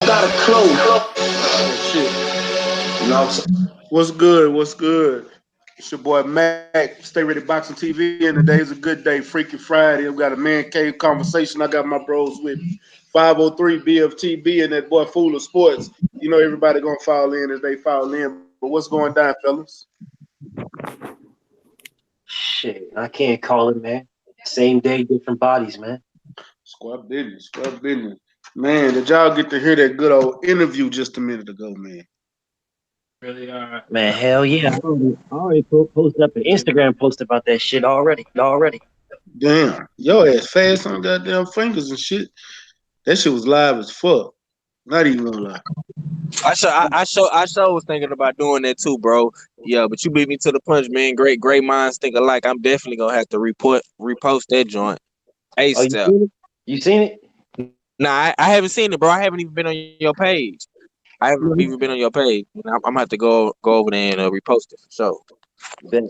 gotta close. Oh, shit. You know what I'm saying? What's good? What's good? It's your boy Mac. Stay ready boxing TV, and today's a good day. Freaky Friday. I've got a man cave conversation. I got my bros with me. 503 BFTB and that boy Fool of Sports. You know everybody gonna fall in as they fall in. But what's going down, fellas? Shit, I can't call it, man. Same day, different bodies, man. Squad business. Squad business. Man, did y'all get to hear that good old interview just a minute ago, man? Man, hell yeah. I already posted up an Instagram post about that shit already. Damn. Your ass fast on goddamn fingers and shit. That shit was live as fuck. Not even gonna lie. I was thinking about doing that too, bro. Yeah, but you beat me to the punch, man. Great minds think alike. I'm definitely gonna have to repost that joint. Oh, you ASAP. seen it? You seen it? Nah, I haven't seen it, bro. I haven't even been on your page. I haven't even been on your page. I'm gonna have to go over there and repost it for sure. Ben.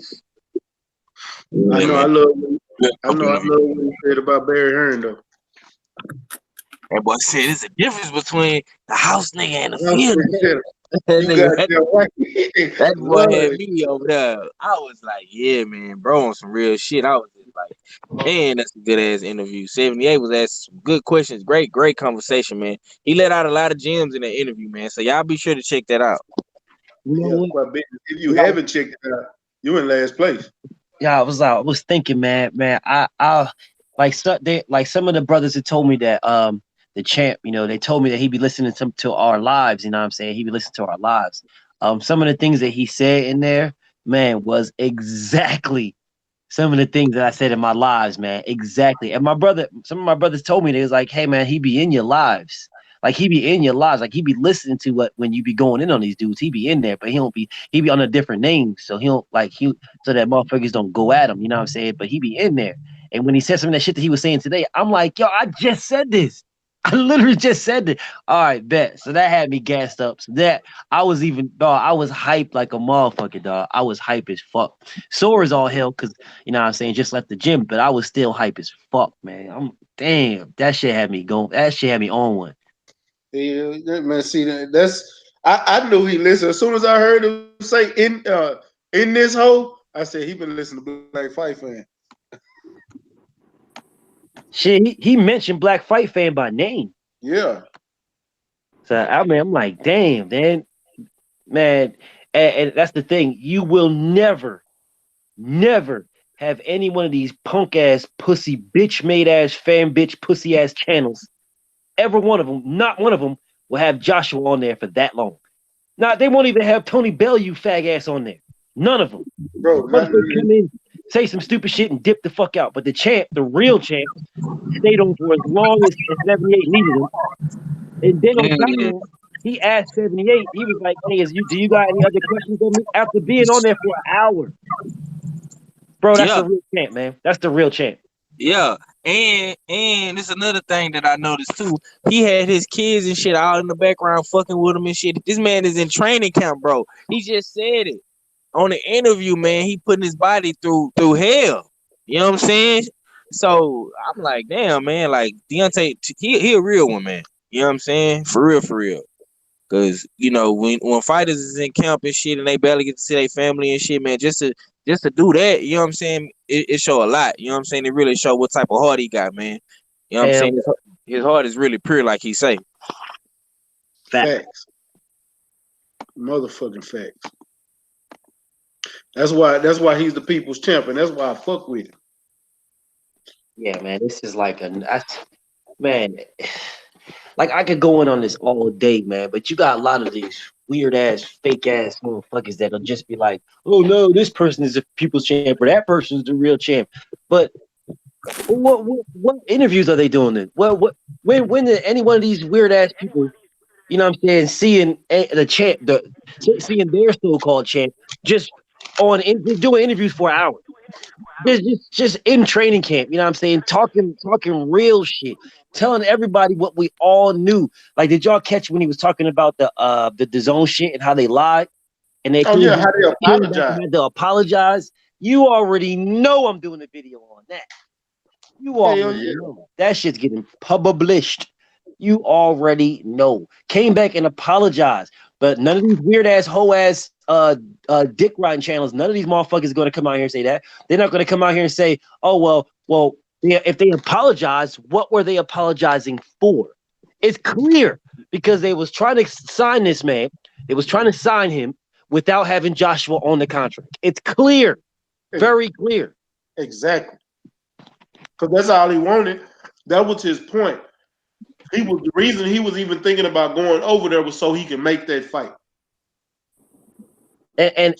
I Yeah, know I man. love Yeah, I know I love what you said about Barry Hearn though. that boy said there's a difference between the house nigga and the That field nigga nigga. said, That you nigga, got that, that right. that boy Love had it. me over there. I was like, yeah, man, bro, on some real shit. I was just like, man, that's a good ass interview. 78 was asking some good questions. Great conversation, man. He let out a lot of gems in that interview, man. So y'all be sure to check that out. You know Yeah, what? quite big. If you Like, haven't checked it out, you in last place. yeah, I was thinking, man. I like like some of the brothers had told me that the champ, they told me that he'd be listening to our lives. You know what I'm saying? He'd be listening to our lives. Some of the things that he said in there, man, was exactly some of the things that I said in my lives, man. Exactly. And some of my brothers told me, they was like, hey man, he be in your lives. Like he be in your lives. Like he be listening to what when you be going in on these dudes. He be in there, but he be on a different name. So he don't like he so that motherfuckers don't go at him, you know what I'm saying? But he be in there. And when he said some of that shit that he was saying today, I'm like, yo, I just said this. I literally just said it. All right, bet. So that had me gassed up. So that I was even dog, I was hyped like a motherfucker, dog. I was hype as fuck. Sore as all hell, cause you know what I'm saying, just left the gym, but I was still hype as fuck, man. Damn, that shit had me going. That shit had me on one. Yeah, man. See, I knew he listened as soon as I heard him say in this hole. I said he been listening to Black Fight fan. Shit, he mentioned Black Fight Fan by name. Yeah. So I mean, I'm like, damn, man. And that's the thing. You will never have any one of these punk ass pussy bitch made ass fan bitch pussy ass channels. Ever one of them, not one of them, will have Joshua on there for that long. Nah, they won't even have Tony Bell, you fag ass, on there. None of them. Bro, not Motherfucker come in, say some stupid shit, and dip the fuck out. But the champ, the real champ, stayed on for as long as 78 needed him. And then on top of Mm, that, he asked 78, he was like, hey, do you got any other questions on me? After being on there for an hour. Bro, that's yeah, the real champ, man. That's the real champ. yeah. And it's another thing that I noticed too. He had his kids and shit all in the background fucking with him and shit. This man is in training camp, bro. He just said it on the interview, man. He putting his body through hell. You know what I'm saying? So I'm like, damn, man. Like Deontay, he a real one, man. You know what I'm saying? For real, for real. Cause when fighters is in camp and shit and they barely get to see their family and shit, man, just to do that, you know what I'm saying? It show a lot. You know what I'm saying? It really show what type of heart he got, man. You know what I'm Hell, saying? His heart is really pure, like he say. fact. facts. Motherfucking facts. That's why he's the people's champ, and that's why I fuck with him. Yeah, man, this is like man, like I could go in on this all day, man, but you got a lot of these weird ass, fake ass motherfuckers that'll just be like, oh no, this person is the people's champ or that person's the real champ. But what interviews are they doing then? When did any one of these weird ass people, you know what I'm saying, seeing the champ, seeing their so-called champ just just doing interviews for an hour? Just in training camp, you know what I'm saying? Talking real shit, telling everybody what we all knew. Like, did y'all catch when he was talking about the zone shit and how they lied and they Oh yeah, how they came back apologize. and had to apologize? You already know I'm doing a video on that. You Hell already yeah. know that shit's getting published. You already know. Came back and apologized. But none of these weird ass hoe ass dick riding channels, none of these motherfuckers going to come out here and say that. They're not going to come out here and say, oh well, if they apologize, what were they apologizing for? It's clear because they was trying to sign this man. They was trying to sign him without having Joshua on the contract. It's clear, very clear. Exactly. Because that's all he wanted. That was his point. The reason he was even thinking about going over there was so he can make that fight. And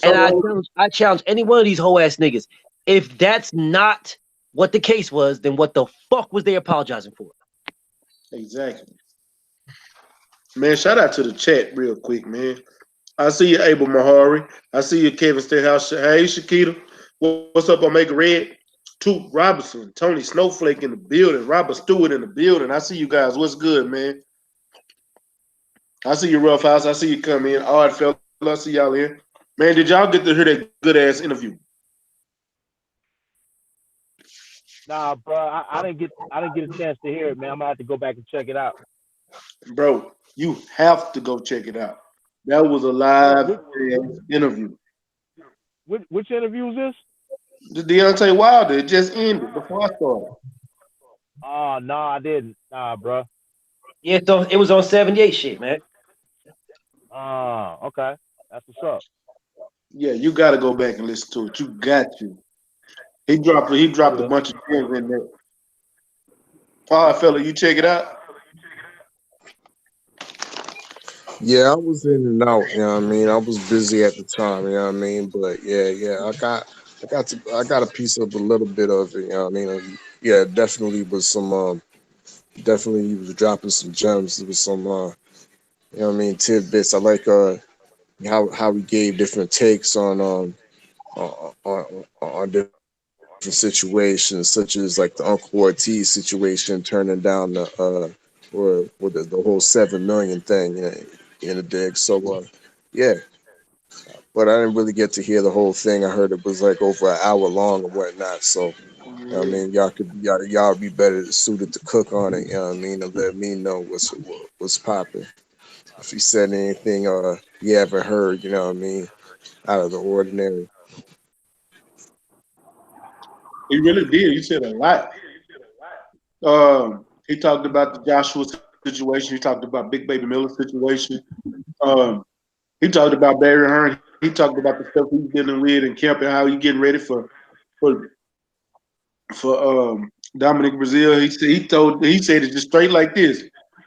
I challenge any one of these whole ass niggas. If that's not what the case was, then what the fuck was they apologizing for? Exactly. Man, shout out to the chat real quick, man. I see you, Abel Mahari. I see you, Kevin Statehouse. Hey, Shakita. What's up, Omega Red? Toot Robinson, Tony Snowflake in the building, Robert Stewart in the building. I see you guys. What's good, man? I see you, Rough House. I see you come in. All right, fella. I see y'all here. Man, did y'all get to hear that good ass interview? Nah, bro, I didn't get a chance to hear it, man. I'm gonna have to go back and check it out. Bro, you have to go check it out. That was a live interview. Which interview is this? The Deontay Wilder, it just ended before I started. Oh, no, I didn't. Nah, bro. Yeah, so it was on 78 shit, man. Okay. That's what's up. Yeah, you got to go back and listen to it. You got to. He dropped a bunch of things in there. All right, fella, you check it out. Yeah, I was in and out, you know what I mean? I was busy at the time, you know what I mean? But yeah, I got a piece of a little bit of it, you know what I mean? Yeah, definitely was some definitely he was dropping some gems. There was some you know what I mean, tidbits. I like how he gave different takes on different situations, such as like the Uncle Ortiz situation, turning down or the whole 7 million thing, in the dig. So yeah, but I didn't really get to hear the whole thing. I heard it was like over an hour long and whatnot. So I mean, y'all be better suited to cook on it. You know what I mean? And let me know what's popping. If he said anything you haven't heard, you know what I mean, out of the ordinary. He really did. He said a lot. He talked about the Joshua situation. He talked about Big Baby Miller situation. Um, he talked about Barry Hearn. He talked about the stuff he's dealing with in camp and how he's getting ready for Dominic Brazil. He said it just straight like this.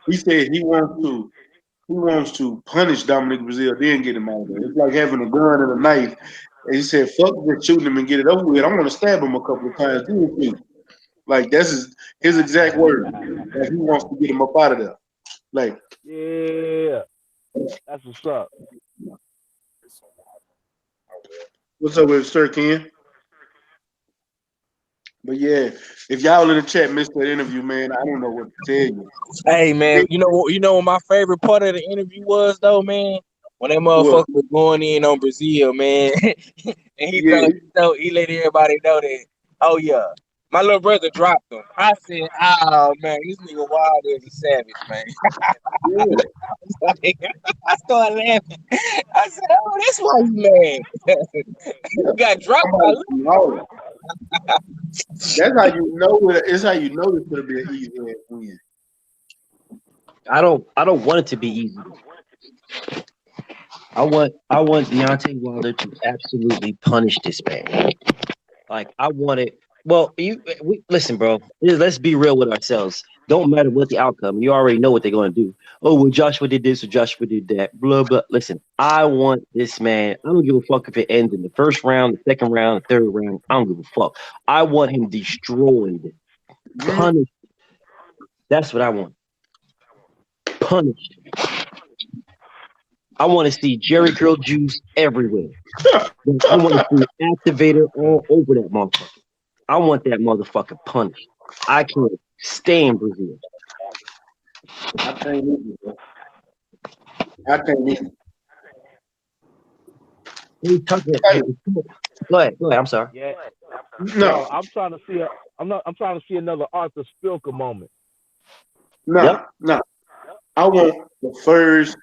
He said he wants to punish Dominic Brazil, then get him out of there. It's like having a gun and a knife. And he said, "Fuck just shooting him and get it over with. I want to stab him a couple of times. Like that's his exact word. Like he wants to get him up out of there. Like, yeah, that's what's up. what's up with Sir Ken? But yeah, if y'all in the chat missed that interview, man, I don't know what to tell you. Hey man, you know what my favorite part of the interview was though, man? When that What? motherfucker was going in on Brazil, man. And he let everybody know that, oh yeah, my little brother dropped him. I said, oh man, this nigga wild as a savage, man. I started laughing. I said, oh, that's why you mad. You got dropped by Somebody- That's how you know it. It's how you know it's gonna be an easy ass win. I don't want it to be easy. I want Deontay Wilder to absolutely punish this man. Like I want it. Well, listen, bro. Let's be real with ourselves. Don't matter what the outcome. You already know what they're going to do. Oh, well, Joshua did this or Joshua did that. Blah blah. Listen, I want this man. I don't give a fuck if it ends in the first round, the second round, the third round. I don't give a fuck. I want him destroyed, punished. That's what I want. Punished. I want to see Jerry Curl juice everywhere. I want to see activator all over that motherfucker. I want that motherfucker punished. I can't stand Brazil. I can't either. I can't either. Go ahead. I'm sorry. Yeah. No, I'm trying to see another Arthur Spilker moment. no, Yep. no. I want the first.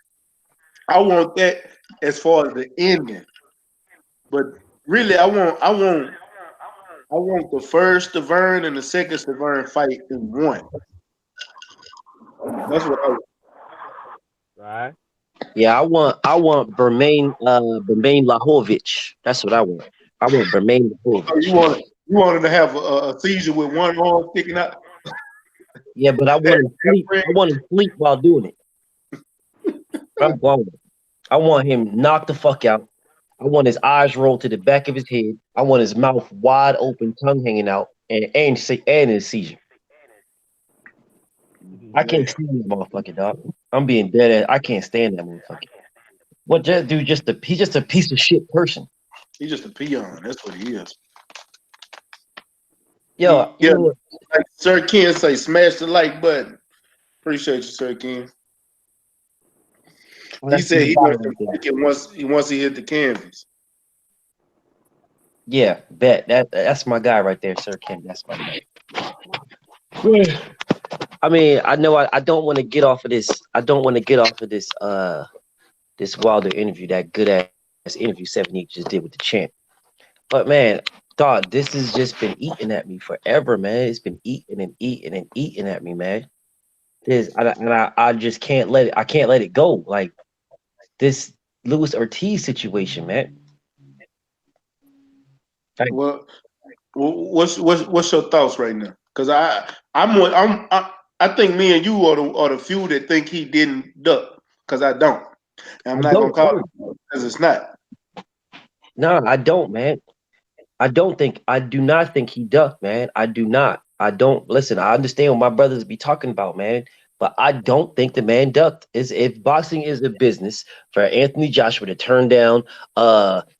I want that as far as the ending. But really, I want the first Severn and the second Severn fight in one. That's what I want. Right. Yeah, I want Bermain Lahovic. That's what I want. I want Bermain Oh, Lahovic. you wanted to have a seizure with one arm sticking out. Yeah, but I That, want him that sleep. friend, I want him sleep while doing it. I want him knocked the fuck out. I want his eyes rolled to the back of his head. I want his mouth wide open, tongue hanging out, and his seizure. I can't man, stand that motherfucker, dog. I'm being dead ass. I can't stand that motherfucker. What that dude? He's just a piece of shit person. he's just a peon. That's what he is. Yo, you Yeah, know what? like Sir Ken say, smash the like button. Appreciate you, Sir Ken. Oh, He that's said my he guy wants right to there. break it once he hit the canvas. Yeah, bet that's my guy right there, Sir Ken. That's my guy. Yeah. I mean, I know I don't want to get off of this. I don't want to get off of this Wilder interview, that good ass interview 70 just did with the champ. But man, dog, this has just been eating at me forever, man. It's been eating and eating and eating at me, man. I just can't let it. I can't let it go. Like this Luis Ortiz situation, man. Like, Well, what's your thoughts right now? Because I think me and you are the few that think he didn't duck. Because I don't. And I'm I not gonna don't call know. it because it's not. No, I don't, man. I do not think he ducked, man. I do not. I don't listen. I understand what my brothers be talking about, man, but I don't think the man ducked. Is if boxing is a business for Anthony Joshua to turn down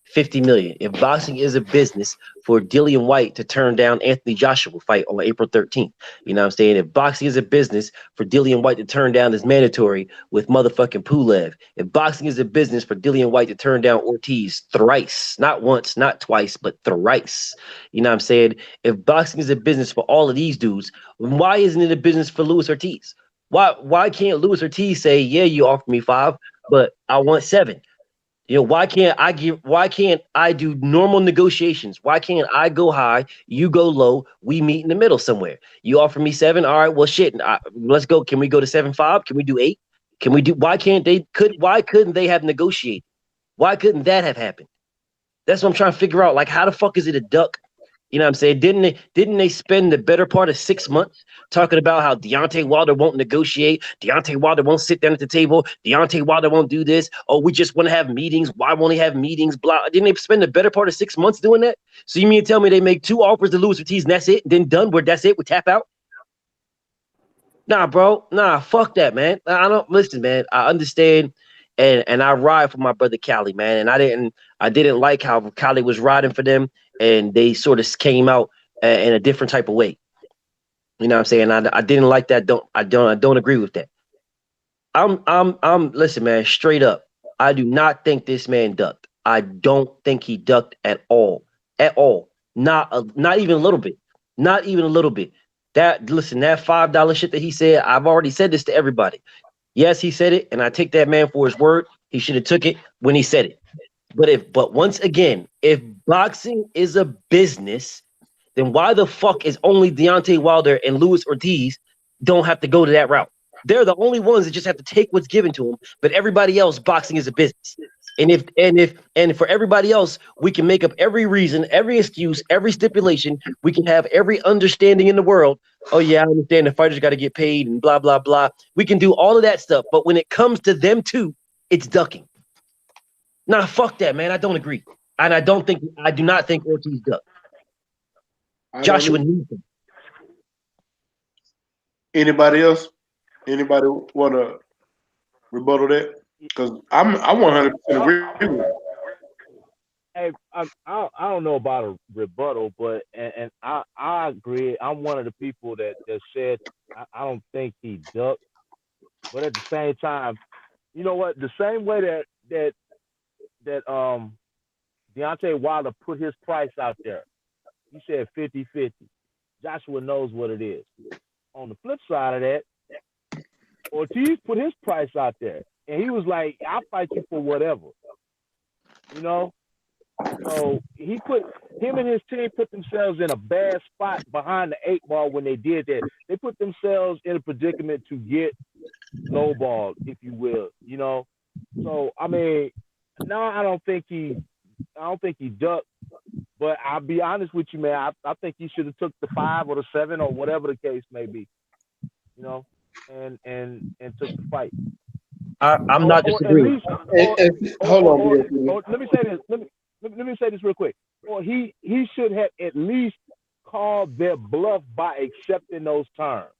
50 million, if boxing is a business for Dillian White to turn down Anthony Joshua fight on April 13th, you know what I'm saying? If boxing is a business for Dillian White to turn down his mandatory with motherfucking Pulev, if boxing is a business for Dillian White to turn down Ortiz thrice, not once, not twice, but thrice. You know what I'm saying? If boxing is a business for all of these dudes, why isn't it a business for Luis Ortiz? Why can't Luis Ortiz say, yeah, you offer me 5, but I want 7? You know, why can't I do normal negotiations? Why can't I go high, you go low, we meet in the middle somewhere? You offer me 7, all right, well shit, let's go. Can we go to 7.5? Can we do 8? Can we do why couldn't they have negotiated? Why couldn't that have happened? That's what I'm trying to figure out. Like, how the fuck is it a duck? You know what I'm saying? Didn't they spend the better part of 6 months talking about how Deontay Wilder won't negotiate, Deontay Wilder won't sit down at the table, Deontay Wilder won't do this. Oh, we just want to have meetings. Why won't he have meetings? Blah. Didn't they spend the better part of 6 months doing that? So you mean to tell me they make 2 offers to Luis Ortiz and that's it? Then done? Where that's it? We tap out? Nah, bro. Nah, fuck that, man. I don't listen, man. I understand, and I ride for my brother Cali, man. And I didn't like how Cali was riding for them, and they sort of came out in a different type of way. You know what I'm saying? I didn't like that. I don't agree with that. I'm listen, man, straight up. I do not think this man ducked. I don't think he ducked at all. At all. Not even a little bit. Not even a little bit. That $5 shit that he said, I've already said this to everybody. Yes, he said it, and I take that man for his word. He should have took it when he said it. But once again, if boxing is a business, then why the fuck is only Deontay Wilder and Luis Ortiz don't have to go to that route? They're the only ones that just have to take what's given to them. But everybody else, boxing is a business. And for everybody else, we can make up every reason, every excuse, every stipulation. We can have every understanding in the world. Oh yeah, I understand the fighters got to get paid and blah blah blah. We can do all of that stuff, but when it comes to them two, it's ducking. Nah, fuck that, man. I don't agree, and I do not think Ortiz ducked. I don't Joshua either. needs him. Anybody else? Anybody want to rebuttal that? Because I 100% agree with you. Hey, I don't know about a rebuttal, but and I agree. I'm one of the people that said I don't think he ducked, but at the same time, you know what? The same way that Deontay Wilder put his price out there, he said 50-50. Joshua knows what it is. On the flip side of that, Ortiz put his price out there, and he was like, "I'll fight you for whatever." You know, so him and his team put themselves in a bad spot behind the 8 ball when they did that. They put themselves in a predicament to get lowballed, if you will. You know, so I mean, no, I don't think he ducked. But I'll be honest with you, man. I think he should have took the 5 or the 7 or whatever the case may be. You know, and took the fight. I'm not Or at disagreeing. least, Hold on, or let me say this. Let me say this real quick. Or he should have at least called their bluff by accepting those terms,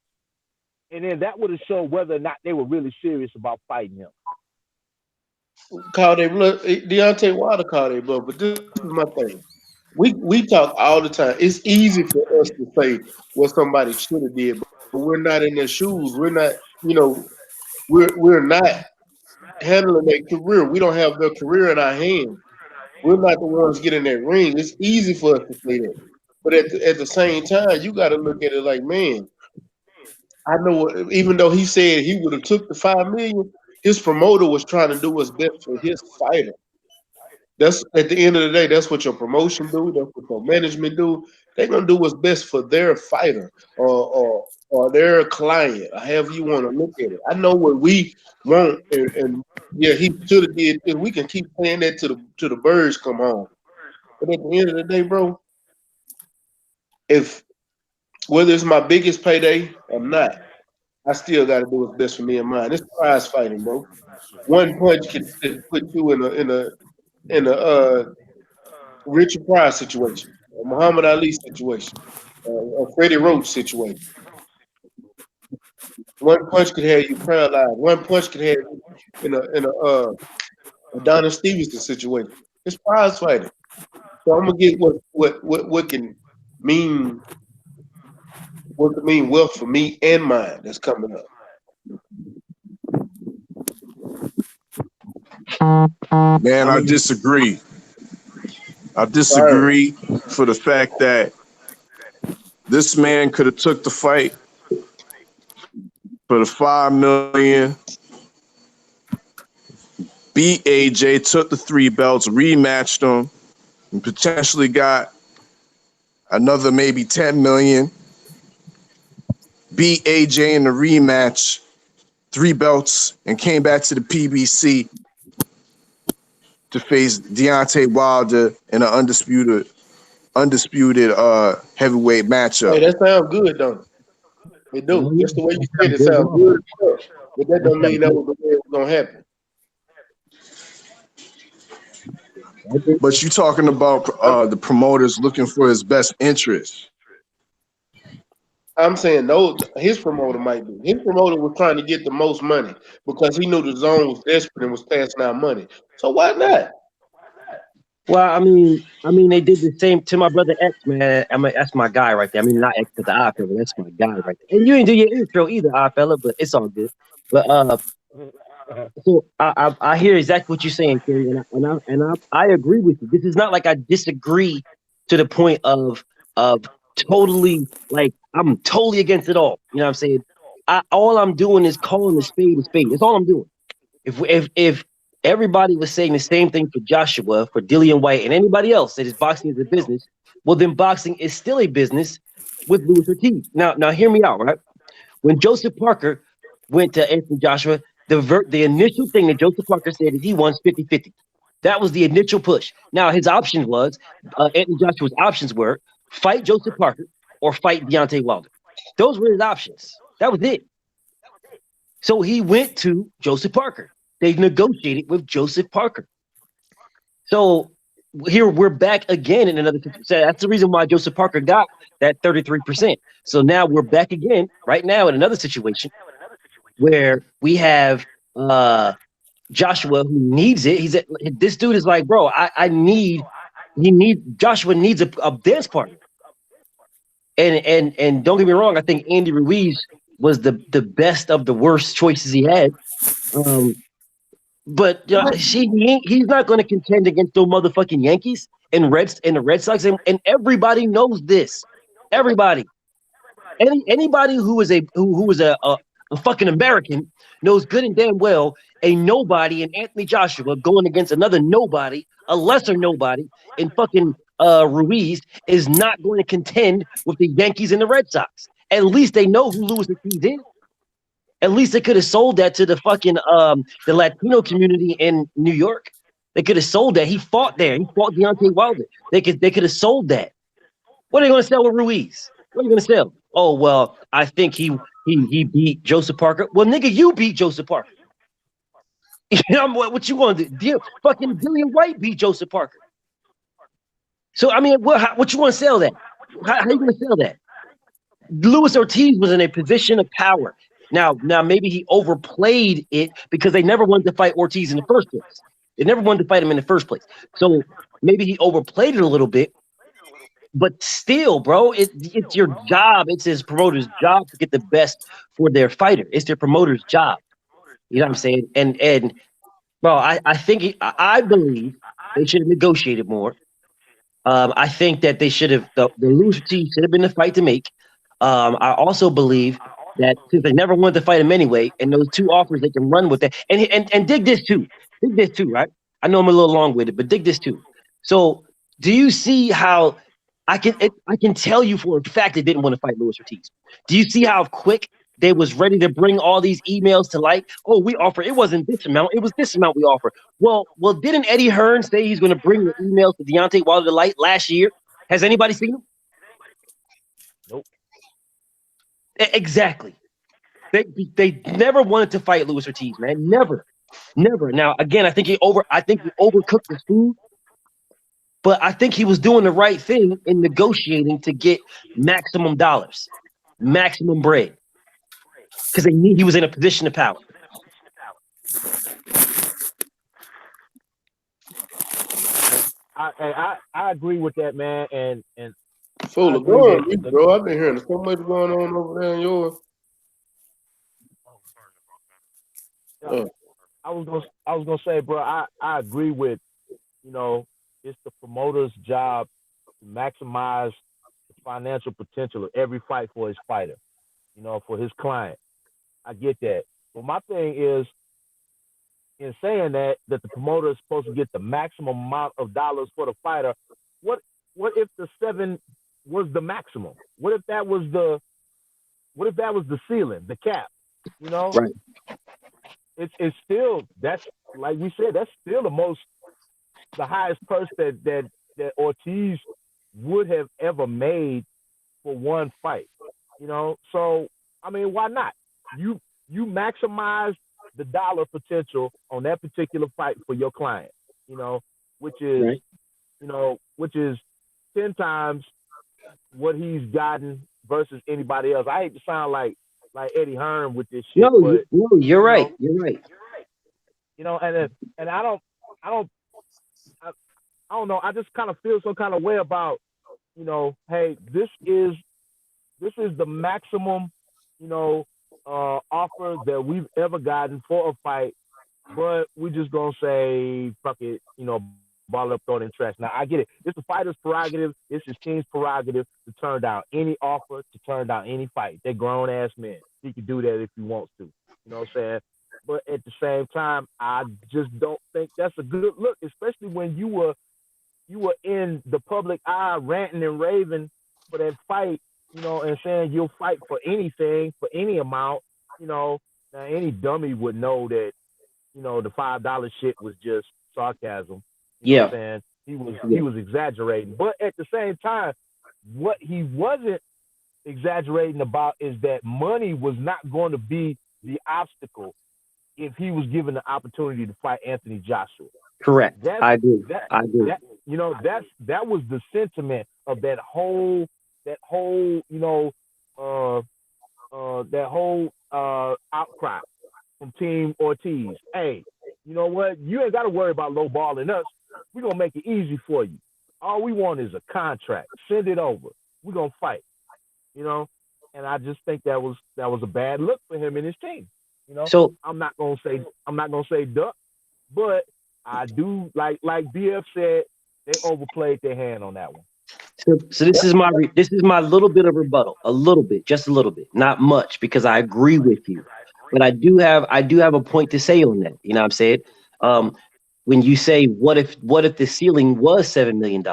and then that would have shown whether or not they were really serious about fighting him. call their bluff. Deontay Wilder called their bluff, but this is my thing. We talk all the time. It's easy for us to say what somebody should have did, but we're not in their shoes. We're not, we're not handling their career. We don't have their career in our hands. We're not the ones getting that ring. It's easy for us to say that, but at the same time, you got to look at it like, man, I know. Even though he said he would have took the 5 million, his promoter was trying to do what's best for his fighter. That's at the end of the day. That's what your promotion do. That's what your management do. They're gonna do what's best for their fighter or their client, or however you want to look at it. I know what we want, and yeah, he should have did. And we can keep saying that to the birds come home. But at the end of the day, bro, if whether it's my biggest payday or not, I still got to do what's best for me and mine. It's prize fighting, bro. One punch can put you in a Richard Pryor situation, a Muhammad Ali situation, a Freddie Roach situation. One punch could have you paralyzed. One punch could have you in a Adonis Stevenson situation. It's prize fighting. So I'm gonna get what can mean wealth for me and mine that's coming up. Man, I disagree. I disagree for the fact that this man could have took the fight for the 5 million. Beat AJ, took the 3 belts, rematched him, and potentially got another maybe 10 million. Beat AJ in the rematch, 3 belts, and came back to the PBC to face Deontay Wilder in an undisputed heavyweight matchup. Hey, that sounds good, don't it? It do. That's the way you said it. Sounds good, but that don't mean that was the way it was gonna happen. But you talking about the promoters looking for his best interest. I'm saying no, his promoter might be. His promoter was trying to get the most money because he knew the zone was desperate and was passing out money. So why not? Well, I mean, they did the same to my brother X, man. I mean, that's my guy right there. I mean, not X to the eye fella, that's my guy right there. And you didn't do your intro either, eye fella, but it's all good. But so I hear exactly what you're saying, King, and I agree with you. This is not like I disagree to the point of totally like I'm totally against it all. You know what I'm saying? All I'm doing is calling a spade a spade. That's all I'm doing. If everybody was saying the same thing for Joshua, for Dillian White, and anybody else that is boxing as a business, well, then boxing is still a business with Louis Ortiz. Now, hear me out, right? When Joseph Parker went to Anthony Joshua, the initial thing that Joseph Parker said is he wants 50-50. That was the initial push. Now, his option was, Anthony Joshua's options were fight Joseph Parker or fight Deontay Wilder. Those were his options. That was it. So he went to Joseph Parker. They negotiated with Joseph Parker. So here we're back again in another 50%. That's the reason why Joseph Parker got that 33%. So now we're back again right now in another situation where we have Joshua who needs it. This dude is like, bro, Joshua needs a dance partner. And don't get me wrong, I think Andy Ruiz was the best of the worst choices he had. But he's not going to contend against those motherfucking Yankees and the Red Sox, and everybody knows this. Everybody, anybody who is a a fucking American, knows good and damn well a nobody in Anthony Joshua going against another nobody, a lesser nobody in fucking Ruiz is not going to contend with the Yankees and the Red Sox. At least they know who Luis Ortiz is. At least they could have sold that to the fucking the Latino community in New York. They could have sold that. He fought there. He fought Deontay Wilder. They could have sold that. What are they going to sell with Ruiz? What are you going to sell? Oh well, I think he beat Joseph Parker. Well, nigga, you beat Joseph Parker. You know what you want to do? Fucking Dillian White beat Joseph Parker. So I mean, what you want to sell that? How you going to sell that? Luis Ortiz was in a position of power. Now maybe he overplayed it because they never wanted to fight Ortiz in the first place. They never wanted to fight him in the first place. So maybe he overplayed it a little bit. But still, bro, it's your job. It's his promoter's job to get the best for their fighter. It's their promoter's job. You know what I'm saying? And bro, I believe they should have negotiated more. I think that they should have the Luis Ortiz should have been the fight to make. I also believe that since they never wanted to fight him anyway, and those two offers they can run with that. And dig this too. Dig this too, right? I know I'm a little long-winded, but dig this too. So do you see how I can tell you for a fact they didn't want to fight Luis Ortiz? Do you see how quick they was ready to bring all these emails to light? Oh, we offer. It wasn't this amount. It was this amount we offer. Well, didn't Eddie Hearn say he's going to bring the emails to Deontay Wilder to light last year? Has anybody seen them? Nope. Exactly. They never wanted to fight Luis Ortiz, man. Never. Now, again, I think he overcooked his food. But I think he was doing the right thing in negotiating to get maximum dollars, maximum bread, because they knew he was in a position of power. I agree with that, man, and Full of glory, bro. I've been hearing so much going on over there in yours. I was gonna say, bro, I agree with, it's the promoter's job to maximize the financial potential of every fight for his fighter, for his client. I get that. But my thing is, in saying that the promoter is supposed to get the maximum amount of dollars for the fighter, what if the 7 was the maximum? What if that was the ceiling, the cap? Right. It's still, that's, like we said, that's still the highest purse that Ortiz would have ever made for one fight. So I mean, why not? You maximize the dollar potential on that particular fight for your client, which is right. Which is 10 times what he's gotten versus anybody else. I hate to sound like Eddie Hearn with this shit. No, you're right. You're right. And I don't know. I just kind of feel some kind of way about, hey, this is the maximum, offer that we've ever gotten for a fight, but we just gonna say fuck it, ball up, throw it in trash. Now I get it. It's the fighter's prerogative. It's his team's prerogative to turn down any offer, to turn down any fight. They're grown ass men. He can do that if he wants to. You know what I'm saying? But at the same time, I just don't think that's a good look, especially when you were in the public eye ranting and raving for that fight, and saying you'll fight for anything, for any amount. Now any dummy would know that, the $5 shit was just sarcasm. You know what I'm saying? He was exaggerating. But at the same time, what he wasn't exaggerating about is that money was not going to be the obstacle if he was given the opportunity to fight Anthony Joshua. Correct. I do. I do. That was the sentiment of that whole outcry from Team Ortiz. Hey, you know what? You ain't got to worry about lowballing us. We're going to make it easy for you. All we want is a contract. Send it over. We're going to fight. And I just think that was a bad look for him and his team. So I'm not gonna say duck, but I do like BF said, they overplayed their hand on that one. So this is my little bit of rebuttal, a little bit, just a little bit, not much, because I agree with you, but I do have a point to say on that. You know what I'm saying? Um, when you say what if the ceiling was $7 million?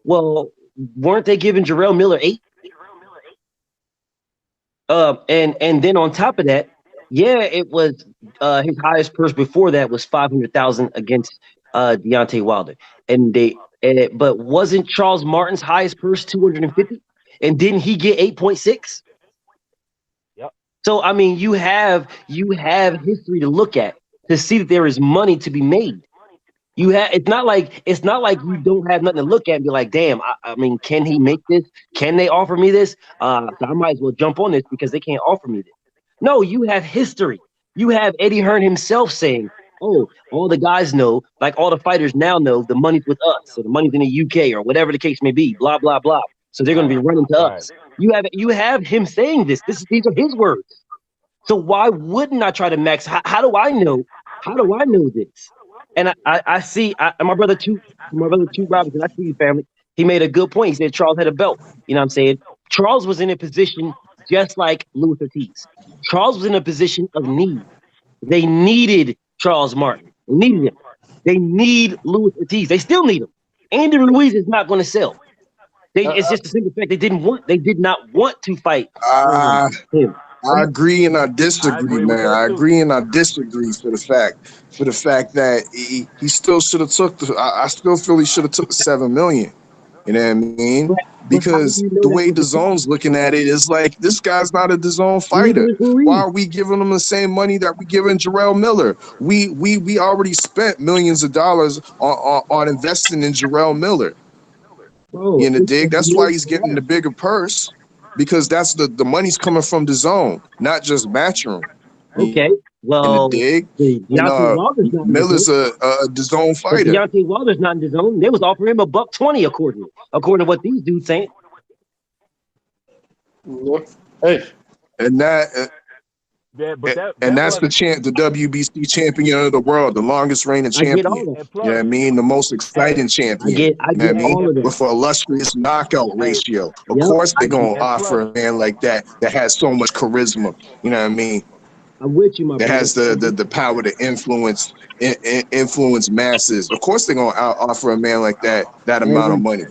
Well, weren't they giving Jarrell Miller 8? And then on top of that, yeah, it was his highest purse before that was 500,000 against Deontay Wilder, but wasn't Charles Martin's highest purse 250? And didn't he get 8.6? Yep. So I mean, you have history to look at to see that there is money to be made. It's not like you don't have nothing to look at and be like, damn, I mean, can he make this? Can they offer me this? So I might as well jump on this because they can't offer me this. No, you have history. You have Eddie Hearn himself saying, oh, all the guys know, like all the fighters now know, the money's with us. So the money's in the UK or whatever the case may be, blah, blah, blah. So they're going to be running to Right. us. You have him saying this. These are his words. So why wouldn't I try to max? How do I know? How do I know this? And I see my brother two Robinson. I see you, family. He made a good point. He said Charles had a belt. You know what I'm saying? Charles was in a position just like Louis Ortiz. Charles was in a position of need. They needed Charles Martin. They needed him. They need Louis Ortiz. They still need him. Andy Ruiz is not going to sell. It's just a simple fact. They did not want to fight I him. I agree and I disagree, agree with man. that I too. agree and I disagree for the fact that he still should have took I still feel he should have took the 7 million. You know what I mean? But how do Because you know the that way was the case? DAZN's looking at it is like, this guy's not a DAZN Neither fighter. is Why Ruiz. are we giving him the same money that we giving Jarrell Miller? We already spent millions of dollars on investing in Jarrell Miller. Bro, You know, it's dig? a That's why great he's getting class. the bigger purse, because that's the money's coming from DAZN, not just Matchroom. Okay. In the Well, dig, and Deontay Wilder's not in the zone. Miller's a DAZN But fighter. Deontay Wilder's not in the zone. They was offering him $120 according to what these dudes saying. Hey, And that Yeah, but that and that's wasn't. the WBC champion of the world, the longest reigning I get champion. all of And that. You know what I plus, mean? The most hey, exciting I champion. get I You know get what I mean? all of that. With an illustrious knockout hey, ratio. Of Yep. course, they're gonna and plus, offer a man like that has so much charisma. You know what I mean? I'm with you, my That brother. has the power to influence masses. Of course, they're gonna offer a man like that amount of And money.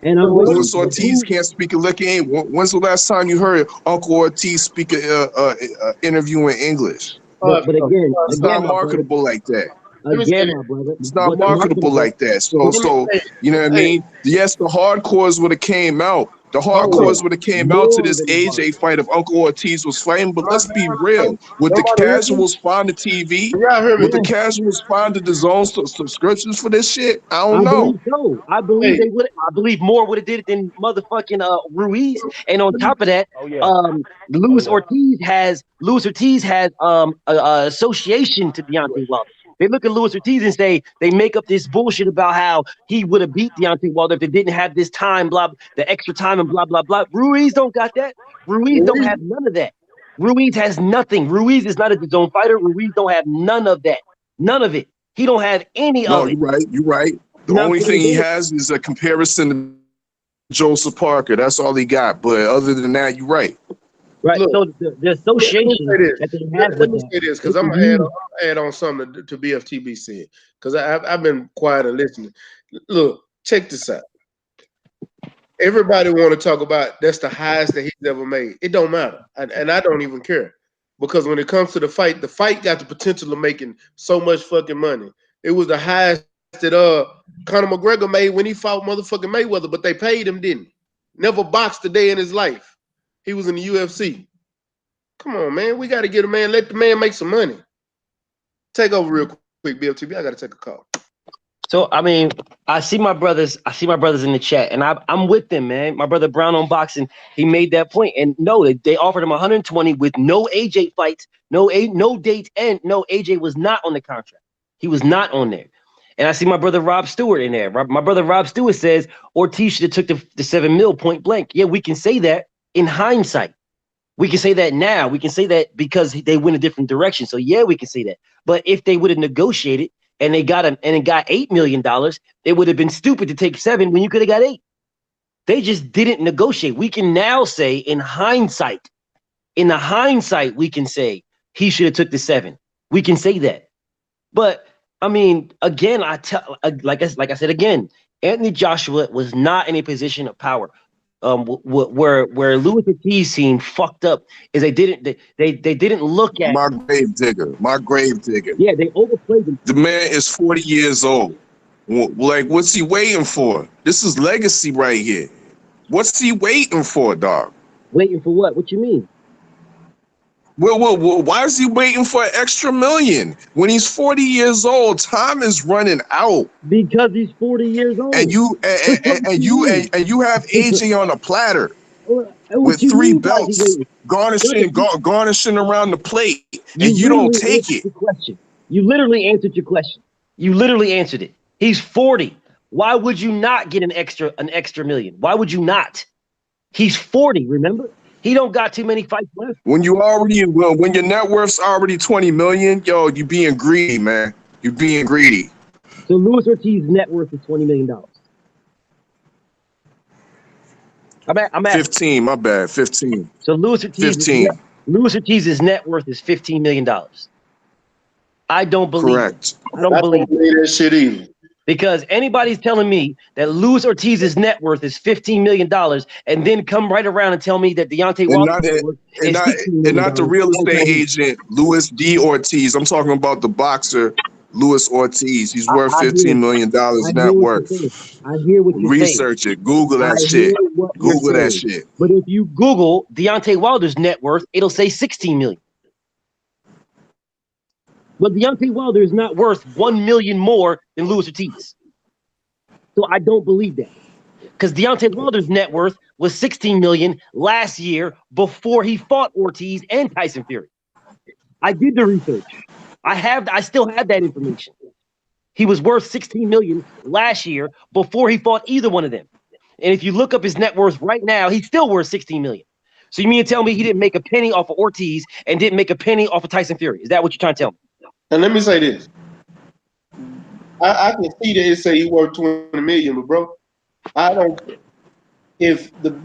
and I'm with you. Luis But Ortiz can't speak a lick. When's the last time you heard Uncle Ortiz speak a interview in English? but again, It's not my brother, marketable like that. let me say again, this. my brother, It's not what's marketable marketable? like that. Let me So say, you know what I hey, mean? Yes, the hardcores would have came out. The hold hardcores on. would have came out to More this than the AJ hardcore. fight if Uncle Ortiz was fighting. But Am I let's be saying real. anything? Would the Nobody listening? casuals find the TV? Can y'all hear Would the me? Yeah, casuals find the DAZN subscriptions for this shit? I don't I know. believe so. I believe Hey, they would. I believe more would have did it than motherfucking Ruiz. And on let me, top of that, oh yeah, um, oh Luis yeah, Ortiz has a association to Deontay Wilder. They look at Luis Ortiz and say they make up this bullshit about how he would have beat Deontay Wilder if they didn't have this time, the extra time and blah blah blah. Ruiz don't got that. Ruiz don't Ruiz, have none of that. Ruiz has nothing. Ruiz is not a zone fighter. Ruiz don't have none of that. None of it. He don't have any No, of it. you're right. You're right. The You know what only I'm saying? thing he has is a comparison to Joseph Parker. That's all he got. But other than that, you're right. Right. look, So the let me say association this. that they Let, have let with me that, say this they because I'm can gonna use. add on something to BFTB said because I've been quiet and listening. Look, check this out. Everybody want to talk about that's the highest that he's ever made. It don't matter, and I don't even care because when it comes to the fight got the potential of making so much fucking money. It was the highest that Conor McGregor made when he fought motherfucking Mayweather, but they paid him, didn't he? Never boxed a day in his life. He was in the UFC. Come on, man. We got to get a man. Let the man make some money. Take over real quick, BFTB. I got to take a call. So I mean, I see my brothers. I see my brothers in the chat, and I'm with them, man. My brother Brown on boxing, he made that point, and no, they offered him 120 with no AJ fights, no dates, and no AJ was not on the contract. He was not on there. And I see my brother Rob Stewart in there. My brother Rob Stewart says Ortiz should have took the 7 mil point blank. Yeah, we can say that in hindsight. We can say that now. We can say that because they went a different direction. So yeah, we can say that. But if they would have negotiated and they got him and it got $8 million, it would have been stupid to take 7 when you could have got 8. They just didn't negotiate. We can now say in hindsight, we can say he should have took the 7. We can say that. But I mean, again, like I said again, Anthony Joshua was not in a position of power. Where Louis Ortiz team fucked up is they didn't look at my grave digger. Yeah, they overplayed him. The man is 40 years old. Like, what's he waiting for? This is legacy right here. What's he waiting for, dog? Waiting for what? What you mean? Well, why is he waiting for an extra million when he's 40 years old? Time is running out. Because he's 40 years old. And you have AJ on a platter with 3 belts garnishing around the plate, and you don't take it. You literally answered your question. You literally answered it. He's 40. Why would you not get an extra million? Why would you not? He's 40, remember? He don't got too many fights left. When your net worth's already 20 million, yo, you being greedy, man. You're being greedy. So Luis Ortiz's net worth is $20 million. I'm at 15, my bad. 15. So Luis Ortiz's net worth is $15 million. I don't believe Correct. I don't believe that shit either. Because anybody's telling me that Luis Ortiz's net worth is $15 million and then come right around and tell me that Deontay Wilder and not the real estate agent Luis D. Ortiz. I'm talking about the boxer Luis Ortiz. He's worth $15 million net worth. I hear what you're saying. Research it. Google that shit. Google that shit. But if you Google Deontay Wilder's net worth, it'll say $16 million. But Deontay Wilder is not worth $1 million more than Luis Ortiz. So I don't believe that. Because Deontay Wilder's net worth was $16 million last year before he fought Ortiz and Tyson Fury. I did the research. I still have that information. He was worth $16 million last year before he fought either one of them. And if you look up his net worth right now, he's still worth $16 million. So you mean to tell me he didn't make a penny off of Ortiz and didn't make a penny off of Tyson Fury? Is that what you're trying to tell me? And let me say this. I can see that it say he worth 20 million, but bro, I don't.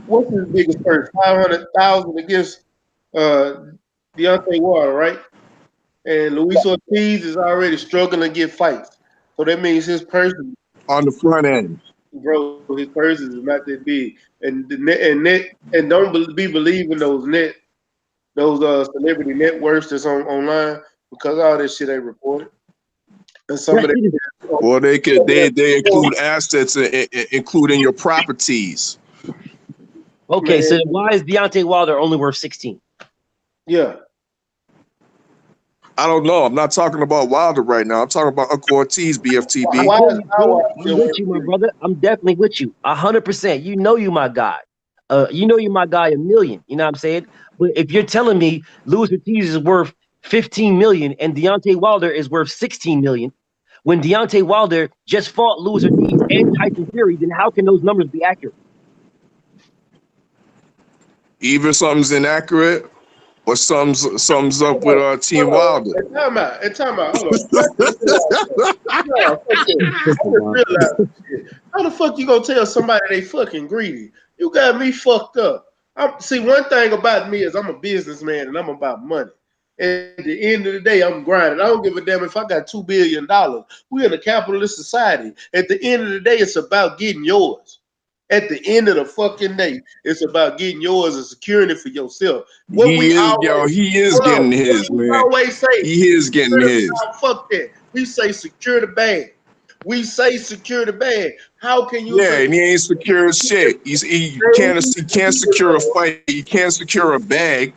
What's his biggest purse? 500,000 against Deontay Wilder, right? And Luis Ortiz is already struggling to get fights, so that means his purse on the front end, bro. His purse is not that big, and don't be believing those celebrity net worths that's online. Because all this shit ain't reported. And some of that. Well, they include assets, including your properties. Okay, man. So why is Deontay Wilder only worth 16? Yeah. I don't know. I'm not talking about Wilder right now. I'm talking about Uncle Ortiz, BFTB. I'm with you, my brother. I'm definitely with you. 100%. You know you my guy. You know you my guy a million. You know what I'm saying? But if you're telling me Luis Ortiz is worth 15 million and Deontay Wilder is worth 16 million, when Deontay Wilder just fought Luis Ortiz and Tyson Fury, then how can those numbers be accurate? Either something's inaccurate or something's up with Team Wilder. Time out. Hold on. How the fuck you gonna tell somebody they fucking greedy? You got me fucked up. See, one thing about me is I'm a businessman and I'm about money. At the end of the day, I'm grinding. I don't give a damn if I got $2 billion. We're in a capitalist society. At the end of the day, it's about getting yours. At the end of the fucking day, it's about getting yours and securing it for yourself. He is getting his, man. Always say, he is getting his. Fuck that. We say secure the bag. How can you? Yeah, and he ain't secure shit. He can't secure a fight. He can't secure a bag.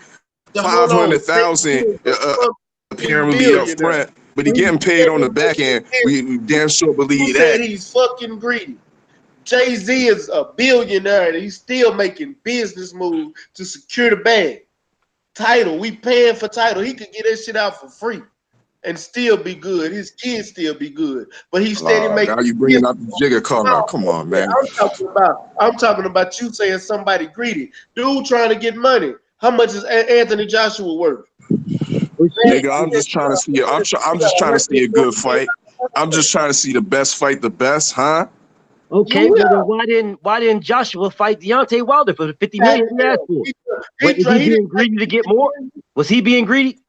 500,000 apparently up front, but he getting paid on the back end. We damn sure believe that. He's fucking greedy. Jay-Z is a billionaire and he's still making business moves to secure the bag. Title, we paying for title. He could get that shit out for free and still be good. His kids still be good, but he's steady making. Now you bringing out the jigger corner. Come on, man. I'm talking about you saying somebody greedy, dude trying to get money. How much is Anthony Joshua worth? Nigga, I'm just trying to see. I'm just trying to see a good fight. I'm just trying to see the best fight the best, huh? Okay, well then why didn't Joshua fight Deontay Wilder for the 50 million he asked for? Is he being greedy to get more? Was he being greedy?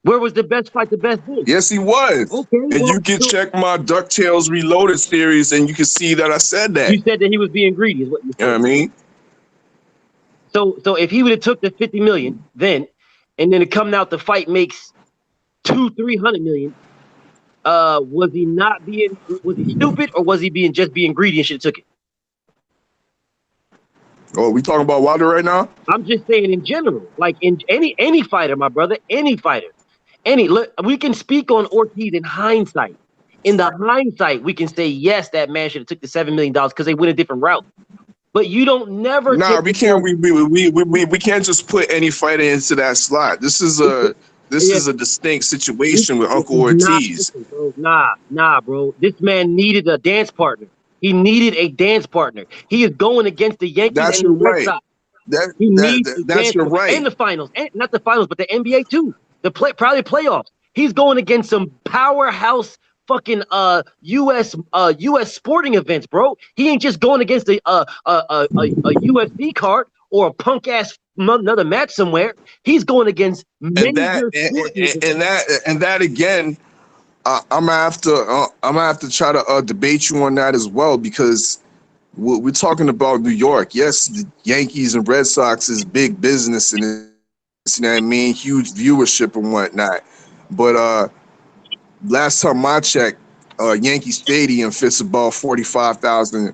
Where was the best fight the best bid? Yes, he was. Okay, And well, you can so check my DuckTales Reloaded series, and you can see that I said that. you said that he was being greedy, is what you said. You know what I mean? So if he would have took the 50 million then, and then it coming out the fight makes 200-300 million, was he stupid, or was he just being greedy and should have took it? Oh, we talking about Wilder right now? I'm just saying in general, like in any fighter, my brother, any fighter. Look, we can speak on Ortiz in hindsight. In the hindsight, we can say yes, that man should have took the $7 million because they went a different route. But you don't never. Nah, we can't. We can't just put any fighter into that slot. This is a distinct situation with Uncle Ortiz. Nah, bro. This man needed a dance partner. He needed a dance partner. He is going against the Yankees That's and the Red right. Sox. That's your right. And the finals, and not the finals, but the NBA too. Probably playoffs. He's going against some powerhouse fucking US sporting events, bro. He ain't just going against a UFC card or a punk ass another match somewhere. He's going against major and that again. I'm gonna have to try to debate you on that as well, because we're talking about New York. Yes, the Yankees and Red Sox is big business, and it's, you know what I mean, huge viewership and whatnot. But last time I checked, Yankee Stadium fits about 45,000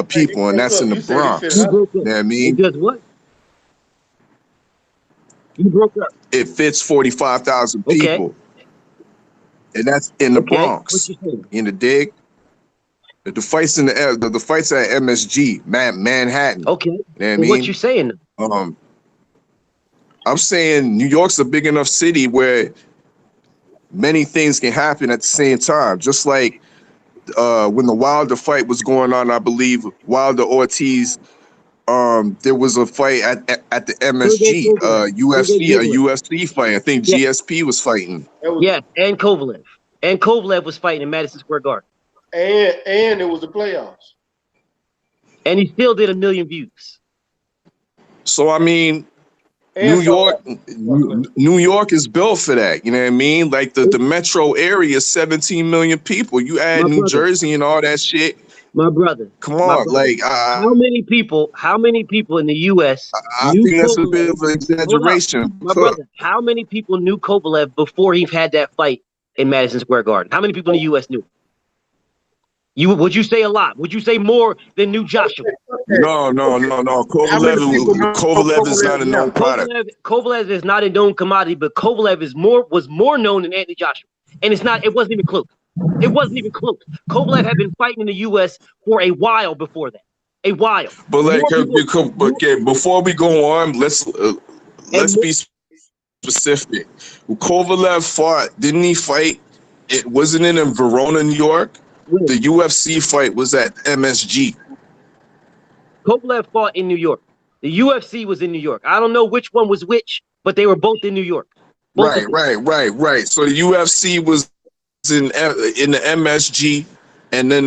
people, and that's in the Bronx. You know what I mean? Does what? You broke up. It fits 45,000 people. Okay. And that's in the Bronx. In the dig. The fights in the fights at MSG, Manhattan. Okay. You know what I mean? What you saying? I'm saying New York's a big enough city where many things can happen at the same time. Just like when the Wilder fight was going on, I believe Wilder Ortiz. There was a fight at the MSG, UFC fight. I think GSP was fighting. Yes, and Kovalev. And Kovalev was fighting in Madison Square Garden. And it was the playoffs. And he still did 1 million views. So I mean, New York is built for that. You know what I mean? Like the metro area is 17 million people. You add New Jersey and all that shit. My brother. Come on, like how many people in the US I think that's a bit of an exaggeration. My brother, how many people knew Kovalev before he had that fight in Madison Square Garden? How many people in the US knew? Would you say a lot? Would you say more than knew Joshua? No. Kovalev is not a known product. Kovalev is not a known commodity, but Kovalev was more known than Anthony Joshua. And it wasn't even close. It wasn't even close. Kovalev had been fighting in the U.S. for a while before that. A while. But before we go on, let's be specific. Kovalev fought. Didn't he fight? It wasn't in Verona, New York. The UFC fight was at MSG. Kovalev fought in New York. The UFC was in New York. I don't know which one was which, but they were both in New York. Right. So the UFC was in the MSG, and then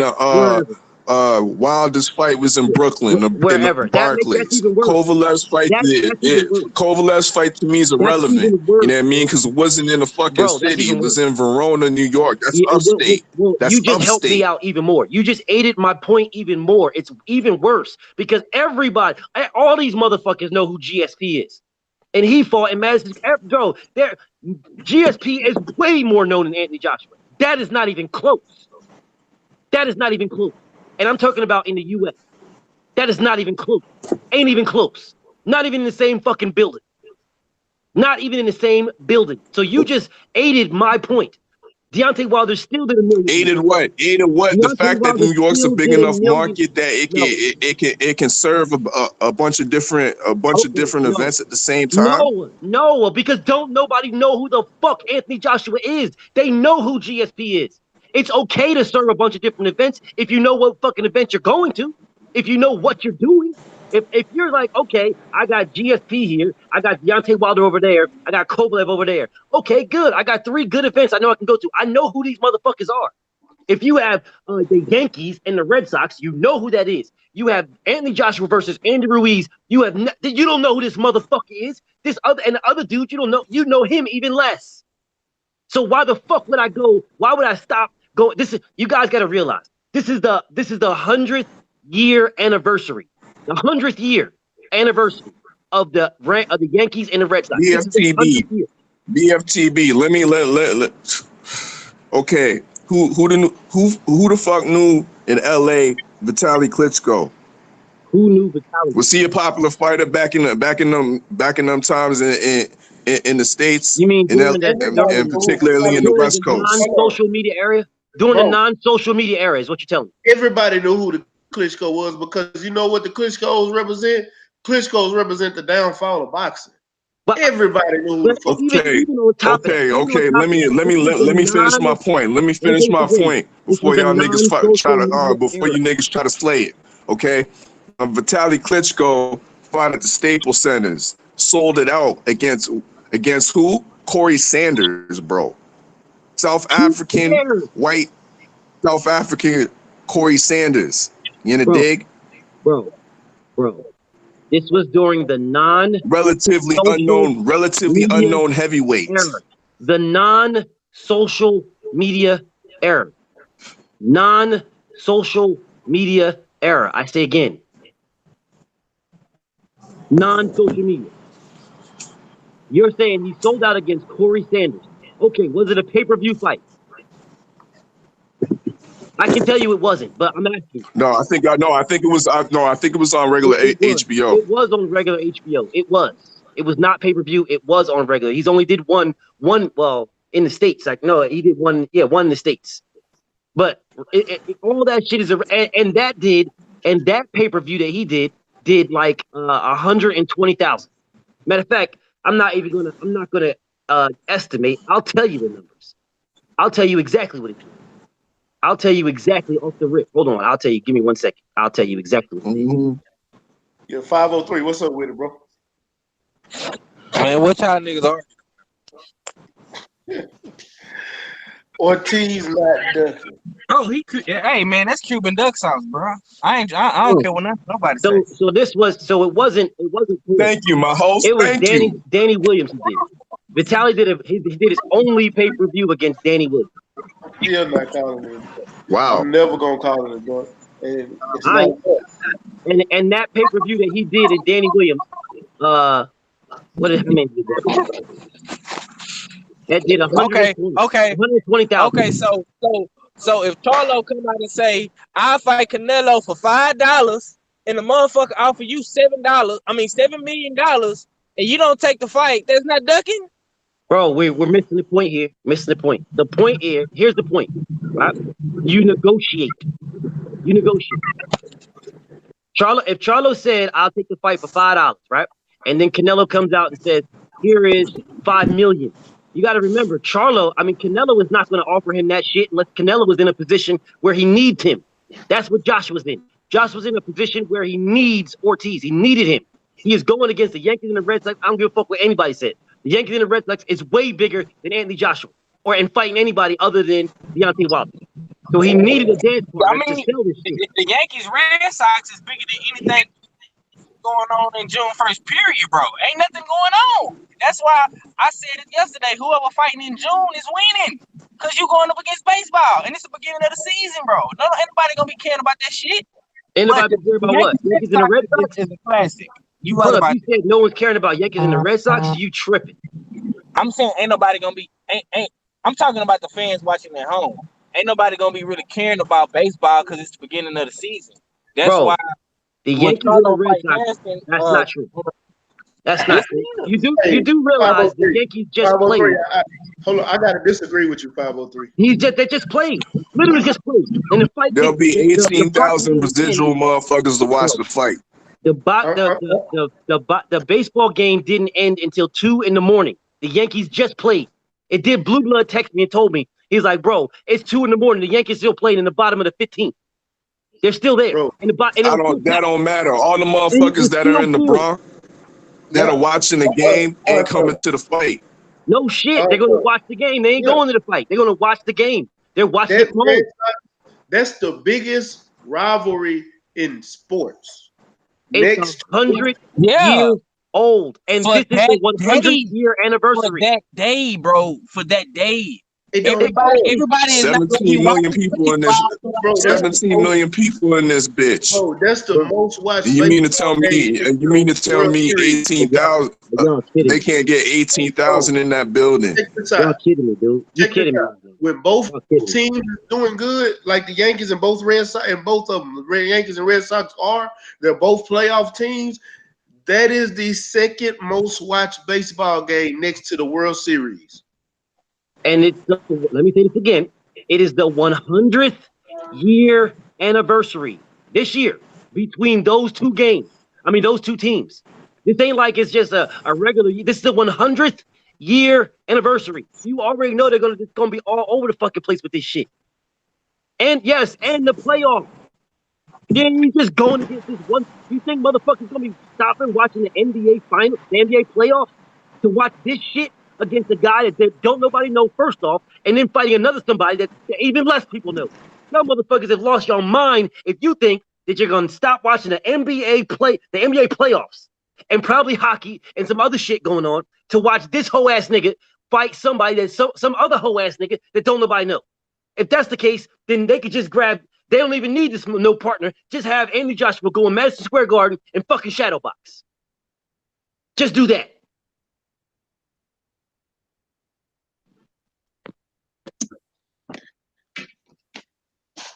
Wilder's fight was in Brooklyn, wherever. In the Barclays. Kovalev's fight to me is irrelevant. You know what I mean? Because it wasn't in the fucking city. It was in Verona, New York. That's upstate. You just helped me out even more. You just aided my point even more. It's even worse because all these motherfuckers know who GSP is. And he fought in Madison. Bro, GSP is way more known than Anthony Joshua. That is not even close. And I'm talking about in the U.S. That is not even close. Ain't even close. Not even in the same fucking building. So you just aided my point. Deontay Wilder still did 1 million. Aided what? The fact that New York's a big enough market that it can serve a bunch of different events at the same time. No, because don't nobody know who the fuck Anthony Joshua is. They know who GSP is. It's okay to serve a bunch of different events if you know what fucking event you're going to. If you know what you're doing. If you're like, okay, I got GSP here, I got Deontay Wilder over there, I got Kovalev over there. Okay, good. I got 3 good events I know I can go to. I know who these motherfuckers are. If you have the Yankees and the Red Sox, you know who that is. You have Anthony Joshua versus Andy Ruiz. You don't know who this motherfucker is. This other and the other dude, you don't know. You know him even less. So why the fuck would I go? Why would I stop going? You guys got to realize this is the 100th year anniversary, the 100th year anniversary of the Yankees and the Red Sox. BFTB. Let. Okay, who the fuck knew in LA Vitaly Klitschko? Who knew Vitaly? Was he a popular fighter back in them times in the States? You mean and particularly in the West Coast? Non-social media area. During the non-social media era is what you're telling me. Everybody knew who the Klitschko was because you know what the Klitschkos represent? Klitschkos represent the downfall of boxing. But everybody knew who the fuck. Okay. Let me finish my point. Let me finish my point before y'all niggas before you niggas try to slay it. Okay, Vitaly Klitschko fought at the Staples Centers, sold it out against who? Corey Sanders, bro. White South African Corey Sanders. You in the dig? Bro. This was during the relatively unknown heavyweights. The non-social media era. Non-social media era. I say again. Non-social media. You're saying he sold out against Corey Sanders. Okay, was it a pay-per-view fight? I can tell you it wasn't, but I'm asking. I think it was on regular HBO. It was on regular HBO. It was. It was not pay-per-view. It was on regular. He's only did one well in the States. Like no, he did one in the States. But all that shit is and that pay-per-view that he did like 120,000. Matter of fact, I'm not gonna estimate. I'll tell you the numbers. I'll tell you exactly what it is. I'll tell you exactly off the rip. Hold on. I'll tell you. Give me 1 second. I'll tell you exactly what it is. Yeah, 503. What's up with it, bro? Man, what y'all niggas are? Ortiz not ducking. Oh, hey man, that's Cuban duck sauce, bro. I don't care what nobody says. So it wasn't. Thank you, my host. It was Danny Williams who did it. Vitaly he did his only pay-per-view against Danny Williams. Yeah, I'm not calling it. Wow. I'm never gonna call it a duck. And that pay-per-view that he did in Danny Williams, what did how many did that? That did 120,000. Okay, so if Charlo come out and say I fight Canelo for $5 and the motherfucker offer you $7 million, and you don't take the fight, that's not ducking? Bro, we're missing the point here. Missing the point. The point here's the point. Right? You negotiate. If Charlo said, I'll take the fight for $5, right? And then Canelo comes out and says, here is $5 million. You got to remember, Canelo is not going to offer him that shit unless Canelo was in a position where he needs him. That's what Josh was in. Josh was in a position where he needs Ortiz. He needed him. He is going against the Yankees and the Red Sox. I don't give a fuck what anybody said. The Yankees and the Red Sox is way bigger than Anthony Joshua and fighting anybody other than Deontay Wilder. So he needed a dance partner to sell this shit. The Yankees Red Sox is bigger than anything going on in June 1st, period, bro. Ain't nothing going on. That's why I said it yesterday. Whoever fighting in June is winning. Because you're going up against baseball. And it's the beginning of the season, bro. Anybody going to be caring about that shit. Anybody caring about what? Yankees and the Red Sox is a classic. You said no one's caring about Yankees and the Red Sox, you tripping. I'm saying ain't nobody gonna be I'm talking about the fans watching at home. Ain't nobody gonna be really caring about baseball because it's the beginning of the season. That's why the Yankees and the Red Sox. That's not true. That's not true. You do realize the Yankees just played. Hold on, I gotta disagree with you, 503. They just played. Literally just played. And the fight there'll be 18,000 residual motherfuckers to watch the fight. The baseball game didn't end until 2 a.m. The Yankees just played. It did. Blue Blood texted me and told me, he's like, bro, it's 2 a.m. The Yankees still playing in the bottom of the 15th. They're still there. Bro, that don't matter. All the motherfuckers that are in the Bronx that are watching the game ain't coming to the fight. No shit. They're going to watch the game. They ain't going to the fight. They're going to watch the game. They're watching it from home. That's the biggest rivalry in sports. It's Next, 100 Yeah, years old, and for this is the that 100th day, year for anniversary. that day, bro, for that day. it don't Everybody is not gonna be 17 million watching people in this. football. bro. 17 million people in this bitch. Bro, that's the most watched You mean to baseball tell me? game in You the mean to tell World me Series. 18,000? Y'all kidding They me. can't get 18,000 Bro, in that building. check this Y'all out. kidding me, dude. You Check this kidding out. me. When both Y'all kidding me. teams are doing good, like the Yankees and both Red Sox, and both of them, the Yankees and Red Sox are, they're both playoff teams. That is the second most watched baseball game next to the World Series. And it's the, let me say this again. It is the 100th year anniversary this year between those two games. I mean, those two teams. This ain't like it's just a regular. This is the 100th year anniversary. You already know they're gonna be all over the fucking place with this shit. And yes, and the playoffs. Yeah, you just going against this one. You think motherfuckers gonna be stopping watching the NBA finals, the NBA playoffs, to watch this shit against a guy that don't nobody know first off, and then fighting another somebody that even less people know. Y'all motherfuckers have lost your mind if you think that you're gonna stop watching the NBA playoffs, and probably hockey and some other shit going on to watch this hoe ass nigga fight somebody that some other hoe ass nigga that don't nobody know. If that's the case, then they could just grab. They don't even need this no partner. Just have Anthony Joshua go in Madison Square Garden and fucking shadow box. Just do that.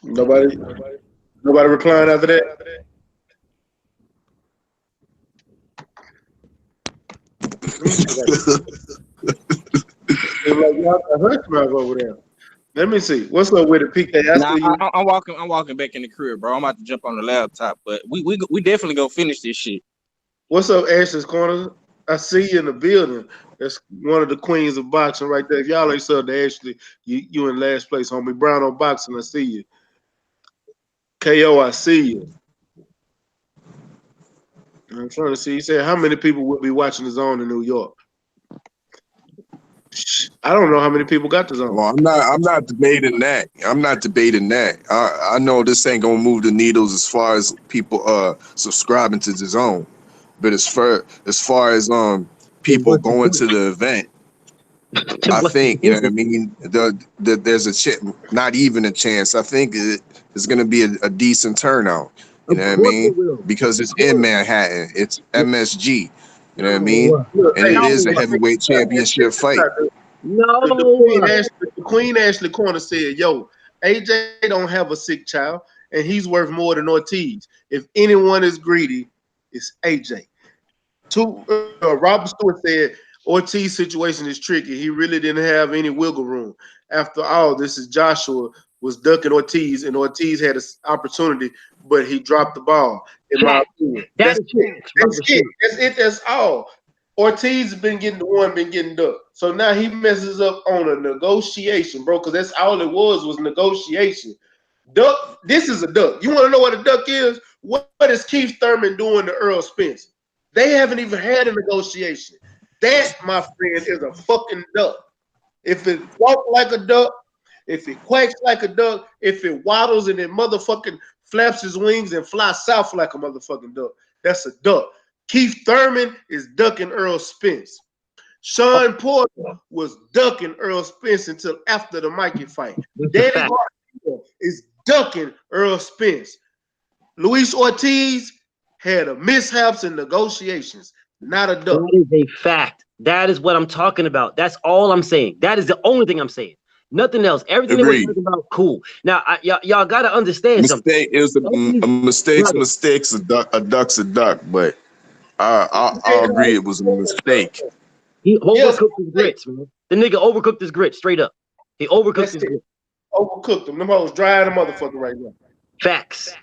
Nobody replying after that. It's like y'all got hunch mouth over there. Let me see. What's up with it, PK? I Nah, see you. I'm walking. I'm walking back in the crib, bro. I'm about to jump on the laptop, but we definitely gonna finish this shit. What's up, Ashley's Corner? I see you in the building. That's one of the queens of boxing right there. If y'all ain't subbed to Ashley, you in last place, homie. Brown on boxing, I see you. KO, I see you. I'm trying to see. He said, how many people would be watching the zone in New York? I don't know how many people got the zone. Well, I'm not debating that. I'm not debating that. I know this ain't gonna move the needles as far as people subscribing to the zone, but as far as people going to the event, I think, you know what I mean, there's a chance, not even a chance. I think it's gonna be a decent turnout. You know what I mean? Because it's in Manhattan. It's MSG. You know what I mean? Look, And hey, it is a hey, heavyweight championship fight. No. The Queen Ashley Corner said, yo, AJ don't have a sick child, and he's worth more than Ortiz. If anyone is greedy, it's AJ. Robert Stewart said, Ortiz's situation is tricky. He really didn't have any wiggle room. After all, this is Joshua was ducking Ortiz, and Ortiz had an opportunity, but he dropped the ball, in my opinion. That's it. That's all. Ortiz has been getting the one, been getting ducked. So now he messes up on a negotiation, bro, because that's all it was negotiation. Duck, this is a duck. You want to know what a duck is? What is Keith Thurman doing to Earl Spence? They haven't even had a negotiation. That, my friend, is a fucking duck. If it walks like a duck, if it quacks like a duck, if it waddles and it motherfucking flaps his wings and flies south like a motherfucking duck, that's a duck. Keith Thurman is ducking Earl Spence. Sean Porter was ducking Earl Spence until after the Mikey fight. Danny Garcia is ducking Earl Spence. Luis Ortiz had a mishaps in negotiations, not a duck. That is a fact. That is what I'm talking about. That's all I'm saying. That is the only thing I'm saying. Nothing else. Everything that we're talking about, cool. Now, y'all got to understand something. It was a mistakes. A duck's a duck, but I'll agree it was a mistake. He overcooked his grits, man. The nigga overcooked his grits, straight up. He overcooked his grits. Overcooked them. Them hoes dry the motherfucker right now. Facts.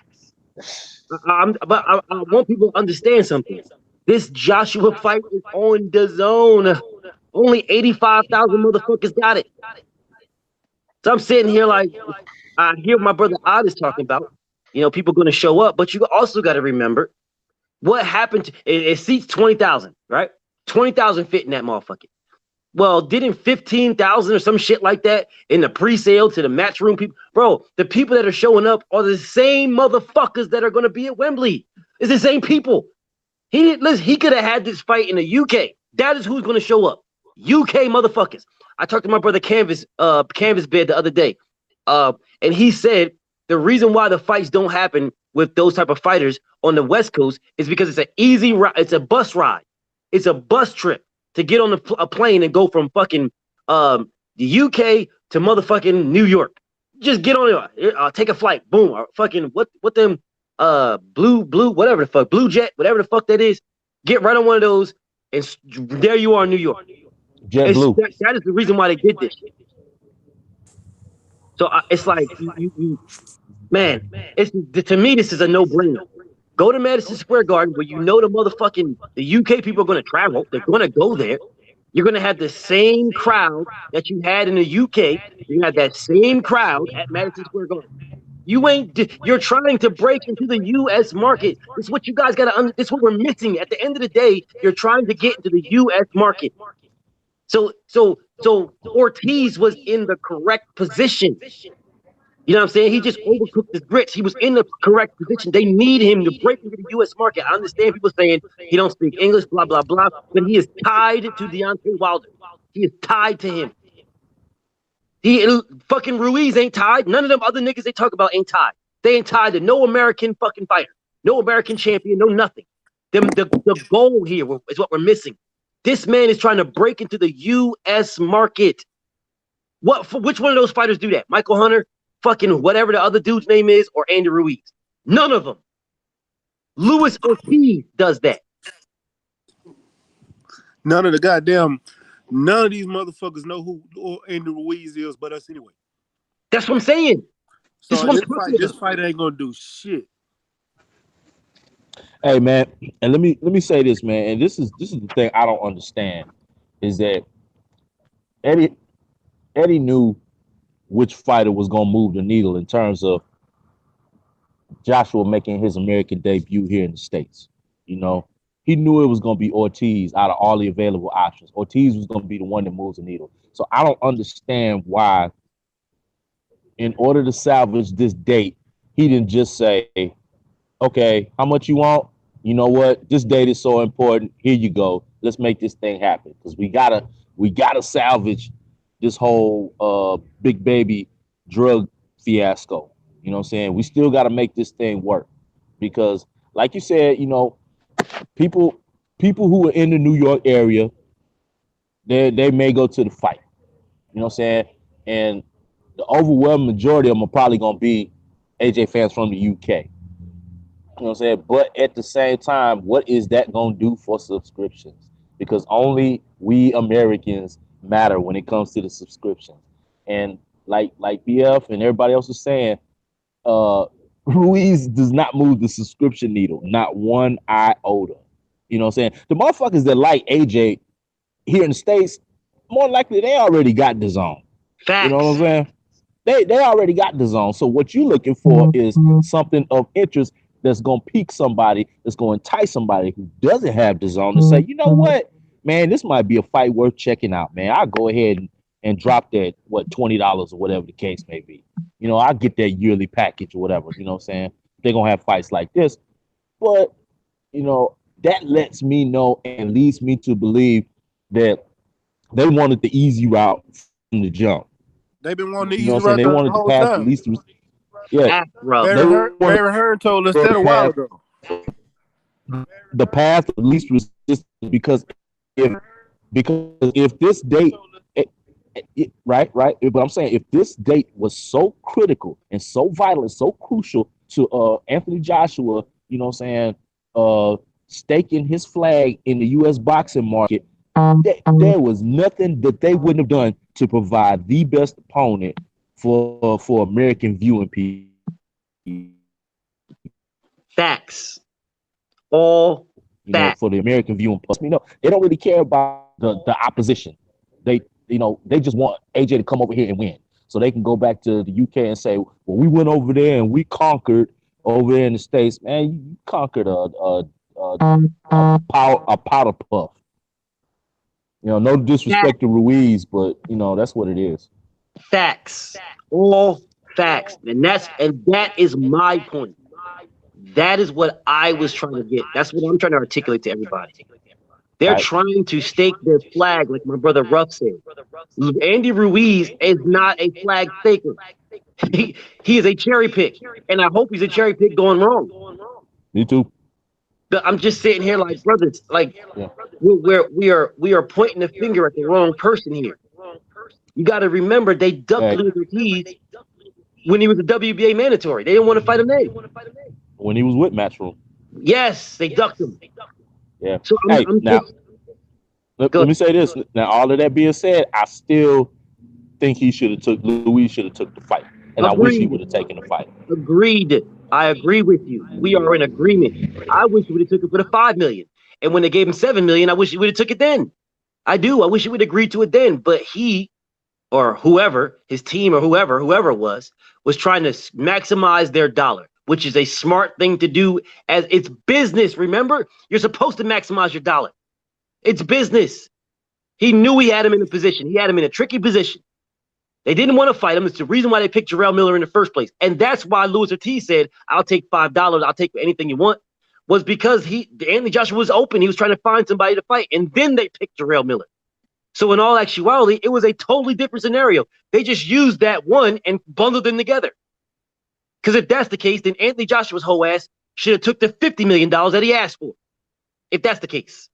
But I want people to understand something. This Joshua fight is on the zone. Only 85,000 motherfuckers got it. So I'm sitting here like, I hear my brother Odd is talking about, people going to show up, but you also got to remember what happened. It seats 20,000, right? 20,000 fit in that motherfucker. Well, didn't 15,000 or some shit like that in the pre-sale to the matchroom people? Bro, the people that are showing up are the same motherfuckers that are going to be at Wembley. It's the same people. He didn't listen. He could have had this fight in the UK. That is who's going to show up. UK motherfuckers. I talked to my brother Canvas Bed the other day, and he said the reason why the fights don't happen with those type of fighters on the West Coast is because it's an easy ride. It's a bus ride. It's a bus trip to get on a plane and go from fucking the UK to motherfucking New York. Just get on it. Take a flight. Boom. Or fucking what them blue whatever the fuck, blue jet, whatever the fuck that is. Get right on one of those, and there you are in New York. Jet blue. That is the reason why they did this. So it's like you man, it's to me this is a no-brainer. Go to Madison Square Garden where you know the UK people are going to travel. They're going to go there. You're going to have the same crowd that you had in the UK. You have that same crowd at Madison Square Garden. You're trying to break into the U.S. market. It's what you guys got to. It's what we're missing. At the end of the day, you're trying to get into the U.S. market. So Ortiz was in the correct position. You know what I'm saying? He just overcooked his grits. He was in the correct position. They need him to break into the U.S. market. I understand people saying he don't speak English, blah, blah, blah, but he is tied to Deontay Wilder. He is tied to him. Fucking Ruiz ain't tied. None of them other niggas they talk about ain't tied. They ain't tied to no American fucking fighter, no American champion, no nothing. The goal here is what we're missing. This man is trying to break into the U.S. market. Which one of those fighters do that? Michael Hunter? Fucking whatever the other dude's name is, or Andy Ruiz. None of them. Luis Ortiz does that. None of these motherfuckers know who Andy Ruiz is but us anyway. That's what I'm saying. So this fight ain't gonna do shit. Hey man, and let me say this, man, and this is the thing I don't understand is that Eddie knew which fighter was gonna move the needle in terms of Joshua making his American debut here in the States. You know, he knew it was gonna be Ortiz out of all the available options. Ortiz was gonna be the one that moves the needle. So I don't understand why, in order to salvage this date, he didn't just say, okay, how much you want? You know what? This date is so important. Here you go. Let's make this thing happen. Because we gotta salvage this whole big baby drug fiasco. You know what I'm saying? We still gotta make this thing work. Because like you said, you know, people who are in the New York area, they may go to the fight. You know what I'm saying? And the overwhelming majority of them are probably gonna be AJ fans from the UK. You know what I'm saying? But at the same time, what is that going to do for subscriptions? Because only we Americans matter when it comes to the subscriptions. And like BF and everybody else is saying, Ruiz does not move the subscription needle, not one iota. You know what I'm saying? The motherfuckers that like AJ here in the States, more likely they already got the zone. Facts. You know what I'm saying? They already got the zone. So what you're looking for is something of interest that's going to pique somebody, that's going to entice somebody who doesn't have the zone to say, you know what, man, this might be a fight worth checking out, man. I'll go ahead and drop that, $20 or whatever the case may be. You know, I'll get that yearly package or whatever, you know what I'm saying? They're going to have fights like this. But, you know, that lets me know and leads me to believe that they wanted the easy route from the jump. They've been wanting the easy route they wanted to pass the least. Yeah, Barry Hearn told us that a while ago. The path of least resistance because if this date, right, but I'm saying if this date was so critical and so vital and so crucial to Anthony Joshua, you know what I'm saying, staking his flag in the U.S. boxing market, there was nothing that they wouldn't have done to provide the best opponent for American viewing people. Facts. All facts. For the American viewing plus, you know, they don't really care about the opposition. They just want AJ to come over here and win, so they can go back to the UK and say, well, we went over there and we conquered over there in the States. Man, you conquered a powder puff. You know, no disrespect to Ruiz, but you know that's what it is. Facts. All facts. And that is my point. That is what I was trying to get. That's what I'm trying to articulate to everybody. They're Right? trying to stake their flag, like my brother Ruff said. Andy Ruiz is not a flag staker. He is a cherry pick, and I hope he's a cherry pick going wrong. Me too. But I'm just sitting here like brothers, like Yeah. we are pointing the finger at the wrong person here. You got to remember they ducked Hey, Luis Ortiz when he was a WBA mandatory. They didn't want to fight him then. when he was with Matchroom. Yes, they ducked him. Yeah. So Hey, I'm now just let go me say this. Now, all of that being said, I still think he should have took Luis should have took the fight, and I wish he agreed. would have taken the fight. Agreed. I agree with you. We are in agreement. I wish he would have took it for the 5 million. And when they gave him 7 million, I wish he would have took it then. I do. I wish he would have agreed to it then. But he or whoever, his team or whoever it was trying to maximize their dollar, which is a smart thing to do as it's business. Remember, you're supposed to maximize your dollar. It's business. He knew he had him in a position. He had him in a tricky position. They didn't want to fight him. It's the reason why they picked Jarrell Miller in the first place. And that's why Luis Ortiz said, I'll take $5. I'll take anything you want, was because Anthony Joshua was open. He was trying to find somebody to fight. And then they picked Jarrell Miller. So in all actuality, it was a totally different scenario. They just used that one and bundled them together. Because if that's the case, then Anthony Joshua's whole ass should have took the $50 million that he asked for. If that's the case.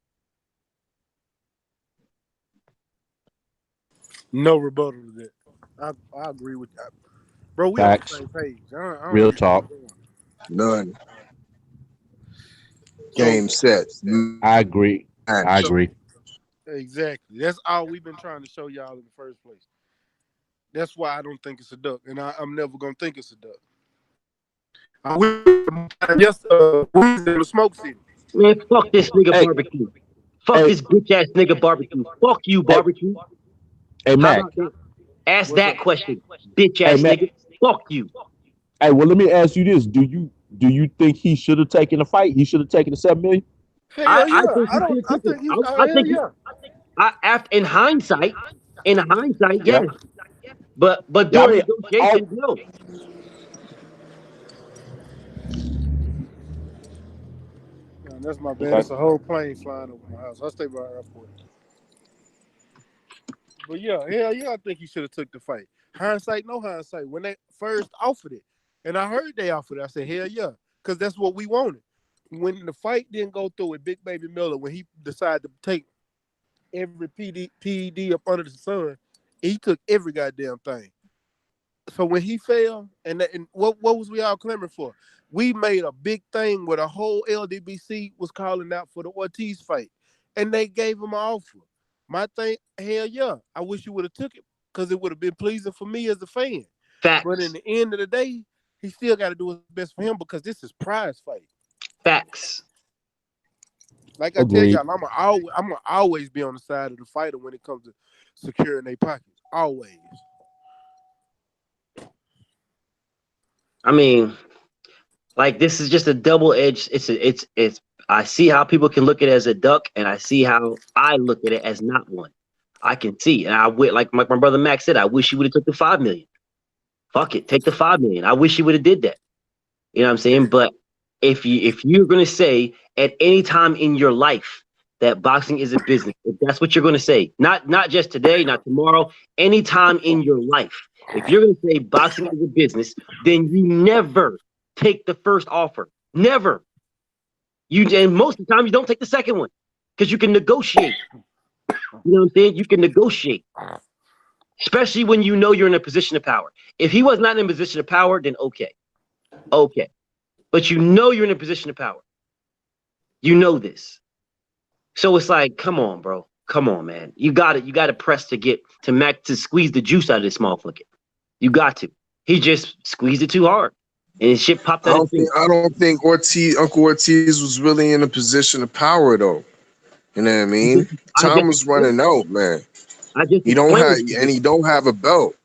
No rebuttal to that. I agree with that. Bro, we Facts. on the same page. I don't Real get talk. None. Game set. I agree. I Match. agree. Exactly. That's all we've been trying to show y'all in the first place. That's why I don't think it's a duck, and I'm never gonna think it's a duck. I wish we in the smoke city. Man, fuck this nigga Hey. barbecue. Fuck Hey. this bitch ass nigga barbecue. Fuck you, barbecue. Hey, How Mac. about that? Ask What's that up? question, bitch Hey, ass Mac. nigga. Fuck you. Hey, well, let me ask you this: Do you think he should have taken the fight? He should have taken the 7 million. Hell yeah. I think he should I have took think it. he's I hell think yeah. after in hindsight, Yeah. yes. But Yeah, I during mean, negotiations, no. Man, that's my bad. Okay. It's a whole plane flying over my house. I'll stay by the airport. But yeah, hell yeah, I think he should have took the fight. Hindsight, no hindsight. When they first offered it, and I heard they offered it, I said, hell yeah, because that's what we wanted. When the fight didn't go through with Big Baby Miller, when he decided to take every PED up under the sun, he took every goddamn thing. So when he fell, and what was we all clamoring for? We made a big thing where the whole LDBC was calling out for the Ortiz fight, and they gave him an offer. My thing, hell yeah, I wish you would have took it because it would have been pleasing for me as a fan. Facts. But in the end of the day, he still got to do his best for him because this is prize fight. Facts. Like I Agreed. tell y'all, I'm gonna always be on the side of the fighter when it comes to securing their pockets. Always. I mean, like this is just a double-edged. It's. I see how people can look at it as a duck, and I see how I look at it as not one. I can see, and I would like my brother Max said. I wish he would have took the 5 million. Fuck it, take the 5 million. I wish he would have did that. You know what I'm saying? But if you're gonna say at any time in your life that boxing is a business, if that's what you're gonna say, not just today, not tomorrow, anytime in your life, if you're gonna say boxing is a business, then you never take the first offer. Never. And most of the time you don't take the second one because you can negotiate. You know what I'm saying? You can negotiate. Especially when you know you're in a position of power. If he was not in a position of power, then okay. Okay. But you know you're in a position of power. You know this. So it's like, come on, bro. Come on, man. You got it. You got to press to get to Mac to squeeze the juice out of this motherfucker. You got to. He just squeezed it too hard. And his shit popped out his face. I don't think Uncle Ortiz was really in a position of power though. You know what I mean? Time was running out, man. He don't have a belt.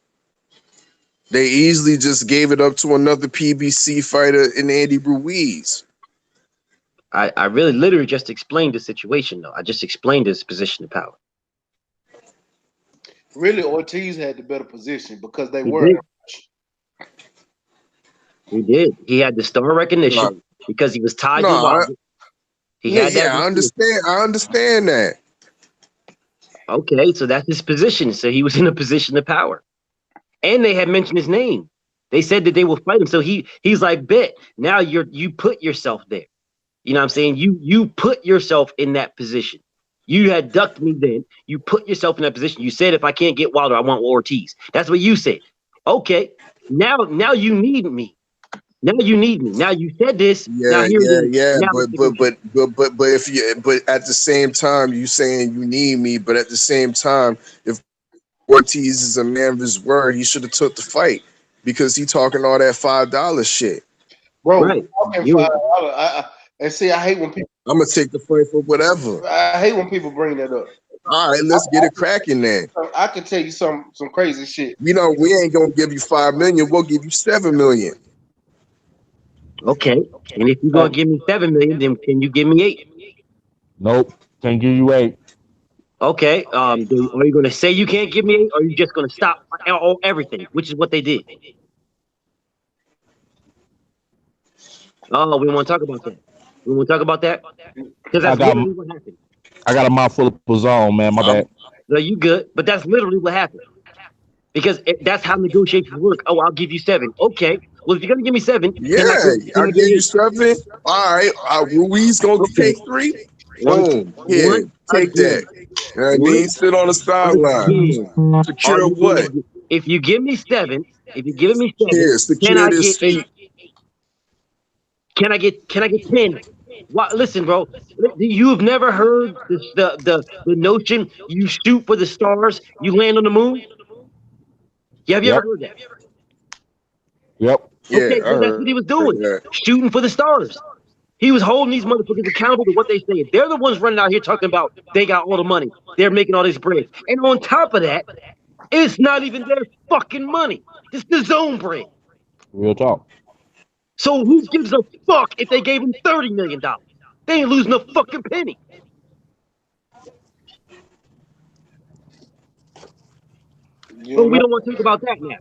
They easily just gave it up to another PBC fighter in Andy Ruiz. I really literally just explained the situation though. I just explained his position of power. Really, Ortiz had the better position because they He were. did. He did. He had the star recognition No, because he was tied no, to Wilder. He had that yeah, I recognition. understand. I understand that. Okay, so that's his position. So he was in a position of power. And they had mentioned his name. They said that they will fight him. So he's like, bet. Now you put yourself there. You know what I'm saying? You put yourself in that position. You had ducked me then. You put yourself in that position. You said if I can't get Wilder, I want Ortiz. That's what you said. Okay. Now you need me. Now you need me. Now you said this. Now Yeah, here it yeah, is. yeah. Now let's negotiate. But if you but at the same time you saying you need me, but at the same time, if Ortiz is a man of his word, he should have took the fight because he talking all that $5 shit. Bro, Right. talking You $5. And see, I'm gonna take the fight for whatever. I hate when people bring that up. All right, let's get it cracking then. I can tell you some crazy shit. We know we ain't gonna give you 5 million. We'll give you 7 million. okay. And if you're gonna give me 7 million, then can you give me 8? Nope. Can't give you 8. Okay. Are you gonna say you can't give me 8, or are you just gonna stop everything, which is what they did? Oh, we want to talk about that. We want to talk about that because I that's got literally what happened. I got a mouthful of Pazone, man. My I'm, bad. No, you good, but that's literally what happened because that's how negotiations work. Oh, I'll give you 7. Okay. Well, if you're gonna give me 7, can I yeah, get can I I give get you 8? 7. All right, Ruiz gonna Okay. take 3. Once Boom, here, once take that. again, You know what I once mean? Sit on the sideline. again, are Secure you gonna? what? If you give me 7, if you give me 7, Here, can secure I this get 8? feet. Can I get 10? Why, listen, bro. You've never heard the notion you shoot for the stars, you land on the moon. Yeah, have you ever Yep. heard that? Yep. Yeah, Okay, I well that's what he was heard doing, that. shooting for the stars. He was holding these motherfuckers accountable to what they say. They're the ones running out here talking about they got all the money, they're making all this bread, and on top of that, it's not even their fucking money. It's the zone bread. Real talk. So who gives a fuck if they gave him $30 million? They ain't losing a fucking penny. You But we know, don't want to talk about that now.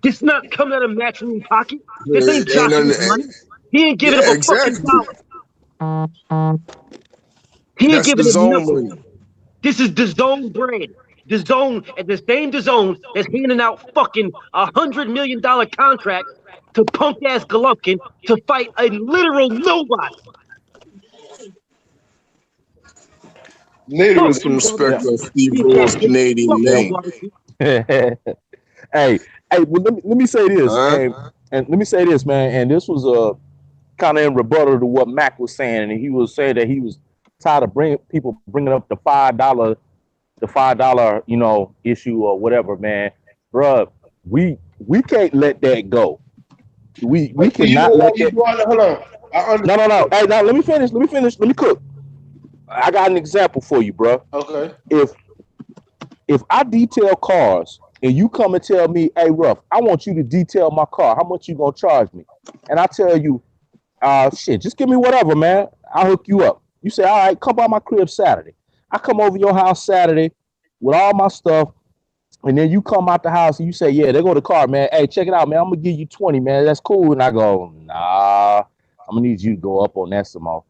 This not coming out of Matchroom pocket. This ain't Ain't Joshua's nothing. money. He ain't giving Yeah, up a fucking exactly. dollar. He ain't That's the giving him zone nothing. money. This is the zone brand. The zone at the same zone that's handing out fucking $100 million contracts to punk ass Golovkin to fight a literal nobody. literally. Put Fuck some you, respect Yeah. Barbecue. on Steve Bitch ass Roll's nigga. Fuck Canadian Yeah. you, name. Barbecue. hey, hey, well, let me say this, Huh? and let me say this, man. And this was a kind of in rebuttal to what Mac was saying, and he was saying that he was tired of bringing up the $5, issue or whatever, man. Bruh, we can't let that go. We Do you know cannot why let you that. brought it? Hold on. I No, no, understand. no. Hey, now let me finish. Let me finish. Let me cook. I got an example for you, bruh. Okay. If if I detail cars and you come and tell me, hey, Ruff, I want you to detail my car. How much you gonna charge me? And I tell you, shit, just give me whatever, man. I'll hook you up. You say, all right, come by my crib Saturday. I come over your house Saturday with all my stuff, and then you come out the house and you say, yeah, there go the car, man. Hey, check it out, man. I'm gonna give you 20, man. That's cool. And I go, nah, I'm gonna need you to go up on that some more.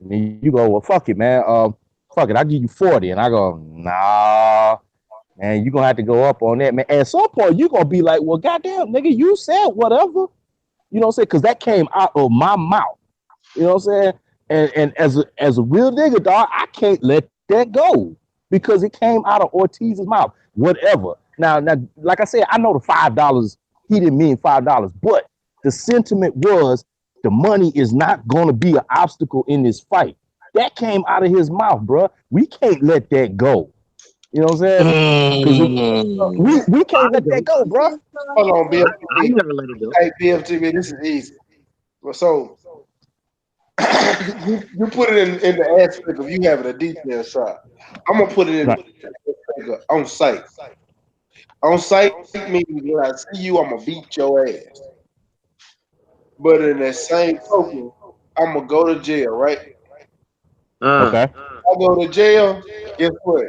And then you go, well, fuck it, man. Fuck it, I'll give you 40. And I go, nah, man, you're gonna have to go up on that, man. At some point, you're gonna be like, well, goddamn, nigga, you said whatever. You know what I'm saying? Because that came out of my mouth. You know what I'm saying? And as a real nigga, dog, I can't let that go because it came out of Ortiz's mouth. Whatever. Now, like I said, I know the $5. He didn't mean $5, but the sentiment was the money is not gonna be an obstacle in this fight. That came out of his mouth, bro. We can't let that go. You know what I'm saying? Because we I can't let that don't. go, bro. Hold on, I BFTV. never let it go. Hey, BFTV, this is easy. So you put it in the aspect of you having a detail shot. I'm gonna put it in Right. the aspect of on site. On site means when I see you, I'm gonna beat your ass. But in that same token, I'm gonna go to jail, right? Uh, Okay. I go to jail, guess what?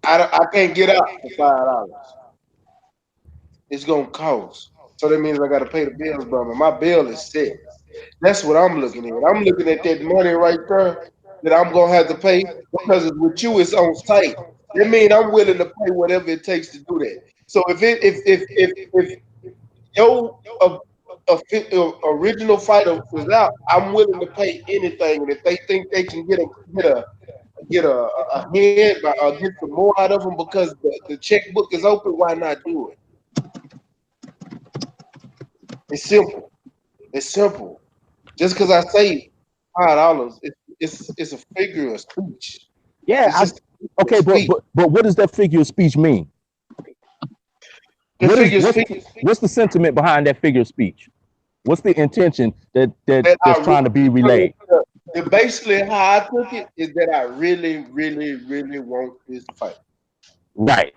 I can't get out for $5. It's gonna cost. So that means I gotta pay the bills, brother. My bill is set. That's what I'm looking at. I'm looking at that money right there that I'm gonna have to pay because it's with you. It's on site. That means I'm willing to pay whatever it takes to do that. So if your original fighter was out, I'm willing to pay anything. And if they think they can get a head or get some more out of them because the checkbook is open, why not do it? It's simple. It's simple. Just because I say $5, it's a figure of speech. Yeah, It's just okay, but what does that figure of speech mean? the figure of speech What's the sentiment behind that figure of speech? What's the intention that that's trying to be relayed? Basically, how I took it is that I really, really, really want this fight. Right.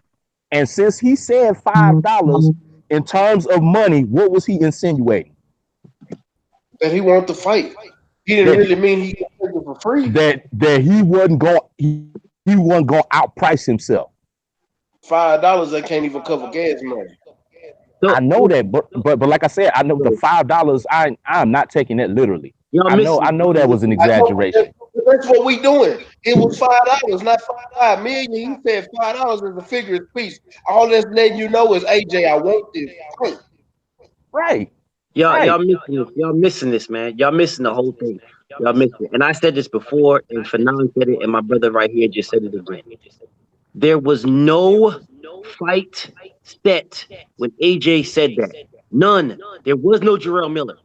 And since he said $5 in terms of money, what was he insinuating? That he want the fight. He didn't really mean he got it for free. That he wasn't going to outprice himself. $5 I can't even cover gas money. So, I know that, but like I said, I know the $5. I'm not taking that literally. I know that was an exaggeration. That's what we doing. It was $5, not $5 million. He said $5 is a figure of speech. All that's letting you know is AJ, I want this fight. Right. Y'all missing this. Y'all missing this, man. Y'all missing the whole thing. Y'all missing it. And I said this before, and Fanon said it, and my brother right here just said it again. There was no fight set when AJ said that. None. There was no Jarrell Miller.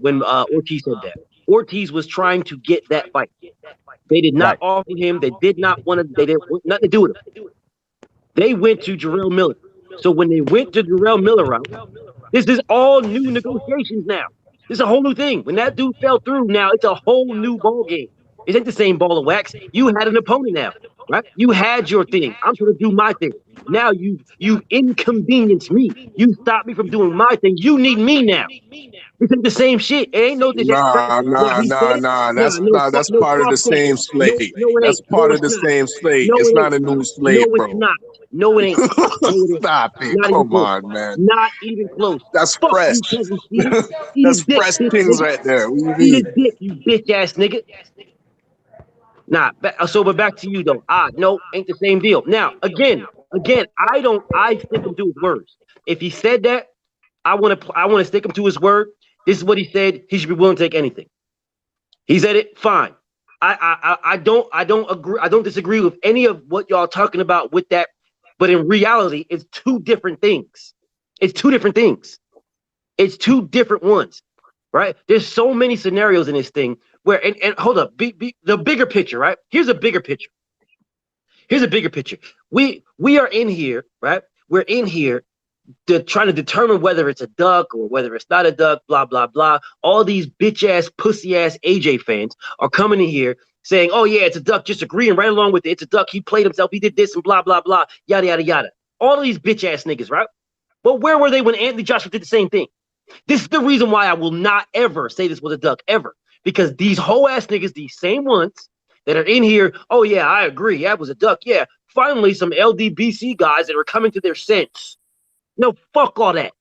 When Ortiz said that. Ortiz was trying to get that fight. They did not offer him. They did not want to. They didn't want nothing to do with him. They went to Jarrell Miller. So when they went to Jarrell Miller route, this is all new negotiations now. This is a whole new thing. When that dude fell through, now it's a whole new ball game. It ain't the same ball of wax. You had an opponent now, right? You had your thing. I'm trying to do my thing. Now you inconvenienced me. You stopped me from doing my thing. You need me now. This ain't the same shit. It ain't no. That's part of the same slate. No, it That's ain't. part No, of the it's not. same slate. No, It's it not ain't. a new No, slate, it's bro. not. No, it ain't. No, it ain't. Stop it. Not even Come close. on, man. Not even close. That's Fuck fresh. you, Kevin Steele. Eat That's his dick, fresh bitch things nigga. right there. What do you Eat his mean? dick, you bitch ass nigga. Nah, but back to you though. No, ain't the same deal. Now, again, I stick him to his words. If he said that, I want to stick him to his word. This is what he said. He should be willing to take anything. He said it. Fine. I don't agree. I don't disagree with any of what y'all talking about with that. But in reality, it's two different things. It's two different things. It's two different ones, right? There's so many scenarios in this thing where, and hold up, the bigger picture, right? Here's a bigger picture. Here's a bigger picture. We are in here, right? We're in here trying to determine whether it's a duck or whether it's not a duck, blah, blah, blah. All these bitch ass, pussy ass AJ fans are coming in here saying, oh, yeah, it's a duck, just agreeing right along with it. It's a duck. He played himself. He did this and blah, blah, blah, yada, yada, yada. All of these bitch ass niggas, right? But where were they when Anthony Joshua did the same thing? This is the reason why I will not ever say this was a duck, ever. Because these whole ass niggas, these same ones that are in here, oh, yeah, I agree. Yeah, it was a duck. Yeah, finally some LDBC guys that are coming to their sense. No, fuck all that.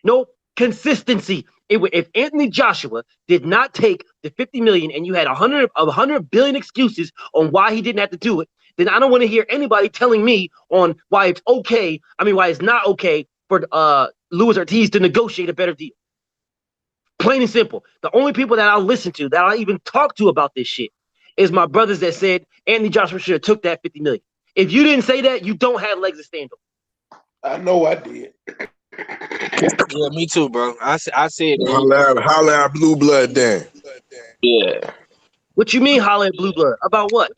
No consistency. If Anthony Joshua did not take the 50 million and you had 100 billion excuses on why he didn't have to do it, then I don't want to hear anybody telling me on why it's okay. Why it's not okay for Luis Ortiz to negotiate a better deal. Plain and simple. The only people that I'll listen to, that I'll even talk to about this shit, is my brothers that said Anthony Joshua should have took that 50 million. If you didn't say that, you don't have legs to stand on. I know I did. Yeah, me too, bro. I said Holla at Blue Blood then. yeah. What you mean, holla at Blue Blood? About what?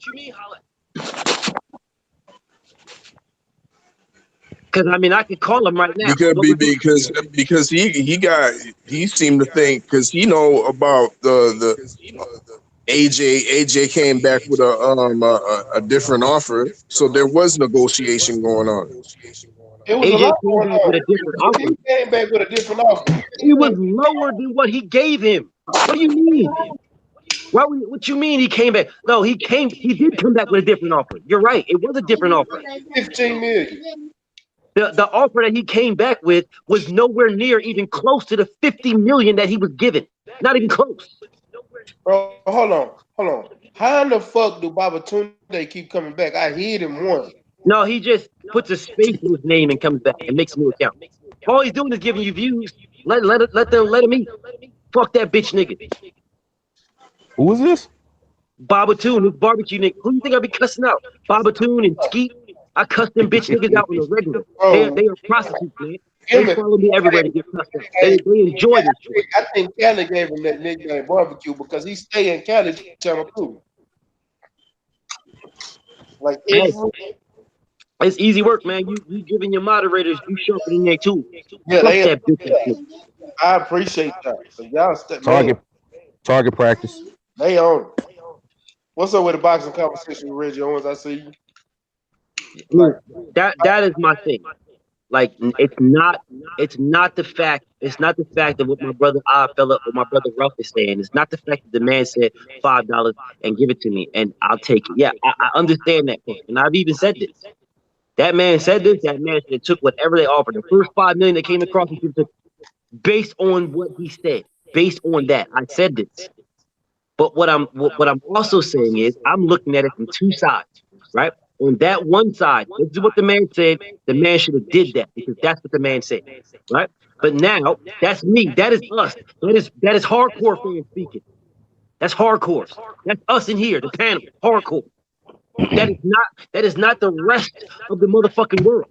Because I could call him right now. Because he seemed to think, because he know about the AJ came back with a different offer, so there was negotiation going on. It was AJ a lot came going back with a on. different offer. He came back with a different offer. He was lower than what he gave him. What do you mean? What you mean he came back? No, he did come back with a different offer. You're right. It was a different offer. 15 million. The offer that he came back with was nowhere near even close to the 50 million that he was given. Not even close. Bro, hold on. How in the fuck do Babatunde keep coming back? I hit him once. No, he just puts a space in his name and comes back and makes a new account. All he's doing is giving you views. Let him eat. Fuck that bitch nigga. Who is this? Babatoon, this barbecue nigga. Who you think I be cussing out? Babatoon and Skeet. I cuss them bitch niggas out on the regular. They are prostitutes, man. They follow me everywhere to get cussed out. They enjoy this shit. I think Cali gave him that nickname barbecue because he stay in Cali channel too. Like Hey, it's easy work, man. You giving your moderators, you sharpening their tools. yeah, Fuck that bitch. I appreciate that. So y'all Target practice. They own it. What's up with the boxing conversation, Reggie Owens? I see you. That is my thing. Like it's not the fact of what my brother Oddfella or my brother Ruff is saying. It's not the fact that the man said $5 and give it to me and I'll take it. Yeah, I understand that point. And I've even said this. That man said this, that man should have took whatever they offered. The first $5 million that came across, he should have took based on what he said. Based on that. I said this. But what I'm also saying is I'm looking at it from two sides, right? On that one side, this is what the man said. The man should have did that because that's what the man said, right? But now that's me. That is us. That is hardcore fans speaking. That's hardcore. That's us in here, the panel, hardcore. That is not the rest of the motherfucking world.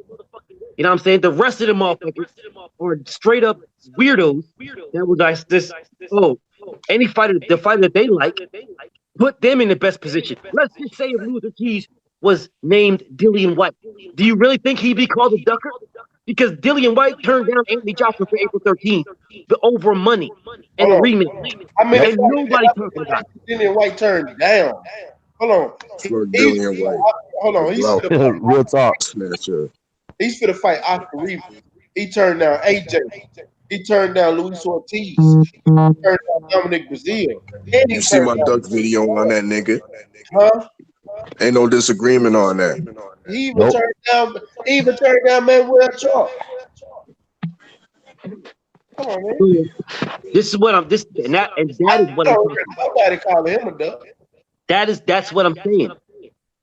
You know what I'm saying? The rest of the motherfuckers are straight up weirdos. That was like this. Oh, any fighter, the fighter that they like, put them in the best position. Let's just say if Luther Keys was named Dillian White. Do you really think he'd be called a ducker? Because Dillian White turned down Anthony Joshua for April 13th over money and a rematch. And nobody talking about it. Dillian White turned down. Hold on. Dillian White. Hold on. Real talk. He's finna fight Oscar Rivas. He turned down AJ. He turned down Luis Ortiz. He turned down Dominic Brazil. You see my duck video on that nigga? Huh? Ain't no disagreement on that. He even turned down Manuel Charles. Come on, man. This is what I'm that is what I'm talking about. Nobody calling him a duck. That's what I'm saying.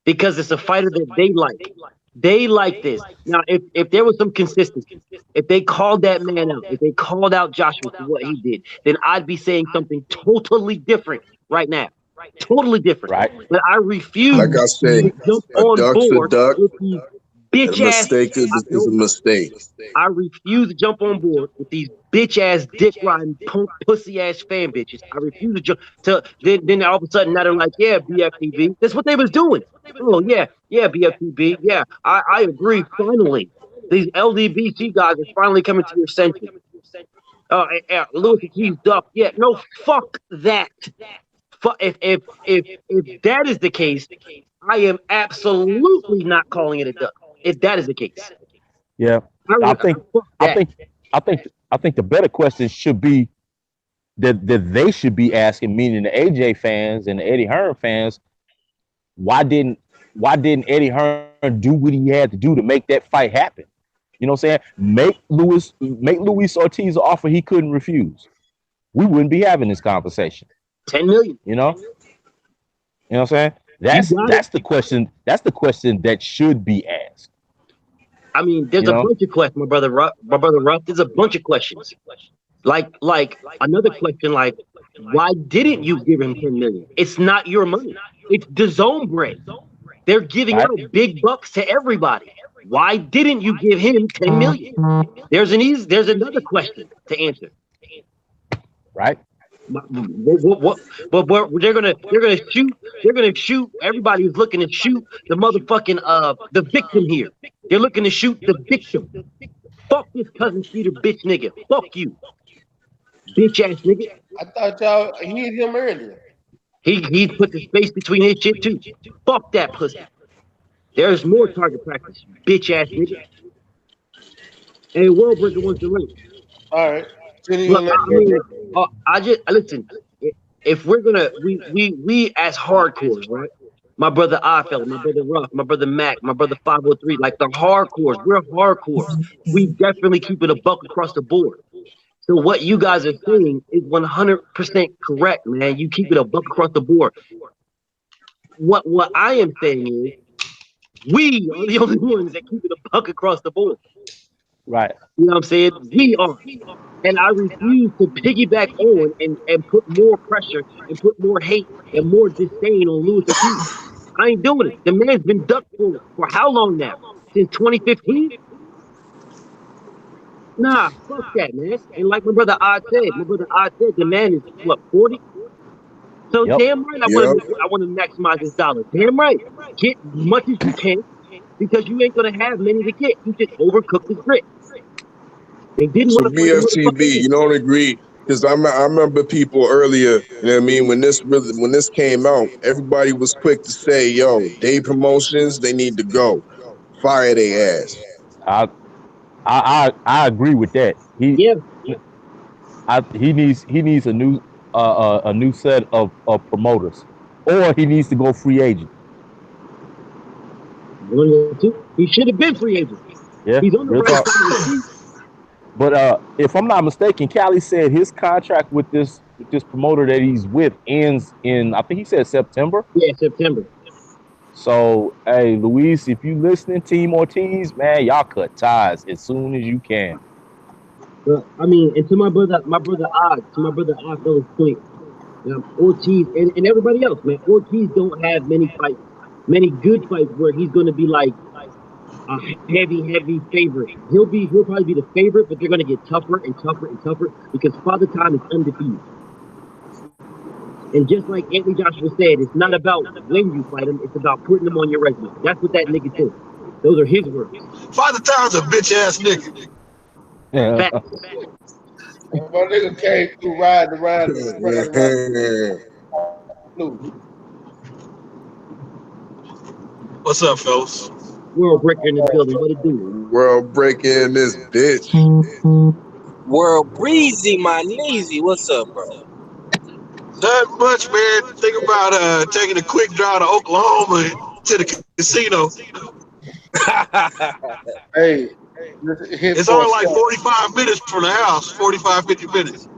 Because it's a fighter that they like. They like this. Now, if there was some consistency, if they called that man out, if they called out Joshua for what he did, then I'd be saying something totally different right now. Totally different. Right. But I refuse like I say, to jump on board with these bitch ass. A mistake is a mistake. I refuse to jump on board with these bitch ass, dick riding, punk, pussy ass fan bitches. I refuse to jump. Then all of a sudden now they're like, yeah, BFTV. That's what they was doing. Oh yeah, BFTV. Yeah, I agree. Finally, these LDBC guys are finally coming to your senses. Louis Keys duck. Yeah, no, fuck that. If that is the case, I am absolutely not calling it a duck. If that is the case, yeah, I think the better question should be that they should be asking, meaning the AJ fans and the Eddie Hearn fans, why didn't Eddie Hearn do what he had to do to make that fight happen? You know what I'm saying? Make Luis Ortiz an offer he couldn't refuse. We wouldn't be having this conversation. 10 million. You know what I'm saying? That's the question. That's the question that should be asked. I mean, there's a bunch of questions, my brother Ruff. There's a bunch of questions. Like another question, like, why didn't you give him 10 million? It's not your money. It's DAZN bread. They're giving out big bucks to everybody. Why didn't you give him 10 million? There's another question to answer. Right. But they're gonna shoot everybody who's looking to shoot the motherfucking the victim here. They're looking to shoot the victim. Fuck this cousin Peter bitch nigga. Fuck you, bitch ass nigga. I thought y'all hit him earlier. He put the space between his shit too. Fuck that pussy. There's more target practice, bitch ass nigga. Hey, Worldbreaker wants the link. All right. Look, I just listen. if we're gonna we as hardcores, right? My brother Oddfellow, my brother Ruff, my brother Mac, my brother 503, like the hardcores. We're hardcores. We definitely keep it a buck across the board. So what you guys are saying is 100% correct, man. You keep it a buck across the board. What I am saying is we are the only ones that keep it a buck across the board. Right. You know what I'm saying? We are. And I refuse to piggyback on and put more pressure and put more hate and more disdain on Louis Ortiz. I ain't doing it. The man's been ducked for how long now? Since 2015? Nah, fuck that, man. And like my brother Odd said, the man is what, 40? So Yep. damn right, Yep. I want to maximize this dollar. Damn right, get as much as you can because you ain't gonna have many to get. You just overcooked this grits. They didn't So want to bring a BFTB, motherfucker in. you don't agree? Because I remember people earlier, you know what I mean, when this came out, everybody was quick to say, yo, Day Promotions, they need to go. Fire their ass. I agree with that. Yeah, He needs a new set of promoters, or he needs to go free agent. one or two. He should have been free agent. Yeah, He's on the real right talk. side of the street. But if I'm not mistaken, Cali said his contract with this promoter that he's with ends in, I think he said September. Yeah, September. So hey, Luis, if you listening, Team Ortiz, man, y'all cut ties as soon as you can. But I mean, and to my brother Odd Fella's point, Ortiz and everybody else, man. Ortiz don't have many fights, many good fights where he's gonna be like a heavy favorite. He'll probably be the favorite, but they're gonna get tougher and tougher and tougher because Father Time is undefeated. And just like Anthony Joshua said, it's not about when you fight him, it's about putting them on your resume. That's what that nigga said. Those are his words. Father Time's a bitch ass nigga. Facts. My nigga came through riding around. What's up, fellas? World breaker in the building. What it do? World breaking this bitch. World breezy, my kneesy. What's up, bro? Not much, man. Think about taking a quick drive to Oklahoma to the casino. Hey, It's only like 45 minutes from the house. 45, 50 minutes.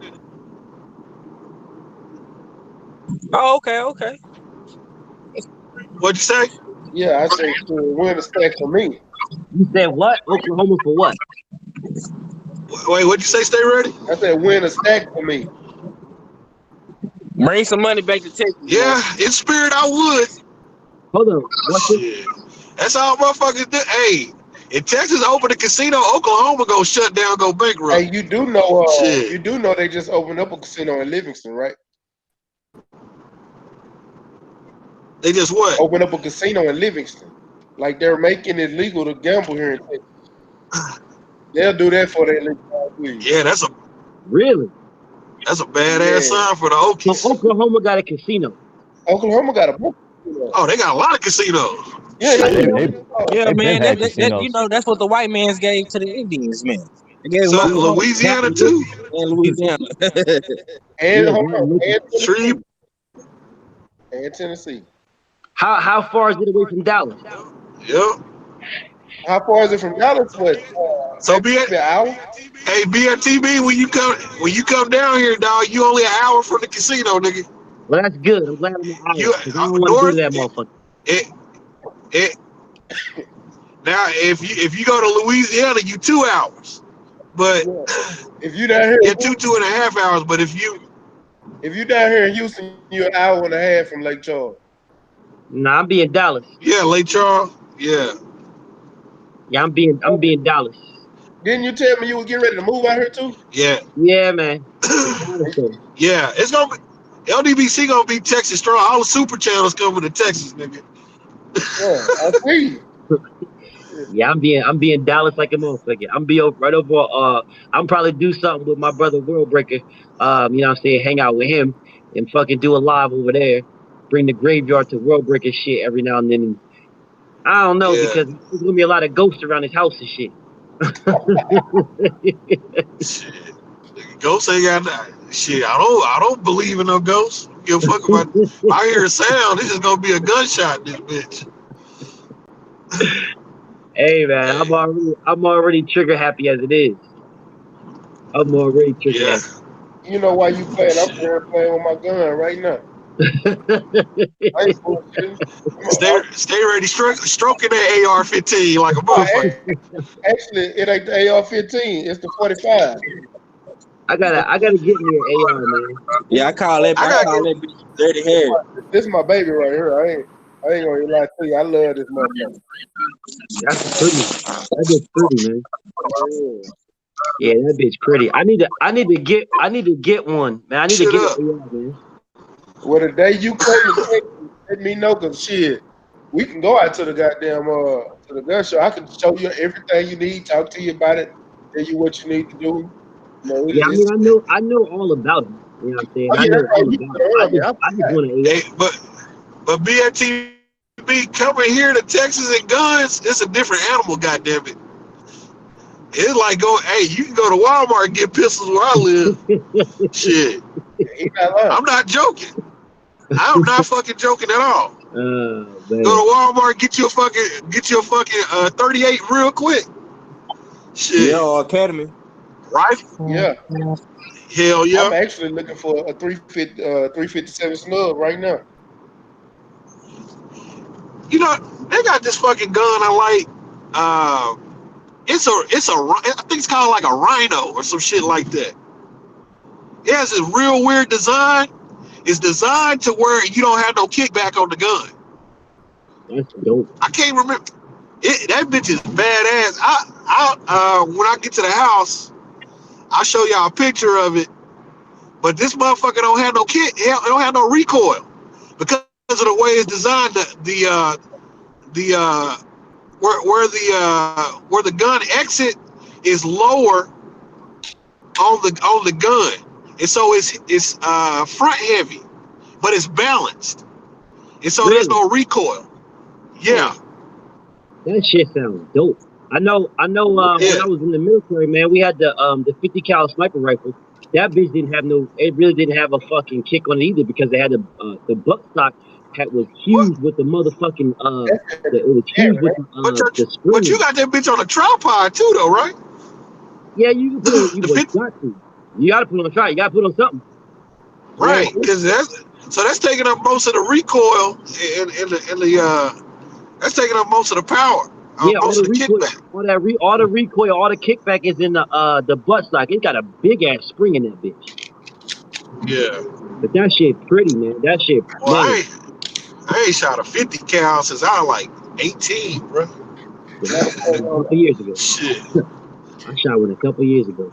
Oh, okay. What'd you say? Yeah, I say win a stack for me. You said what? Oklahoma for what? Wait, what'd you say? Stay ready? I said win a stack for me. Bring some money back to Texas. Yeah, in spirit, I would. Hold on. What's Shit. That's all motherfuckers do. Hey, if Texas open a casino, Oklahoma go shut down, go bankrupt. Hey, you do know Shit. they just opened up a casino in Livingston, right? They just what? Open up a casino in Livingston. Like they're making it legal to gamble here in Texas. They'll do that for their legal. Yeah, that's a Really? badass sign for the Okies. So Oklahoma got a casino. Oklahoma got a book. Oh, they got a lot of casinos. Yeah, Yeah, man. had That, casinos. you know, that's what the white man's gave to the Indians, man. They gave So them all Louisiana too. in Louisiana. and Tree. and Tennessee. How far is it away from Dallas? Yep. How far is it from Dallas? What? So be an hour? Hey, BFTB, when you come down here, dog, you only an hour from the casino, nigga. Well, that's good. I'm glad I'm an hour. You I don't want to go to that motherfucker. Now if you go to Louisiana, you 2 hours. But if you down here, yeah, 2.5 hours. But if you down here in Houston, you're an hour and a half from Lake Charles. Nah, I'm being Dallas. Yeah, Lake Charles. Yeah. Yeah, I'm being Dallas. Didn't you tell me you were getting ready to move out here too? Yeah. Yeah, man. Yeah, it's gonna be LDBC gonna be Texas strong. All the super channels coming to Texas, nigga. Yeah, I see. Yeah, I'm being Dallas like a motherfucker. I'm be right over. I'm probably do something with my brother World Breaker. You know what I'm saying? Hang out with him and fucking do a live over there. Bring the graveyard to World Breaker shit every now and then. And I don't know because there's gonna be a lot of ghosts around his house and shit. Shit. Ghosts ain't got that. Shit, I don't believe in no ghosts. give a fuck about. If I hear a sound, this is gonna be a gunshot. This bitch. Hey man, Hey, I'm already trigger happy as it is. I'm already trigger yeah. happy. You know why you playing? I'm Shit. here playing with my gun right now. I ain't bullshitting. Stay ready, stroking that AR-15 like a motherfucker. Actually, it ain't the AR-15. It's the 45. I gotta get me an AR, man. Yeah, I call that I gotta get. bitch dirty hair. This is my baby right here. I ain't gonna lie to you. I love this motherfucker. That's pretty. That bitch pretty, man. Yeah, that bitch pretty. I need to get one, man. I need to Shit get an up. AR, man. Well, the day you come to Texas, let me know, cause shit, we can go out to the goddamn to the gun show. I can show you everything you need, talk to you about it, tell you what you need to do. You know, Yeah, I it's mean, I know all about it. You know what I'm saying? oh I yeah, know that's right. all You about said it. it earlier. I just want an Hey, AR. but BFTB coming here to Texas and guns, it's a different animal. Goddamn it. It's like hey, you can go to Walmart and get pistols where I live. Shit, He not lying. I'm not joking. I'm not fucking joking at all. Oh Go man. to Walmart, get your fucking 38 real quick. Yeah, Shit, or Academy. rifle. Yeah, Hell I'm yeah. actually looking for a 357 snub right now. You know they got this fucking gun I like. I think it's called like a Rhino or some shit like that. It has a real weird design. It's designed to where you don't have no kickback on the gun. That's dope. I can't remember. That bitch is badass. When I get to the house, I'll show y'all a picture of it. But this motherfucker don't have no kick. It don't have no recoil because of the way it's designed. Where the gun exit is lower on the gun, and so it's front heavy, but it's balanced, and so there's Really? no recoil. Yeah, That shit sounds dope. I know when yeah. I was in the military, man, we had the 50 cal sniper rifle. That bitch didn't have it really didn't have a fucking kick on it either because they had the butt stock was What? huge with the motherfucking That's it was huge with the But you spring. got that bitch on a tripod too, though, right? Yeah, you can put it on The you 50, got to. You gotta put it on try. You gotta put it on something. Yeah. right? Because that's taking up most of the recoil and that's taking up most of the power, Yeah, all most the of the recoil, kickback. all the recoil, all the kickback is in the butt stock. It got a big ass spring in that bitch. Yeah. But that shit pretty, man. That shit, Well, man. I ain't shot a 50 cal since I was like 18, bro. Yeah, I shot one a couple years ago. Shit. I shot one a couple years ago.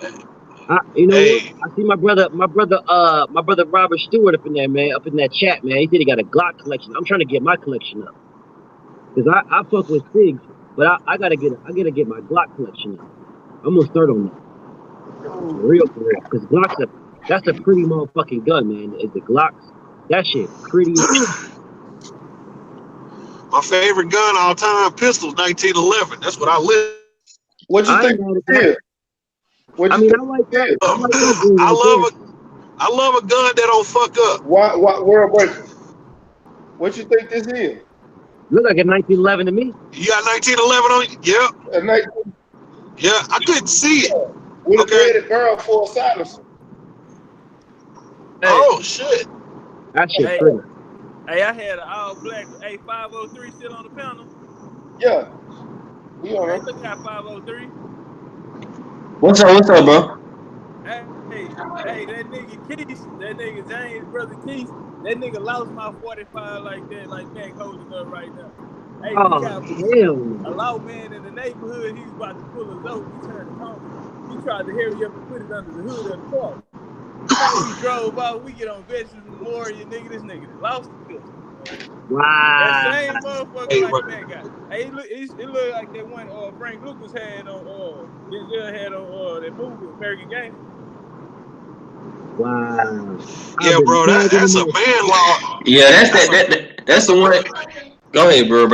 You know what? Hey, I see my brother Robert Stewart up in there, man, up in that chat, man. He said he got a Glock collection. I'm trying to get my collection up because I fuck with Sigs, but I gotta get my Glock collection up. I'm gonna start on that for real, because that's a pretty motherfucking gun, man. The Glocks, that shit pretty as shit. my favorite gun all time, pistol, 1911. That's what I live. what you I think ain't mad at it that. is. What I you mean, think it is. I like that gun right there. I love a gun that don't fuck up. Why world breaker? What you think this is? Look like a 1911 to me. You got 1911 on you? Yeah, A night yeah. I couldn't see it. with a Okay. threaded barrel for a silencer. Hey, Oh shit. That shit hey, pretty. hey, I had an all black A503 still on the panel. Yeah, we on Hey, it. look at 503. What's up, bro? Hey, that nigga Keith, that nigga James, brother Keith, that nigga lost my 45 like that, like Mac holding up right now. Hey, we Oh got hell a no. law man in the neighborhood. He was about to pull us over. We turned the corner. He tried to hurry up and put it under the hood of the car. Man, we drove out. We get on Veterans Memorial, nigga. This nigga that lost the pistol. That Wow. same motherfucker Hey, like bro. Mac got. Hey, it looked like that one Frank Lucas had on Denzel had on that movie American Gangster. Wow. I've Yeah, been bro. tagging That's them a up. man law. Yeah, That's a that's the one. Go ahead, bro.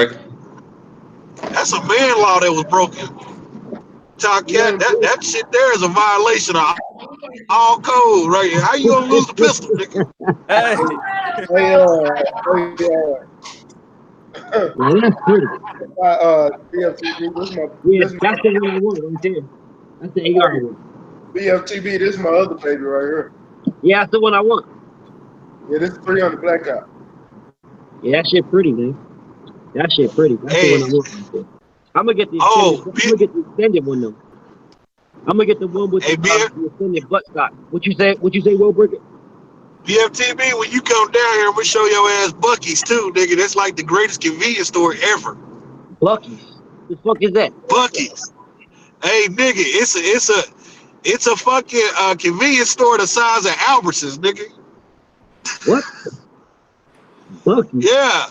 that's a man law that was broken. Top We cat. ain't That shit there is a violation of all code, right? How you gonna lose the pistol, nigga? Hey, Hey, Man, that's pretty. BFTB, Yeah, this that's my the one I want right there. That's the AR one. BFTB, this is my other baby right here. Yeah, that's the one I want. Yeah, this is 300 blackout. Yeah, that shit pretty, man. That shit pretty. That's the Hey, one I want right there. I'm gonna get the extended. oh, I'm gonna get the extended one though. I'm gonna get the one with hey, the extended butt stock. What you say? What you say, Will Bricker? BFTB, when you come down here, I'm gonna show your ass Bucky's too, nigga. That's like the greatest convenience store ever. Bucky's. The fuck is that? Bucky's. Hey, nigga, it's a fucking convenience store the size of Albertsons, nigga. What? Bucky's. Yeah,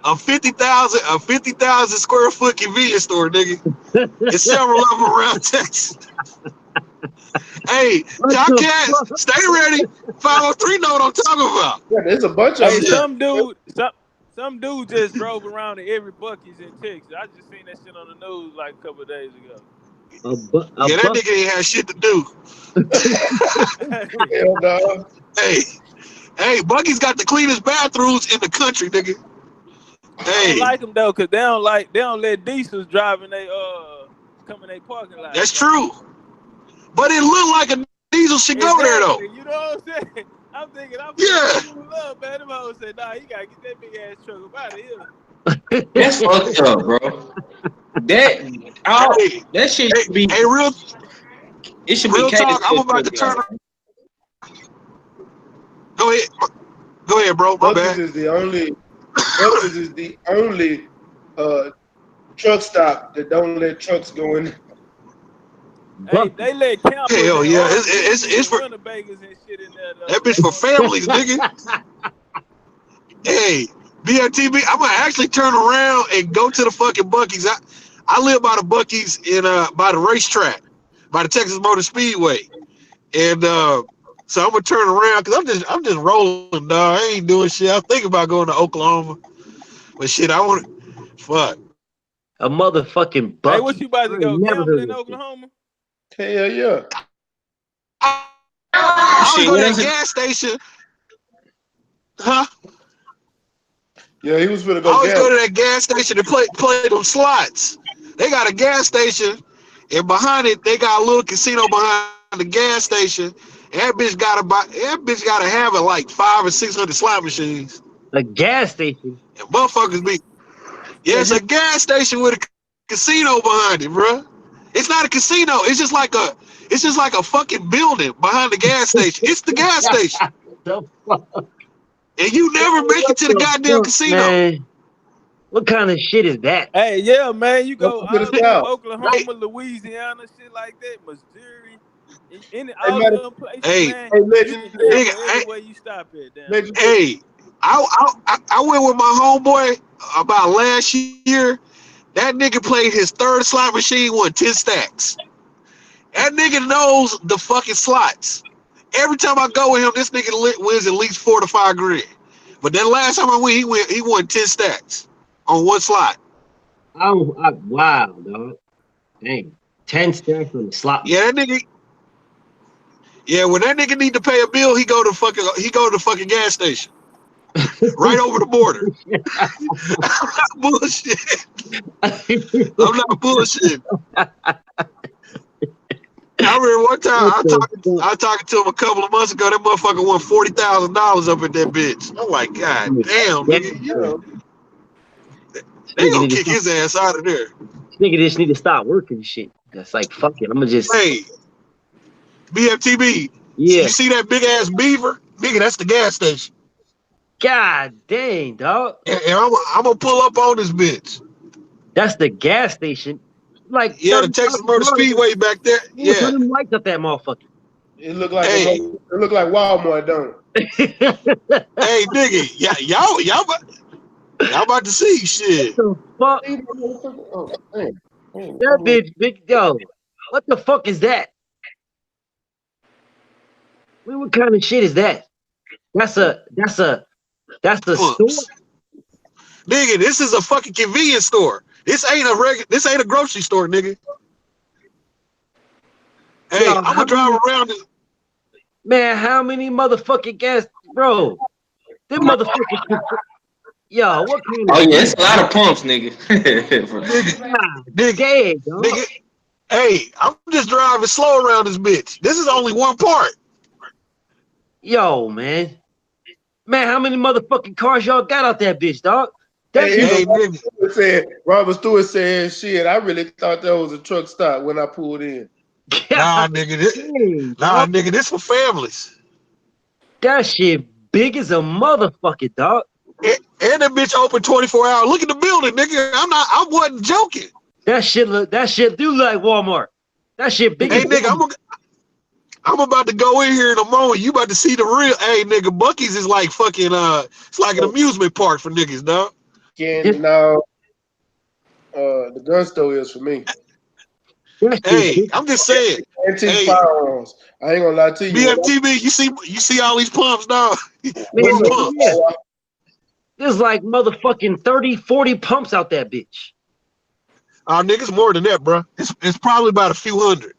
a 50,000 square foot convenience store, nigga. There's several of them around Texas. Hey, y'all cats, stay ready. 503 know what I'm talking about. Yeah, there's a bunch of Hey, them. some dude just drove around to every Bucky's in Texas. I just seen that shit on the news like a couple of days ago. Yeah, that nigga ain't had shit to do. Hell no. Hey, Bucky's got the cleanest bathrooms in the country, nigga. I Hey, don't like them though, cause they don't let diesels drive in they come in their parking lot. that's true. But it looked like a diesel should go there though. You know what I'm saying? I'm thinking, Yeah. love, man. Them hoes said, nah, you gotta get that big ass truck up out of here. That's fucked up, bro. That shit should be. Hey, real It should real be. talk. I'm about to turn. Go ahead, bro. My Bucky's bad. is the only truck stop that don't let trucks go in. Hey, they let campers Hell yeah, and it's for Winnebago's and shit in there. Though. that bitch for families, nigga. Hey, BRTB, I'm gonna actually turn around and go to the fucking Bucky's. I live by the Bucky's in by the racetrack, by the Texas Motor Speedway, and so I'm gonna turn around because I'm just rolling, dog. I ain't doing shit. I'm thinking about going to Oklahoma, but shit, I want to fuck. A motherfucking Bucky. Hey, what you about to go gambling in Oklahoma? Hell yeah. I was going to that gas station. Huh? Yeah, he was gonna I go always gas. go to that gas station to play them slots. They got a gas station, and behind it, they got a little casino behind the gas station. And that bitch gotta have it like 500 or 600 slot machines. A gas station. And motherfuckers be it's a gas station with a casino behind it, bro. It's not a casino. It's just like a fucking building behind the gas station. It's the gas station. The fuck? And you never make it to the goddamn casino. Man. What kind of shit is that? Hey, yeah, man, you go to the south. Oklahoma, Louisiana, shit like that, Missouri, all man. them places, Hey, man. Legend. Everywhere you stop at, damn. Legend. Hey, I went with my homeboy about last year. That nigga played his third slot machine, won 10 stacks. That nigga knows the fucking slots. Every time I go with him, this nigga wins at least 4 to 5 grand. But then last time I went, he won 10 stacks on one slot. Wow, dog. Dang. 10 stacks on the slot. Yeah, that nigga. Yeah, when that nigga need to pay a bill, he go to the fucking gas station. Right over the border. I'm not bullshit. I'm not bullshit. I remember one time I was talking to him a couple of months ago. That motherfucker won $40,000 up at that bitch. I'm like, God damn, nigga. You know, they gonna kick his ass out of there. Nigga just need to stop working and shit. That's like, fuck it. I'm gonna just. Hey, BFTB. Yeah. You see that big ass beaver? Nigga, that's the gas station. God dang, dog. And I'm gonna pull up on this bitch. That's the gas station. Like, yeah, the Texas Motor Speedway back there. Yeah. Turn them lights up that motherfucker. It looked like it looked like Walmart, don't it? Hey, nigga, y'all about to see shit. What the fuck? Oh, that bitch, big yo. What the fuck is that? What kind of shit is that? That's a store. Nigga, this is a fucking convenience store. This ain't a grocery store, nigga. Hey, Yo, I'm gonna drive around this. Man, how many motherfucking gas, bro? Them motherfuckers. Yo, what kind Oh of yeah, it's a lot of pumps, nigga. dead, dog? Nigga, hey, I'm just driving slow around this bitch. This is only one part. Yo, man. Man, how many motherfucking cars y'all got out that bitch, dog? That Hey, nigga. Robert Stewart said, shit, I really thought that was a truck stop when I pulled in. Nah, nigga, this for families. That shit big as a motherfucker, dog. And that bitch open 24 hours. Look at the building, nigga. I wasn't joking. That shit do look like Walmart. That shit big Hey, as nigga, I'm about to go in here in a moment. You about to see the real. Hey, nigga, Bucky's is like fucking. It's like an amusement park for niggas, dog. No, the gun store is for me. Hey, I'm just saying. Antique firearms. I ain't gonna lie to you. BFTB, you see all these pumps, dog. Man, pumps. yeah. There's like motherfucking 30, 40 pumps out that bitch. Niggas more than that, bro. It's probably about a few hundred.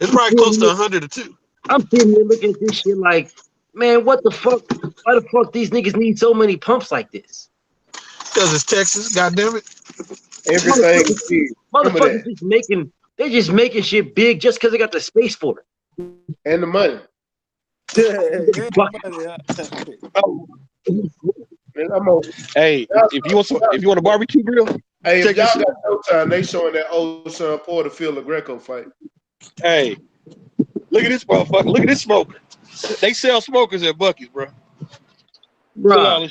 It's probably close to 100 or 2. I'm sitting here looking at this shit like, man, what the fuck? Why the fuck these niggas need so many pumps like this? Because it's Texas, goddamn it. Everything is big. Motherfuckers just making shit big just because they got the space for it. And the money. Hey, if you want a barbecue grill, hey, if y'all got no time, they showing that old Sean Porterfield Greco fight. Hey, look at this motherfucker. Look at this smoker. They sell smokers at Buc-ee's, bro. Bro,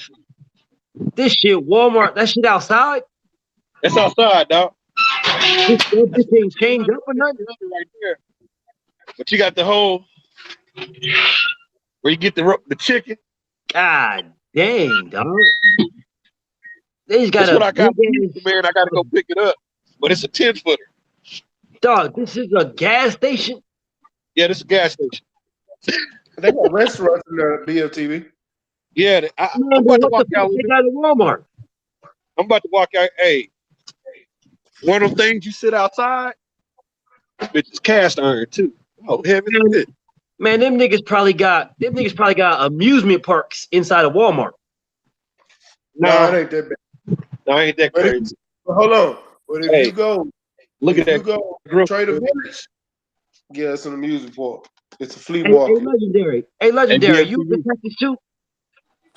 this shit Walmart. That shit outside. That's outside, dog. This ain't changed up or nothing right there. But you got the whole where you get the chicken. God dang, dog. They just got That's what I got, man. I got to go pick it up, but it's a 10-footer. Dog, this is a gas station. Yeah, this is a gas station. They got restaurants in the BFTV. Yeah, I'm about to walk out. They got a Walmart. I'm about to walk out. Hey, one of them things you sit outside, bitch, is cast iron too. Oh, heavy shit. Man, them niggas probably got amusement parks inside of Walmart. No, it ain't that bad. No, ain't that crazy. Hold on. But if you go, look at that. You go Trader Village, yeah, it's an amusement park. It's a flea market. Hey, legendary. You in Texas too?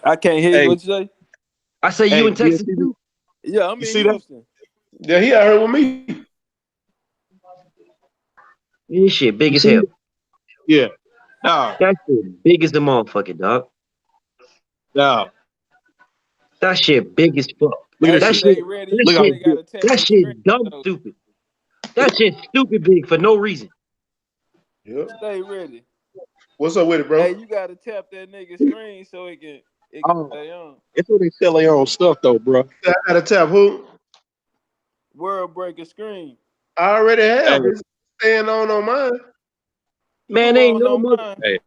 I can't hear you. What you say? I say you in Texas too? Yeah, I'm in Houston. Yeah, he out here with me. This shit big as hell. Yeah. No. That shit big as the motherfucker, dog. No. That shit big as fuck. That shit dumb stupid. That shit stupid big for no reason. Yep. Stay ready. What's up with it, bro? Hey, you gotta tap that nigga screen so it can stay on. It's where they sell their own stuff though, bro. I gotta tap who? World breaker screen. I already have. It's staying on mine. Man, ain't no mother. Hey.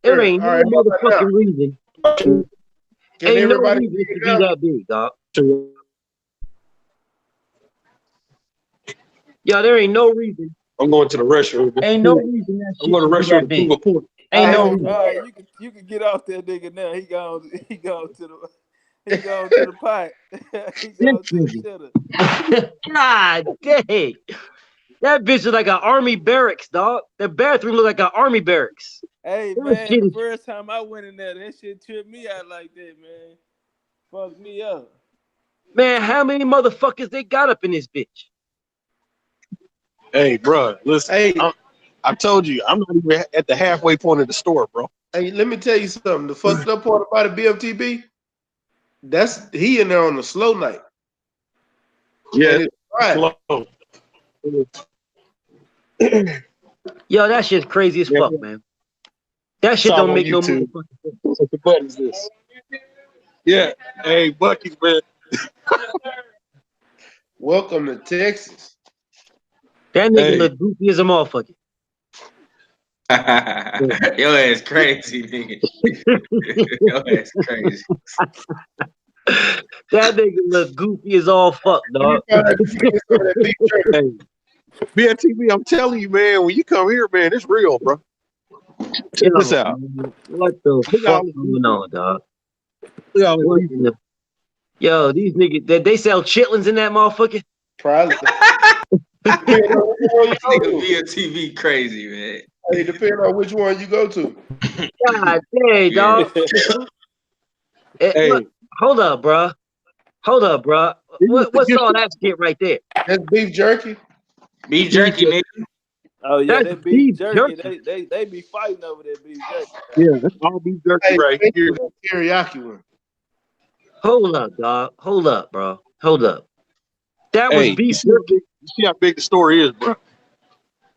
There ain't no motherfucking reason. Can ain't everybody no reason to be that big, dog. Yo, there ain't no reason. I'm going to the restroom. Ain't no reason that shit. I'm going to the restroom to report. Ain't no reason. You can get off that nigga now. He gone to the pot. He gone to the shitter. God dang. That bitch is like an army barracks, dog. The bathroom look like an army barracks. Hey, man, the first time I went in there, that shit tripped me out like that, man. Fucked me up. Man, how many motherfuckers they got up in this bitch? Hey, bro, listen. Hey, I told you, I'm not even at the halfway point of the store, bro. Hey, let me tell you something. The fucked up part about the BFTB, he in there on the slow night. Yeah, right. Yo, that shit's crazy as fuck, man. That shit don't make no motherfucking sense. What the button is this? Yeah. Hey, Buc-ee's, man. Welcome to Texas. That nigga look goofy as a motherfucker. Your ass crazy, nigga. Your ass crazy. That nigga look goofy as all fuck, dog. BFTV, I'm telling you, man, when you come here, man, it's real, bro. Check this Yo, out. man, what the Look at all fuck this beef. going on, dog? Look at all this What beef. in the Yo, these niggas, they sell chitlins in that motherfucker? Probably. Depending on which one you This go nigga to. VFTV crazy, man. Hey, depending on which one you go to. God dang, Yeah. dog. Hey, Hold up, bruh. Hold up, bruh. they used to What's give all that shit right there? That's beef jerky. Beef jerky, nigga. Oh yeah, That's that beef beef jerky. jerky. They be fighting over that beef jerky. yeah, that's all beef jerky Hey, right thank here. you for the teriyaki one. Hold up, dog. Hold up, bro. Hold up. That was Hey, beef jerky. you see how big the store is, bro?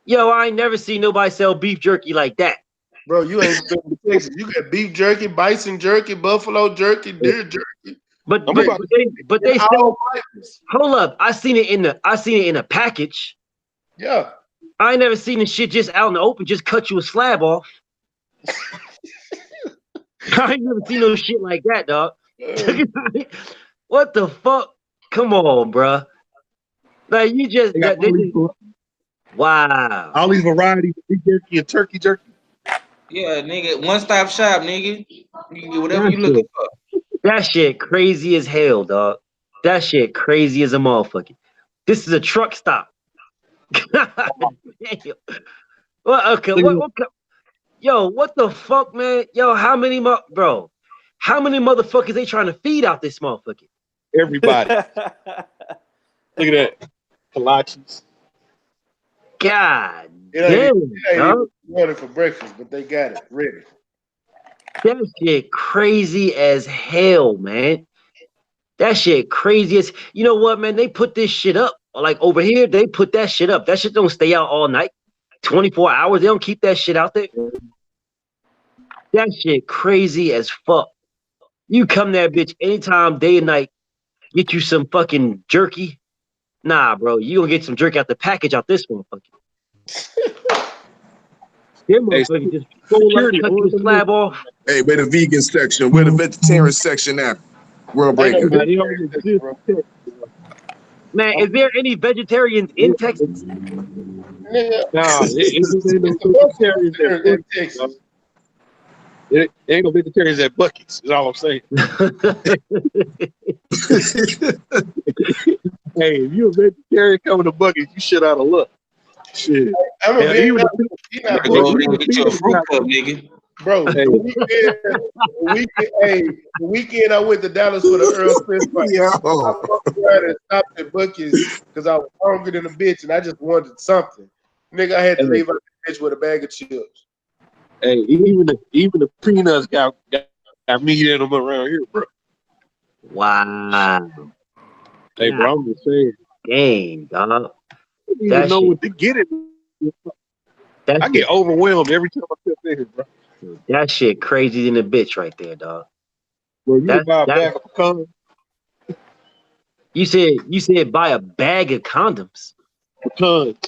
Yo, I ain't never seen nobody sell beef jerky like that. Bro, you ain't been to Texas. You got beef jerky, bison jerky, buffalo jerky, deer jerky. But I'm but about but they In sell. all flavors. Hold up. I seen it in a package. Yeah. I ain't never seen this shit just out in the open. Just cut you a slab off. I ain't never seen no shit like that, dog. What the fuck? Come on, bruh. Like you just they got wow. all these varieties of beef jerky and turkey jerky. Yeah, nigga. One stop shop, nigga. You can get whatever That you looking shit, for. that shit crazy as hell, dog. That shit crazy as a motherfucker. This is a truck stop. Damn. Well, okay, yo, what the fuck, man? Yo, how many motherfuckers they trying to feed out this motherfucker? Everybody. Look at that. Kolaches. God It ain't damn, even dog. wanted for breakfast, but they got it ready. That shit crazy as hell, man. That shit crazy as you know what, man? They put this shit up. Like over here, they put that shit up. That shit don't stay out all night. 24 hours. They don't keep that shit out there. That shit crazy as fuck. You come there, bitch, anytime, day and night, get you some fucking jerky. Nah, bro, you gonna get some jerky out the package out this motherfucker. Them Hey, motherfuckers just full like security cut on you a the slab off. Hey, where the vegan section? Where the vegetarian section at? World Ain't no Breaker. Man, they don't vegetarian section, exist bro. in Texas. Man, is there any vegetarians in Texas? Nigga, Nah, it just ain't no it's a bunch of vegetarians at vegetarians in Buc-ee's, bro. Texas. It ain't no vegetarians at Buc-ee's, is all I'm saying. Hey, if you a vegetarian coming to Buc-ee's, you shit out of luck. Shit. I'm gonna Hell, be even honest, the you You not gotta go over bullshit. there and get you a fruit cup, nigga. Bro, hey, the weekend I went to Dallas for the Earl Smith fight. I Yo. fucked around and stopped at Buc-ee's because I was hungry than a bitch and I just wanted something. Nigga, I had to leave out the bitch with a bag of chips. hey, even the peanuts got meat in them around here, bro. Wow. Hey, bro, I'm just saying. Dang, dog. I don't even That know shit, what to get it. that I shit, get overwhelmed every time I step in here, bro. that shit crazy than a bitch right there, dog. Bro, you can buy a That bag of pecans. you said buy a bag of condoms. Pecans.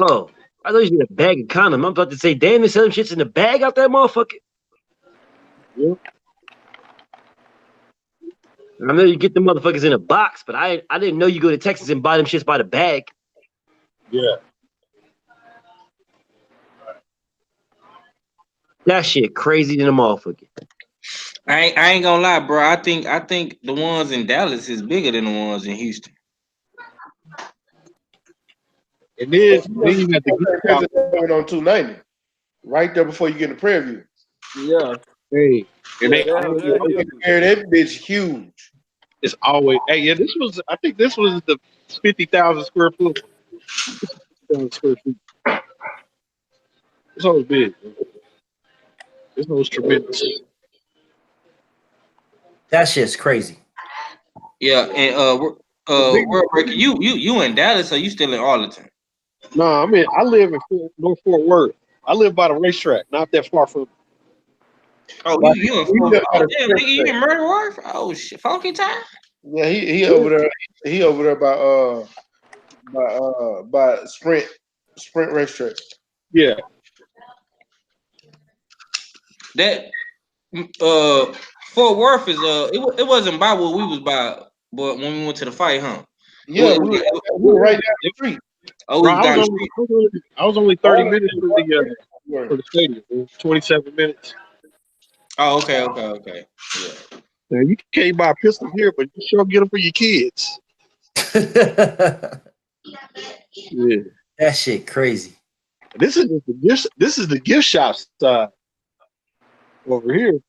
Oh, I thought you said a bag of condoms. I'm about to say, damn, they sell them shits in the bag out that motherfucker. Yeah. I know you get the motherfuckers in a box, but I didn't know you go to Texas and buy them shits by the bag. Yeah. That shit crazy than a motherfucker. I ain't gonna lie, bro. I think the ones in Dallas is bigger than the ones in Houston. And then you have to get out. On 290, right there before you get in the Prairie View. Yeah, Hey, and yeah, they always they're open. huge. That bitch huge. It's always hey, yeah. I think this was the 50,000 square foot. 50,000 square feet. This was big. Man. This was tremendous. That shit's crazy. Yeah, and World Breaker, you in Dallas or you still in Arlington? No, I mean I live in North Fort Worth. I live by the racetrack, not that far from. Oh, Like, you in he Fort? live by Oh, the damn, nigga, you in Murder Wharf? Oh shit, funky time. Yeah, he over there. He over there by Sprint racetrack. Yeah, That Fort Worth is it wasn't by what we was by, but when we went to the fight, huh? Yeah, we were right down the street. Oh, bro. we was down the street. I was only 30 minutes from the for the stadium. Man. 27 minutes. Oh, okay. Yeah. Now, you can't buy pistols here, but you sure get them for your kids. Yeah. That shit crazy. This is the gift. This is the gift shop side over here.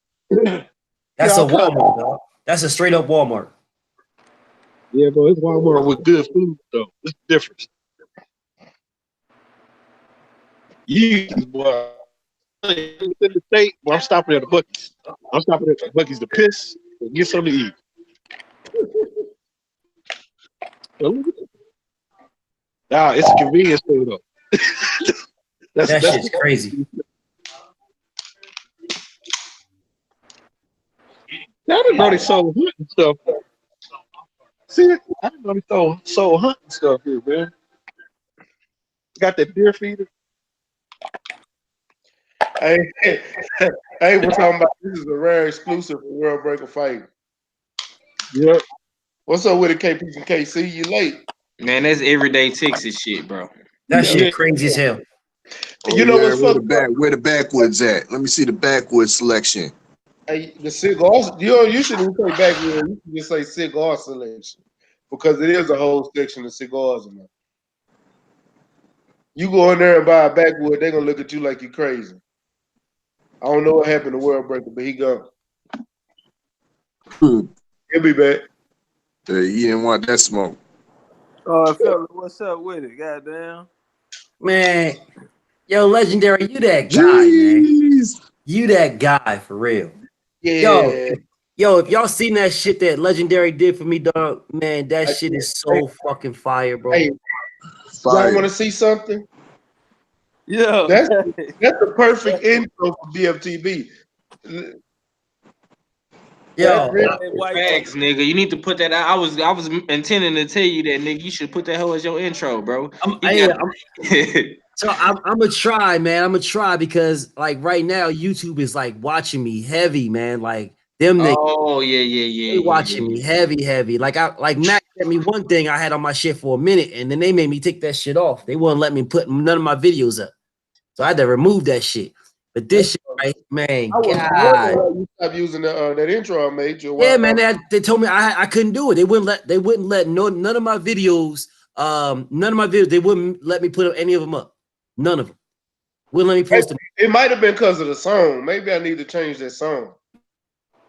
That's a Walmart, dog. That's a straight up Walmart. Yeah, but it's Walmart with good food though. It's the difference. You boy, in the state, well, I'm stopping at the Buc-ee's. I'm stopping at the Buc-ee's to piss and get something to eat. Nah, it's a convenience store though. That shit's crazy. I didn't know they sold hunting stuff. See, I didn't know they sold hunting stuff here, man. Got that deer feeder. Hey, we're talking about this is a rare exclusive for World Breaker Fight. Yep. What's up with it, KP and KC? You late? Man, that's everyday Texas shit, bro. That shit crazy as hell. Oh, You know what's where fucked where the backwoods at? Let me see the backwoods selection. Hey, the cigars. You shouldn't say backwood. You should just say cigar selection because it is a whole section of cigars in there. You go in there and buy a backwood, they're gonna look at you like you crazy. I don't know what happened to World Breaker, but he gone. He'll be back. You didn't want that smoke. Oh, fella, what's up with it? Goddamn. Man, yo, Legendary, you that guy, man. You that guy for real. Yeah. Yo, if y'all seen that shit that Legendary did for me, dog, man, that shit is so fucking fire, bro. Hey, y'all want to see something? Yeah. That's the perfect intro for BFTB. Yo, Facts, nigga. You need to put that out. I was intending to tell you that, nigga. You should put that hoe as your intro, bro. So I'm gonna try, man. I'm gonna try because like right now YouTube is like watching me heavy, man. Like them niggas. Oh yeah. They watching me heavy. Like Mac sent me one thing I had on my shit for a minute, and then they made me take that shit off. They wouldn't let me put none of my videos up, so I had to remove that shit. But this shit, right, man, I was God. wondering why you stopped using that intro I made you. Yeah, man, they told me I couldn't do it. They wouldn't let none of my videos. They wouldn't let me put any of them up. None of them. Wouldn't let me post them. It might have been because of the song. Maybe I need to change that song.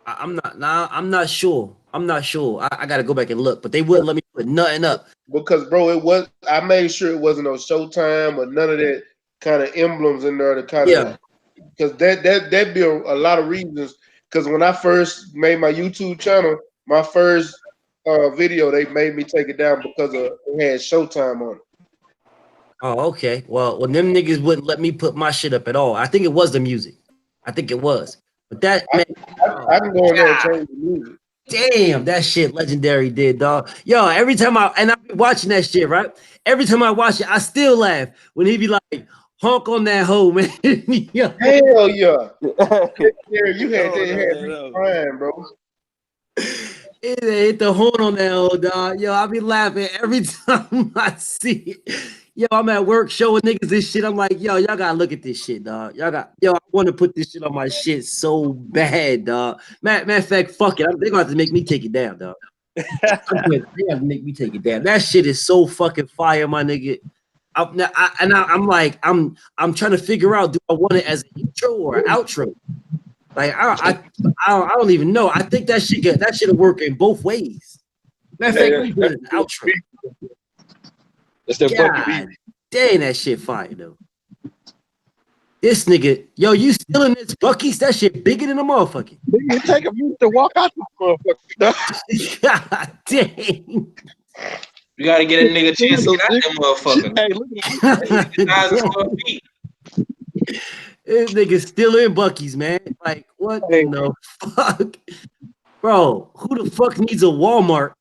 I'm not sure. I gotta go back and look, but they wouldn't let me put nothing up. Because bro, I made sure it wasn't no Showtime or none of that kind of emblems in there to kind of because that'd be a lot of reasons. Because when I first made my YouTube channel, my first video, they made me take it down because it had Showtime on it. Oh, okay. Well, them niggas wouldn't let me put my shit up at all. I think it was the music. I think it was. But that man, I can go in there and change the music. Damn, that shit Legendary did, dog. Yo, every time I've been watching that shit, right? Every time I watch it, I still laugh when he be like, honk on that hoe, man. Yo. Hell yeah. You had me crying, bro. It hit the horn on that hoe, dog. Yo, I be laughing every time I see it. Yo, I'm at work showing niggas this shit. I'm like, yo, y'all gotta look at this shit, dog. I want to put this shit on my shit so bad, dog. Matter of fact, fuck it. They're gonna have to make me take it down, dog. They have to make me take it down. That shit is so fucking fire, my nigga. I'm like, I'm trying to figure out, do I want it as an intro or an outro? Like, I don't even know. I think that shit'll work in both ways. Matter of fact, we put it an outro. That's that God dang, that shit fire though. This nigga, yo, you still in this Buc-ee's? That shit bigger than a motherfucker. You take a minute to walk out this motherfucker. God dang. You gotta get a nigga a chance to get out that motherfucker. Hey, look at this nigga still in Buc-ee's, man. Like, what the fuck? Bro, who the fuck needs a Walmart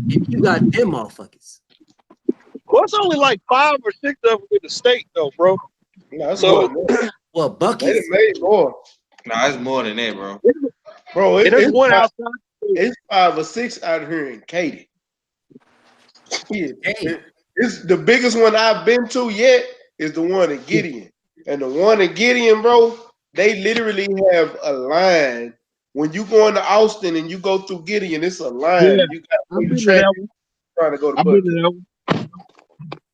if you got them motherfuckers? Well, it's only like 5 or 6 of them in the state, though, bro. No, so what Buc-ee's? Made more. Nah, it's more than that, bro. Bro, it's one outside. It's 5 or 6 out here in Katy. It's the biggest one I've been to yet is the one in Gideon. And the one in Gideon, bro, they literally have a line. When you go into Austin and you go through Gideon, it's a Yeah, line. You got to I've wait in been to traffic that one. trying to go to I've been to Buckhead. that one.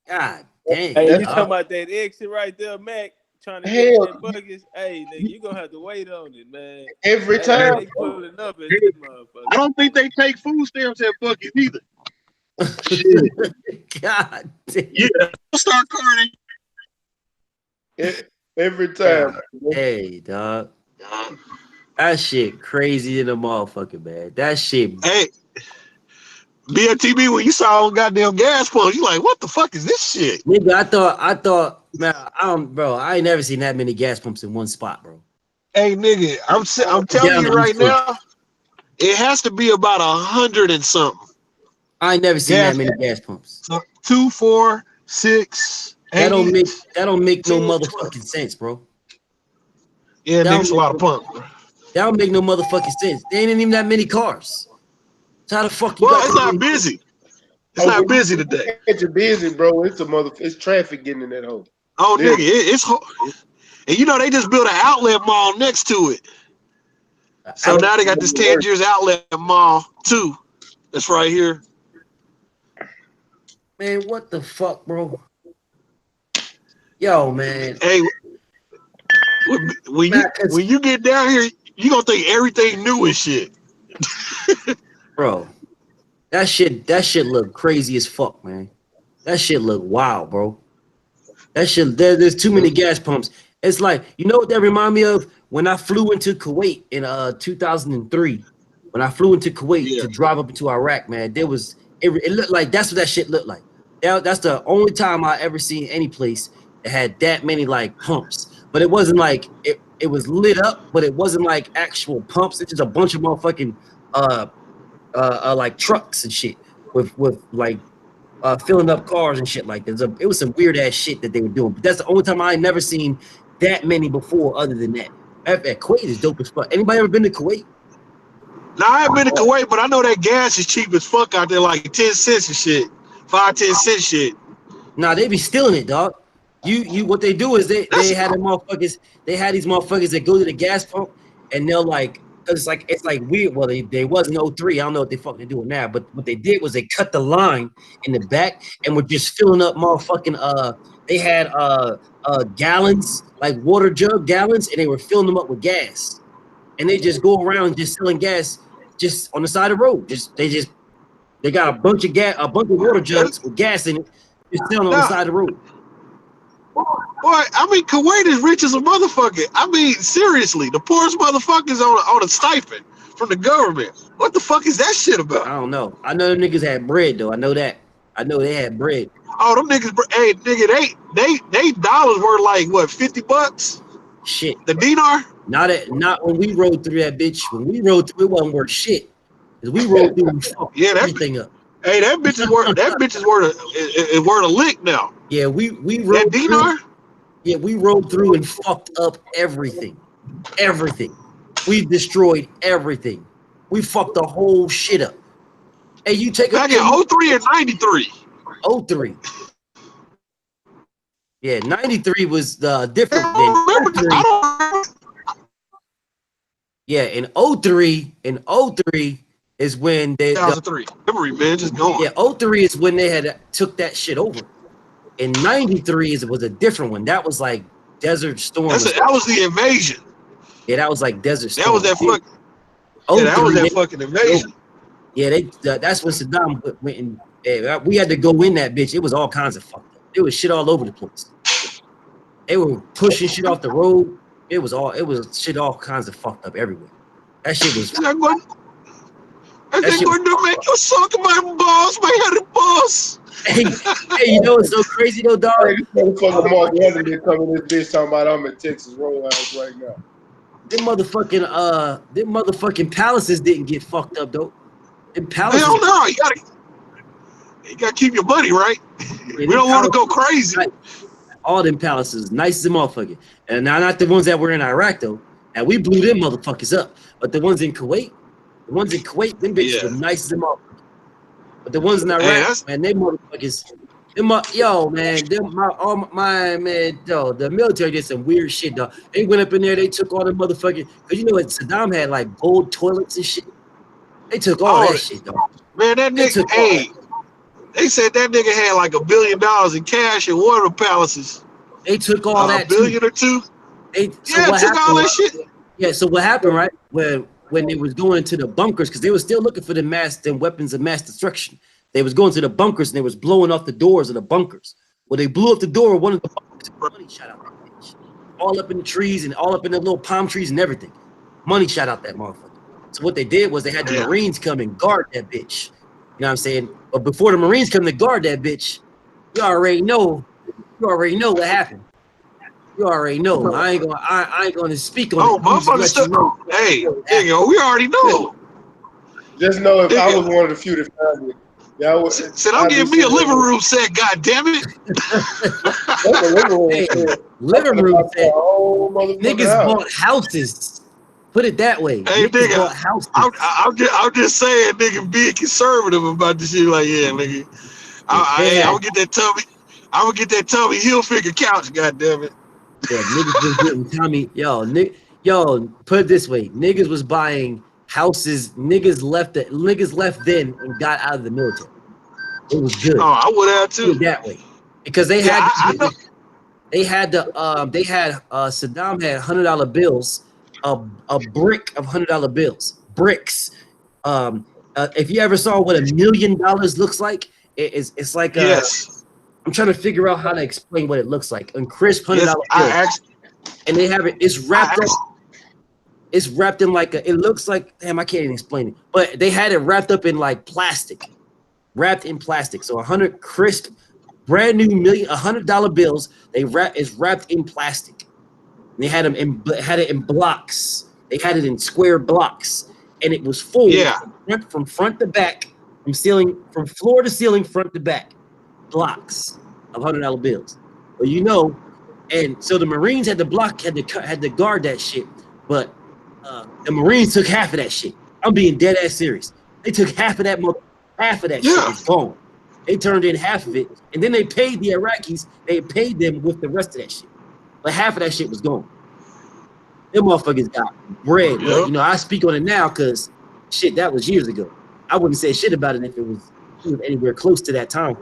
God damn. Hey, That's you talking about that exit right there, Mac? Trying to get in hell that buckets? Hey, nigga, you gonna have to wait on it, man. every Hey, time. they pulling up at Hey, that I motherfucker. don't think they take food stamps at Bucky's either. Shit. God damn. Yeah, Star Card. Every time. God. Hey, dog. That shit crazy in the motherfucker, man. That shit. Hey, BFTB, when you saw goddamn gas pumps, you like, what the fuck is this shit? Nigga, I thought, man, bro, I ain't never seen that many gas pumps in one spot, bro. Hey, nigga, I'm telling Down you the right East Coast. now, it has to be about 100 and something. I ain't never seen Gas- that many gas pumps. So 2, 4, 6, 8. That don't make no 10, motherfucking sense, bro. Yeah, That nigga, don't it's a make lot of pumps. That don't make no motherfucking sense. There ain't even that many cars. So how the fuck you Well, got it's that not many- busy. It's not busy today. It's busy, bro. It's traffic getting in that hole. Oh, Yeah. nigga, it's and you know they just built an outlet mall next to it. So now they got this Tangiers outlet mall too. That's right here. Man, what the fuck, bro? Yo, man. Hey, when you get down here, you gonna think everything new and shit. Bro, that shit look crazy as fuck, man. That shit look wild, bro. That shit, there's too many gas pumps. It's like, you know what that remind me of? When I flew into Kuwait in 2003. When I flew into Kuwait to drive up into Iraq, man, it looked like that's what that shit looked like. That's the only time I ever seen any place that had that many like pumps. But it wasn't like it was lit up, but it wasn't like actual pumps. It's just a bunch of motherfucking like trucks and shit with like filling up cars and shit like that. It was some weird ass shit that they were doing. But that's the only time I ain't never seen that many before. Other than that, Kuwait is dope as fuck. Anybody ever been to Kuwait? Now I haven't been to Kuwait, but I know that gas is cheap as fuck out there, like 10 cents and shit, 5-10 cent shit. Nah, they be stealing it, dog. You what they do is they had them motherfuckers. They had these motherfuckers that go to the gas pump and they'll like. Cause it's like weird. Well, they wasn't 03. I don't know what they fucking doing now. But what they did was they cut the line in the back and were just filling up motherfucking. They had gallons, like water jug gallons, and they were filling them up with gas. And they just go around just selling gas just on the side of the road. They got a bunch of water jugs with gas in it, just selling on the side of the road. Boy, I mean, Kuwait is rich as a motherfucker. I mean, seriously, the poorest motherfuckers on a stipend from the government. What the fuck is that shit about? I don't know. I know them niggas had bread though. I know that. I know they had bread. Oh, them niggas, hey, nigga, they dollars were like what, $50? Shit. The dinar? Not when we rode through that bitch. When we rode through, it wasn't worth shit. Cause we rode through and fucked everything up. Hey, that bitch is worth a lick now. Yeah, we rode that dinar. Yeah, we rode through and fucked up everything. Everything. We destroyed everything. We fucked the whole shit up. Hey, you take back in 03 and 93. 03. Yeah, 93 was different than 03. Yeah, in 03 is when they 2003. Memory, man, just going. Yeah, 03 is when they had took that shit over. In 93 was a different one. That was like Desert Storm. That was the invasion. Yeah, that was like Desert Storm. That was that fuck. Yeah, that was that fucking invasion. Yeah, that's when Saddam went and we had to go in that bitch. It was all kinds of fucked up. There was shit all over the place. They were pushing shit off the road. It was shit all kinds of fucked up everywhere. That shit was. That shit going to make you suck my balls, my head and balls. Hey, you know what's so crazy though, dog? Hey, this motherfucker Mark Weatherly coming this bitch talking about I'm in Texas Roadhouse right now. Them motherfucking palaces didn't get fucked up though. Them palaces. Hell no, you gotta keep your money right. We don't want to go crazy. Right. All them palaces, nice as a motherfucker. And now not the ones that were in Iraq though. And we blew them motherfuckers up. But the ones in Kuwait, them bitches were nice as a motherfucker. But the ones in Iraq, man, them Yo, man, the military did some weird shit, dog. They went up in there, they took all the motherfucking, because you know what, Saddam had like gold toilets and shit. They took all that shit, dog. Man, that nigga, hey, they said that nigga had like $1 billion in cash in one of the palaces. They took all that $1 billion or two. They took all that shit. Yeah, so what happened, right? When they was going to the bunkers, because they were still looking for the weapons of mass destruction. They was going to the bunkers and they was blowing off the doors of the bunkers. Well, they blew up the door of one of the bunkers. Money shot out that bitch. All up in the trees and all up in the little palm trees and everything. Money shot out that motherfucker. So what they did was they had the Marines come and guard that bitch. You know what I'm saying? But before the Marines come to guard that bitch, you already know what happened. You already know. I ain't gonna speak on it. Motherfuckers, hey, nigga, we already know. Just know if I was one of the few that found it. Said I'm getting me a living room set, god damn it. Living room set. Niggas bought houses. Put it that way. Hey, niggas nigga, bought houses. I'm just saying, nigga, being conservative about this shit. Like, yeah, nigga, I'm gonna get that Tommy. I'm gonna get that Tommy Hilfiger couch. God damn it. Yeah, niggas was getting Tommy. Yo, put it this way: niggas was buying houses. Niggas left then and got out of the military. It was good. Oh, I would have too. That way, because they had Saddam had $100 bills, a brick of $100 bills, bricks. If you ever saw what $1 million looks like, it's like yes. I'm trying to figure out how to explain what it looks like. And crisp $100 bills, and they have it. It's wrapped up. It's wrapped in like it looks like, damn, I can't even explain it. But they had it wrapped up in like plastic, wrapped in plastic. So 100 crisp, brand new $100 bills. Is wrapped in plastic. And they had it in blocks. They had it in square blocks, and it was full. Yeah. From front to back, from floor to ceiling, front to back, blocks of $100 bills. Well, you know, and so the Marines had to guard that shit, but the Marines took half of that shit. I'm being dead ass serious. They took half of that shit was gone. They turned in half of it, and then they paid the Iraqis. They paid them with the rest of that shit, but half of that shit was gone. Them motherfuckers got bread. But, you know, I speak on it now because shit, that was years ago. I wouldn't say shit about it if it was anywhere close to that time.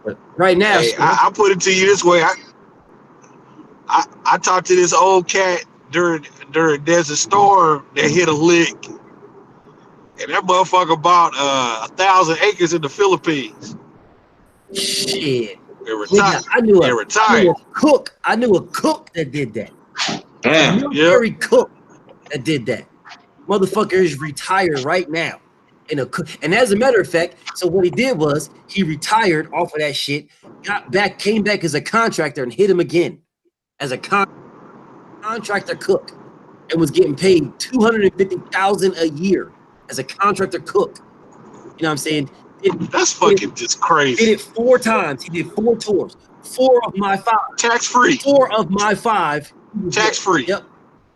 But right now, hey, I put it to you this way. I talked to this old cat during there's a storm that hit a lick, and that motherfucker bought 1,000 acres in the Philippines. Shit. They retired. I knew a cook that did that. A military cook that did that. Motherfucker is retired right now. And as a matter of fact, so what he did was he retired off of that shit, came back as a contractor and hit him again as a contractor cook, and was getting paid $250,000 a year as a contractor cook. You know what I'm saying? That's fucking just crazy. Did it 4 times. He did 4 tours. 4 of my 5. Tax free. 4 of my 5. Tax free. Yep.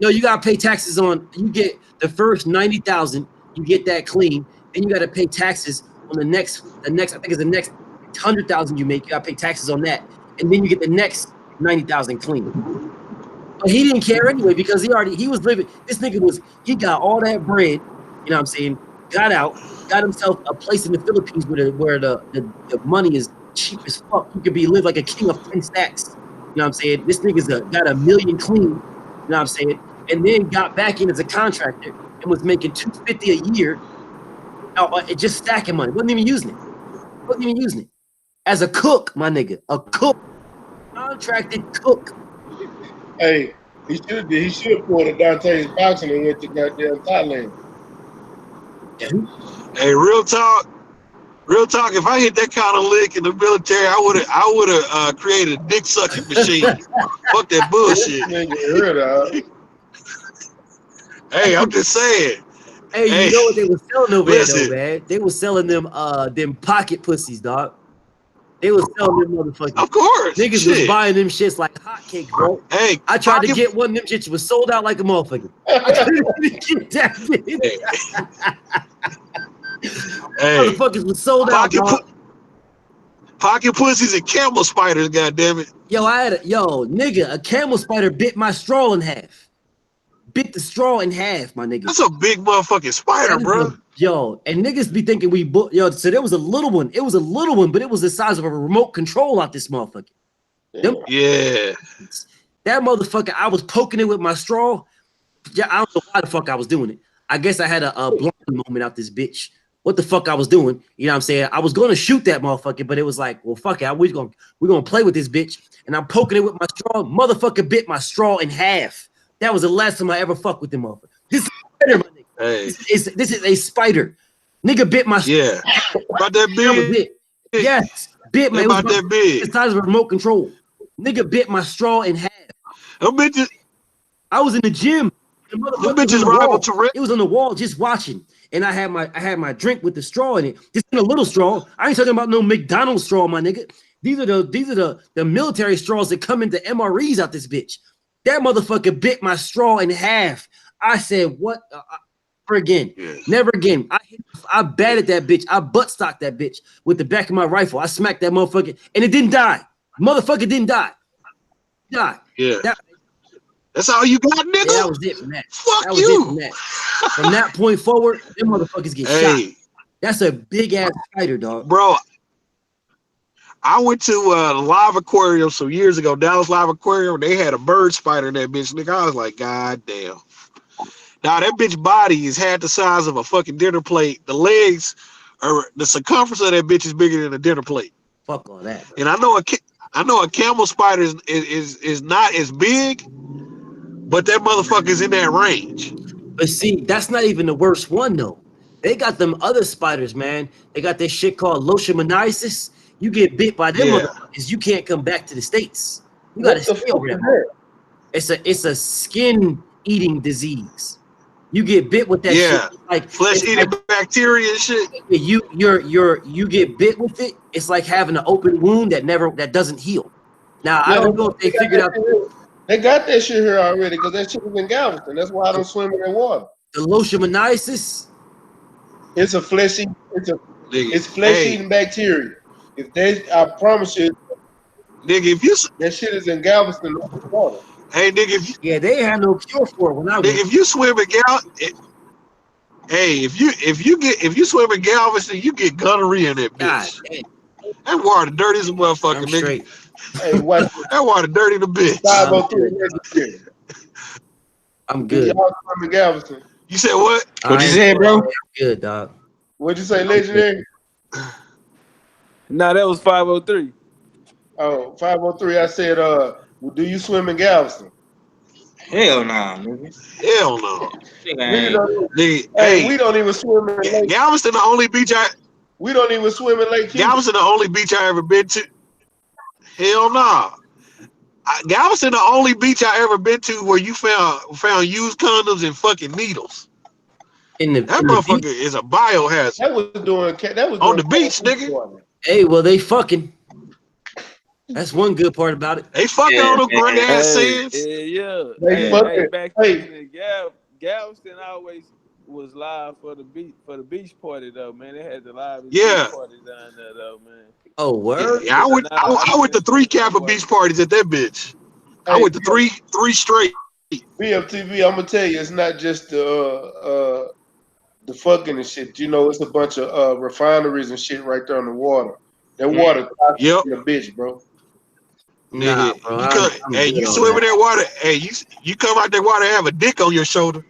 No, you gotta pay taxes on. You get the first 90,000. You get that clean. Then you gotta pay taxes on the next. I think it's the next 100,000 you make. You gotta pay taxes on that, and then you get the next 90,000 clean. But he didn't care anyway because he was living. This nigga he got all that bread. You know what I'm saying? Got out, got himself a place in the Philippines where the money is cheap as fuck. You could live like a king of 10 stacks. You know what I'm saying? This nigga's got $1 million clean. You know what I'm saying? And then got back in as a contractor and was making $250 a year. Just stacking money. Wasn't even using it. As a cook, my nigga. A cook. Contracted cook. Hey, he should pull the Dante's boxing and went to goddamn Thailand. Hey, real talk. If I hit that kind of lick in the military, I would have created a dick sucking machine. Fuck that bullshit. Hey, I'm just saying. Hey, you know what they were selling over there, though, man? They were selling them pocket pussies, dog. They was selling them motherfuckers. Of course. Niggas was buying them shits like hotcakes, bro. Hey, I tried to get one of them shits, was sold out like a motherfucker. I couldn't get that. Hey. Motherfuckers was sold out, dog. Pocket pussies and camel spiders, goddammit. Yo, nigga, a camel spider bit my straw in half. Bit the straw in half, my nigga. That's a big motherfucking spider, bro. Yo, and niggas be thinking so there was a little one. It was a little one, but it was the size of a remote control out this motherfucker. Yeah. That motherfucker, I was poking it with my straw. Yeah, I don't know why the fuck I was doing it. I guess I had a blind moment out this bitch. What the fuck I was doing? You know what I'm saying? I was going to shoot that motherfucker, but it was like, well, fuck it. We're gonna play with this bitch. And I'm poking it with my straw. Motherfucker bit my straw in half. That was the last time I ever fucked with them motherfucker. This is a spider, my nigga. Hey. This is a spider. Nigga bit my straw. Yeah. About that big. That was it. Yes. Bit my about that big. The size of a remote control. Nigga bit my straw in half. Them bitches. I was in the gym. Them bitches rival to it was on the wall just watching. And I had my drink with the straw in it. Just in a little straw. I ain't talking about no McDonald's straw, my nigga. These are the military straws that come into MREs out this bitch. That motherfucker bit my straw in half. I said, what? Never again. Yeah. Never again. I batted that bitch. I butt stocked that bitch with the back of my rifle. I smacked that motherfucker and it didn't die. Motherfucker didn't die. Die. Yeah. That's all you got, nigga? Yeah, that was it from that. Fuck that was you. It from that. From that point forward, them motherfuckers get shot. That's a big ass spider, dog. Bro, I went to the Live Aquarium some years ago, Dallas Live Aquarium. They had a bird spider in that bitch, nigga. I was like, God damn. Now that bitch body is half the size of a fucking dinner plate. The legs are the circumference of that bitch is bigger than a dinner plate. Fuck all that. And I know a camel spider is not as big, but that motherfucker's in that range. But see, that's not even the worst one though. They got them other spiders, man. They got this shit called leishmaniasis. You get bit by them motherfuckers, you can't come back to the States. You gotta stay over there. It's a skin eating disease. You get bit with that shit, like flesh eating bacteria and shit. You get bit with it. It's like having an open wound that doesn't heal. Now I don't know if they figured out. They got that shit here already because that shit was in Galveston. That's why I don't swim in that water. The leishmaniasis. It's a flesh eating. It's flesh eating bacteria. I promise you, nigga, that shit is in Galveston water. Hey, nigga, they had no cure for it when I was. Nigga, if you swim in if you swim in Galveston, you get gonorrhea in that bitch. That water dirty as a motherfucker, nigga. Straight. Hey, what? That water dirty the bitch. 503. I'm good. Y'all swim in Galveston. You said what? What you said, bro? Good, dog. What'd you say, legendary? Nah, that was 503. Oh, 503. I said, do you swim in Galveston? Hell nah, nigga. Hell no. Nigga, we don't even swim in Lake. Galveston the only beach we don't even swim in Lake. Galveston the only beach I ever been to. Hell no. Galveston the only beach I ever been to where you found used condoms and fucking needles. That motherfucker is a biohazard. That was on the beach, nigga. Hey, well, they fucking. That's one good part about it. They fucking on the grunt ass sands. Back in Galveston always was live for the beach party though, man. They had the live beach party down there though, man. Oh, word? Yeah, I went to 3 Kappa beach parties at that bitch. I went to three straight. BFTV, I'm gonna tell you, it's not just the fucking and shit. You know, it's a bunch of refineries and shit right there on the water. That water in the bitch, bro. Nah, bro, you swim in that water. Hey, you come out that water and have a dick on your shoulder.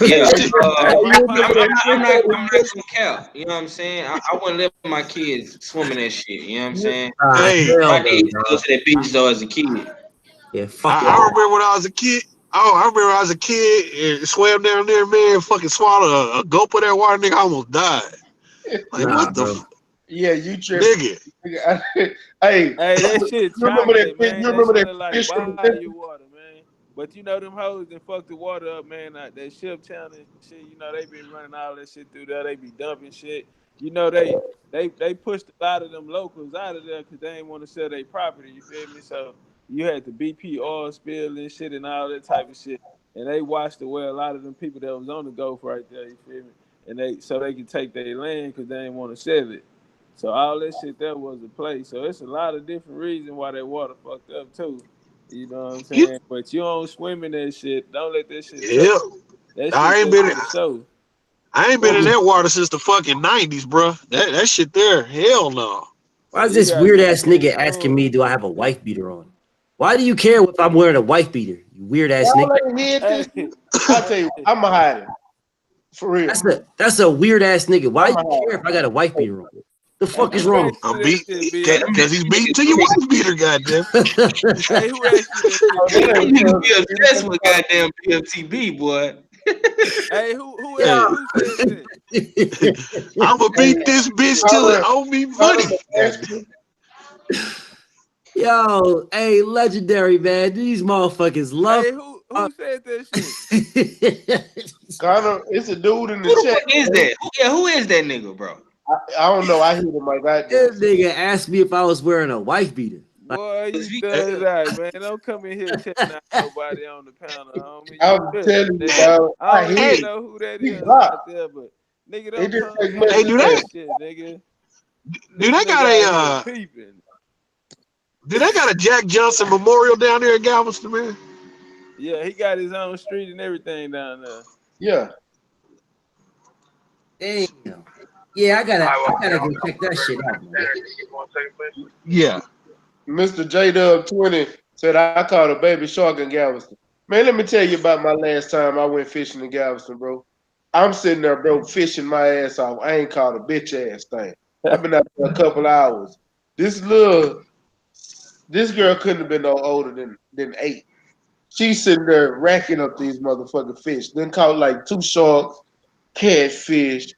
Yeah, I'm not gonna count. You know what I'm saying? I wouldn't let my kids swim in that shit. You know what I'm saying? I need to go to that beach though as a kid. Yeah, fuck. I remember when I was a kid. I remember I was a kid and swam down there, man. Fucking swallowed a gulp of that water, nigga. I almost died. Like what the? Yeah, you tripping, nigga. Hey, that shit. You remember that? You remember that like fish from the water, man. But you know them hoes that fuck the water up, man. That ship town and shit. You know they be running all that shit through there. They be dumping shit. You know they pushed a lot of them locals out of there because they didn't want to sell their property. You feel me? So you had the BP oil spill and shit and all that type of shit. And they washed away a lot of them people that was on the Gulf right there. You feel me? And they could take their land because they didn't want to sell it. So all that shit there was a play. So it's a lot of different reasons why that water fucked up too. You know what I'm saying? But you don't swim in that shit. Don't let that shit touch. Yeah, That I shit ain't just been. for the show. I ain't been in that water since the fucking 90s, bro. That shit there, hell no. Why So is you this gotta weird be ass in nigga the asking me, mud. do I have a wife beater on? Why do you care if I'm wearing a wife beater? You weird ass Y'all nigga. ain't hear Hey, this. I tell you, hey, I'ma hide it. For real. That's a weird ass nigga. Why do I'ma you hide care if I got a wife it. beater on? The hey, fuck is who wrong? asked you I'm that beat shit, because he's beating to your wife beater, goddamn. Hey, who asked you that shit, Oh, that That BLT? ain't nigga cause be obsessed with goddamn PFTB, boy. Hey, who Yo. Hey, who said that? I'ma hey, beat this bitch till it Tyler, owe me Tyler money. McCaskey. Yo, hey, legendary man. These motherfuckers love. Hey, who said that shit? Connor, it's a dude in the Who the chat. fuck is that? Who is that nigga, bro? I don't know. I hit him like that. This nigga asked me if I was wearing a wife beater. Like, Boy, you Eh, thugged out, man. Don't come in here telling out nobody on the panel, homie. You I'm tripping, telling you, nigga. dog. I I don't hit even Hey, him. know who that He is blocked. out there, but nigga, It don't didn't come take in much here hey, to do with they say. that shit, nigga. do This they got nigga out here a peeping. Jack Johnson memorial down there in Galveston, man? Yeah, he got his own street and everything down there. Yeah. damn. Yeah, I gotta go check that shit out, man. Yeah. Mr. J Dub 20 said I caught a baby shark in Galveston. Man, let me tell you about my last time I went fishing in Galveston, bro. I'm sitting there, bro, fishing my ass off. I ain't caught a bitch ass thing. I've been out for a couple hours. This girl couldn't have been no older than 8. She's sitting there racking up these motherfucking fish. Then caught like 2 sharks, catfish.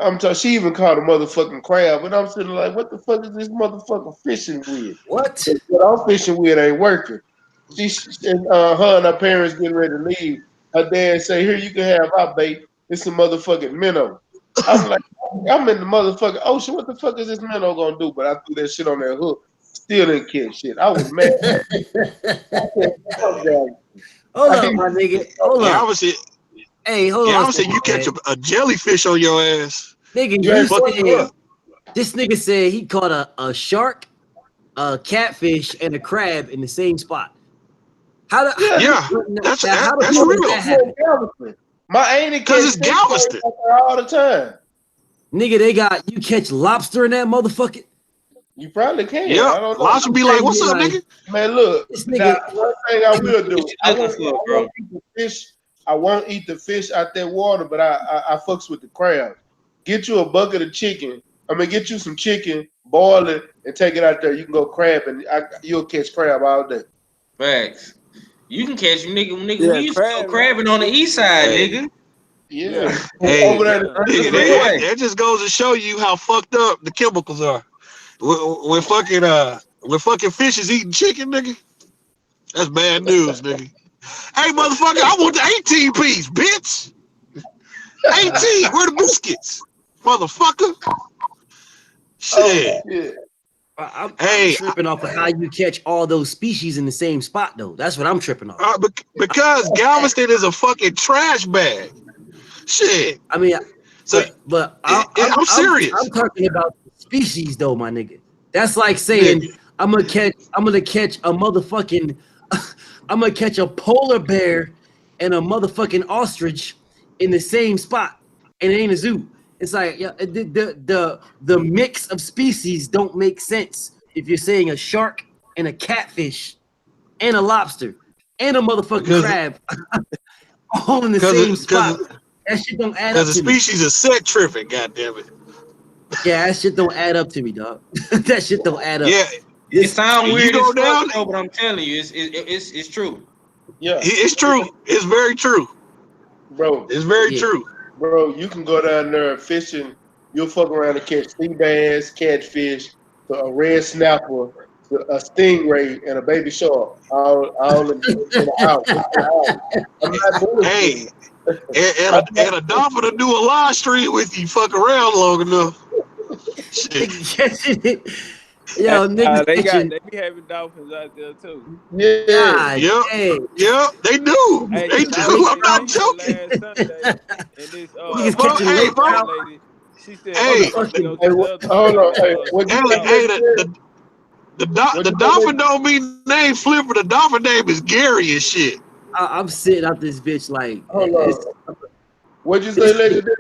I'm talking. She even caught a motherfucking crab, and I'm sitting like, what the fuck is this motherfucker fishing with? What? What I'm fishing with ain't working. Her and her parents getting ready to leave. Her dad say, "Here, you can have our bait. It's a motherfucking minnow." I'm like, I'm in the motherfucking ocean. What the fuck is this minnow gonna do? But I threw that shit on that hook. Still didn't catch shit. I was mad. I said, fuck that. Hold I up, hate my nigga. you. Hold up. Galveston, Hey, hold on a Galveston, second, you catch man. a jellyfish on your ass. Nigga, You you ain't Fuck fucking you said up. this nigga said he caught a shark, a catfish, and a crab in the same spot. How the Yeah, Yeah, how the that's fuck did real. that happen? Galveston. My auntie Cause catch it's fish Galveston. all the time. Nigga, you catch lobster in that motherfucker? You probably can. Yep. I don't know. Lots will I'm be like, telling "What's you, up, like, nigga?" Man, look. this Now, nigga, one thing I will What do, you I looking won't, for, I bro? won't eat the fish. I won't eat the fish out that water, but I fucks with the crab. Get you a bucket of chicken. Get you some chicken, boil it, and take it out there. You can go crab, and you'll catch crab all day. Facts. You can catch you, nigga. We Yeah, used to go crab. crabbing on the east side, Hey, nigga. Yeah. Yeah, Over hey, there, yeah. in the nigga, freeway. that just goes to show you how fucked up the chemicals are. When fucking fish is eating chicken, nigga, that's bad news, nigga. Hey, motherfucker, I want the 18 piece, bitch. 18, where the biscuits, motherfucker? Oh Shit. shit. I'm Hey, tripping off of how you catch all those species in the same spot, though. That's what I'm tripping off. because Galveston is a fucking trash bag. Shit. I mean, So but I'm I'm serious, talking about species, though, my nigga. That's like saying nigga. I'm gonna catch a motherfucking I'm gonna catch a polar bear and a motherfucking ostrich in the same spot, and it ain't a zoo. It's like, yeah, the mix of species don't make sense if you're saying a shark and a catfish and a lobster and a motherfucking Because crab all in the because same because spot. That shit don't add because up the to me. species is set tripping. God damn it. Yeah, that shit don't add up to me, dog. That shit don't add up. Yeah, It This sounds you weird as go fuck, down. bro, but I'm telling you, it's true. Yeah, It's true. It's very true. bro. It's very yeah. true. Bro, you can go down there fishing. You'll fuck around and catch sea bass, catfish, a red snapper, a stingray, and a baby shark all in the house. I'm not Hey, bullshitting. and I'm not a dolphin to bullshitting. do a live stream with you. Fuck around long enough. Shit. Nigga catching Hey, yo, niggas catching they be having dolphins out there too. Yeah. God Yep. dang. Yep. They do. Niggas Hey, They cause do. I was catching lake I'm in not trout. Lena joking. last Sunday, and this Niggas Bro, catching hey, lake this bro. white trout. lady, She said Hey, she about to go Hey, to the other hold on. side. Hey, what you hey, say? hey, Legendary? What the you say? dolphin don't mean name Flipper. The dolphin name is Gary and shit. I'm sitting out this bitch like Hold it's on. What'd you say, this. legendary?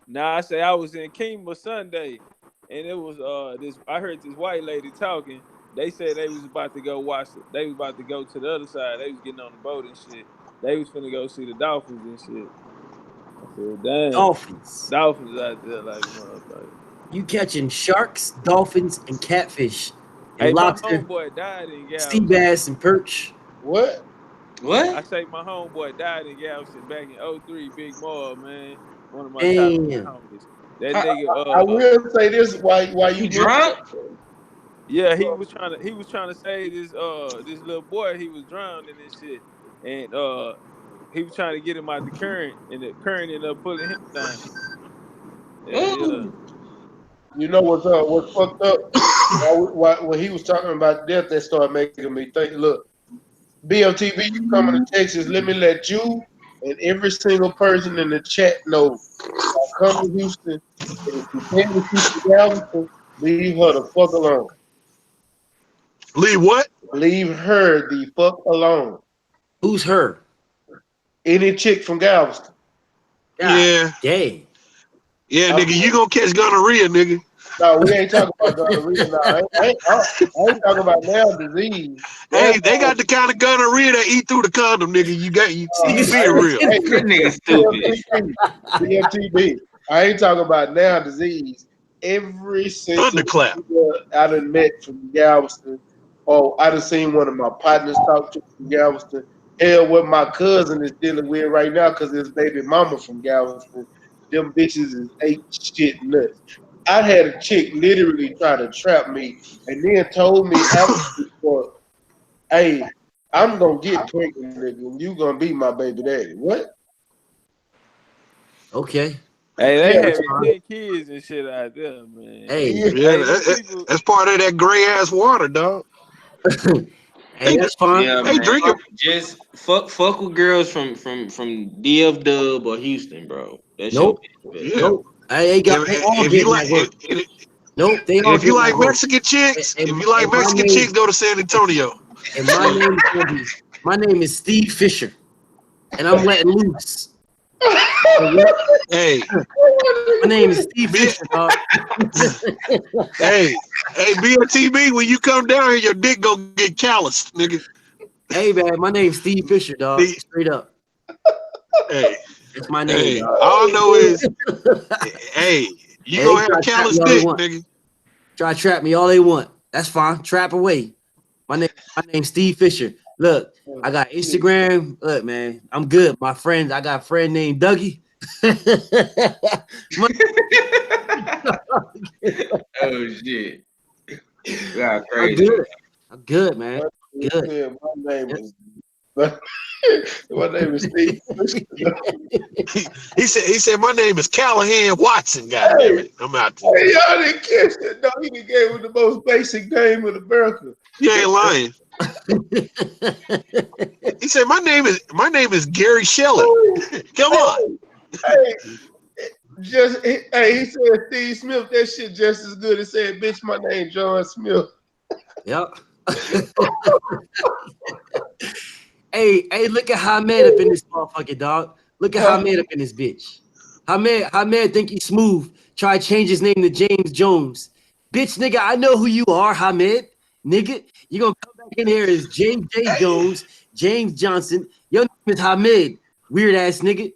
Nah, I say I was in Kingma Sunday, and it was this. I heard this white lady talking. They said they was about to go watch it. They was about to go to the other side. They was getting on the boat and shit. They was finna go see the dolphins and shit. I said, damn, Dolphins. dolphins out there like motherfucker. You catching sharks, dolphins, and catfish, and Hey, my lobster, homeboy died in sea Galveston. bass, and perch. What? What? I say my homeboy died in Galveston back in '03. Big Moore, man, one of my top Damn. homies. That How, nigga, I will say this why he you mentioned drunk? yeah, he was trying to save this little boy. He was drowning and shit, and he was trying to get him out the current, and the current ended up pulling him down. Yeah, yeah. Ooh. you know what's fucked up? When he was talking about death, that started making me think. Look, BFTV, you coming to Texas? Let me let you and every single person in the chat know. Come to Houston. If you can't shoot the Galveston, leave her the fuck alone. Leave what? Leave her the fuck alone. Who's her? Any chick from Galveston. God Yeah, dang. yeah, I'm, nigga, you gonna catch gonorrhea, nigga. no, we ain't talking about gonorrhea now. I ain't talking about now disease. Hey, That's they got the kind of gonorrhea that eat through the condom, nigga. You Niggas being real. hey, That nigga stupid. BFTB. I ain't talking about now disease. Every single Thunderclap. nigga I done met from Galveston, or I done seen one of my partners talk to from Galveston. Hell, what my cousin is dealing with right now because his baby mama from Galveston. Them bitches is ain't shit nuts. I had a chick literally try to trap me and then told me after, hey, I'm gonna get pregnant, nigga, and you gonna be my baby daddy. What? Okay. Hey, they Yeah, having 10 kids and shit out there, man. Hey. yeah. Yeah, Hey, them people. that's part of that gray ass water, dog. Hey, that's fine. Yeah, Hey, man. drink it. Just fuck with girls from DF Dub or Houston, bro. That's your Nope. bitch. Yeah. Nope. They all If you getting like, that work. Nope, they all if you getting that like work. Mexican chicks, And, if you like and my Mexican name chicks, go to San Antonio. and my name is gonna be Steve Fisher. And I'm letting loose. Hey, My name is Steve be, Fisher, dog. hey, BOTB, when you come down here, your dick gonna get calloused, nigga. Hey man, my name's Steve Fisher, dog. The- Straight up. Hey, That's my name, hey, dog. all I know is, hey, you And they gonna have try to trap me callous all they dick, want. nigga. Try to trap me all they want. That's fine. Trap away. My name's Steve Fisher. Look, I got Instagram. Look, man, I'm good. My friends, I got a friend named Dougie. Oh shit. Yeah, I'm crazy. good. I'm good, man. Good. Yeah, my name is Steve. He said, my name is Callahan Watson. Goddamn it, I'm out. Hey, y'all didn't catch it. No, he done gave him the most basic name in America. You ain't lying. He said, my name is Gary Shelley. Come on. Hey, he said Steve Smith. That shit just as good as saying, bitch, my name John Smith. Yep. Hey, look at Hamed up in this motherfucker, dog. Look at Hamed up in this bitch. Hamed think he's smooth. Try to change his name to James Jones. Bitch, nigga, I know who you are, Hamed. Nigga, you gonna come back in here as James J. Jones, James Johnson. Your name is Hamed. Weird ass nigga.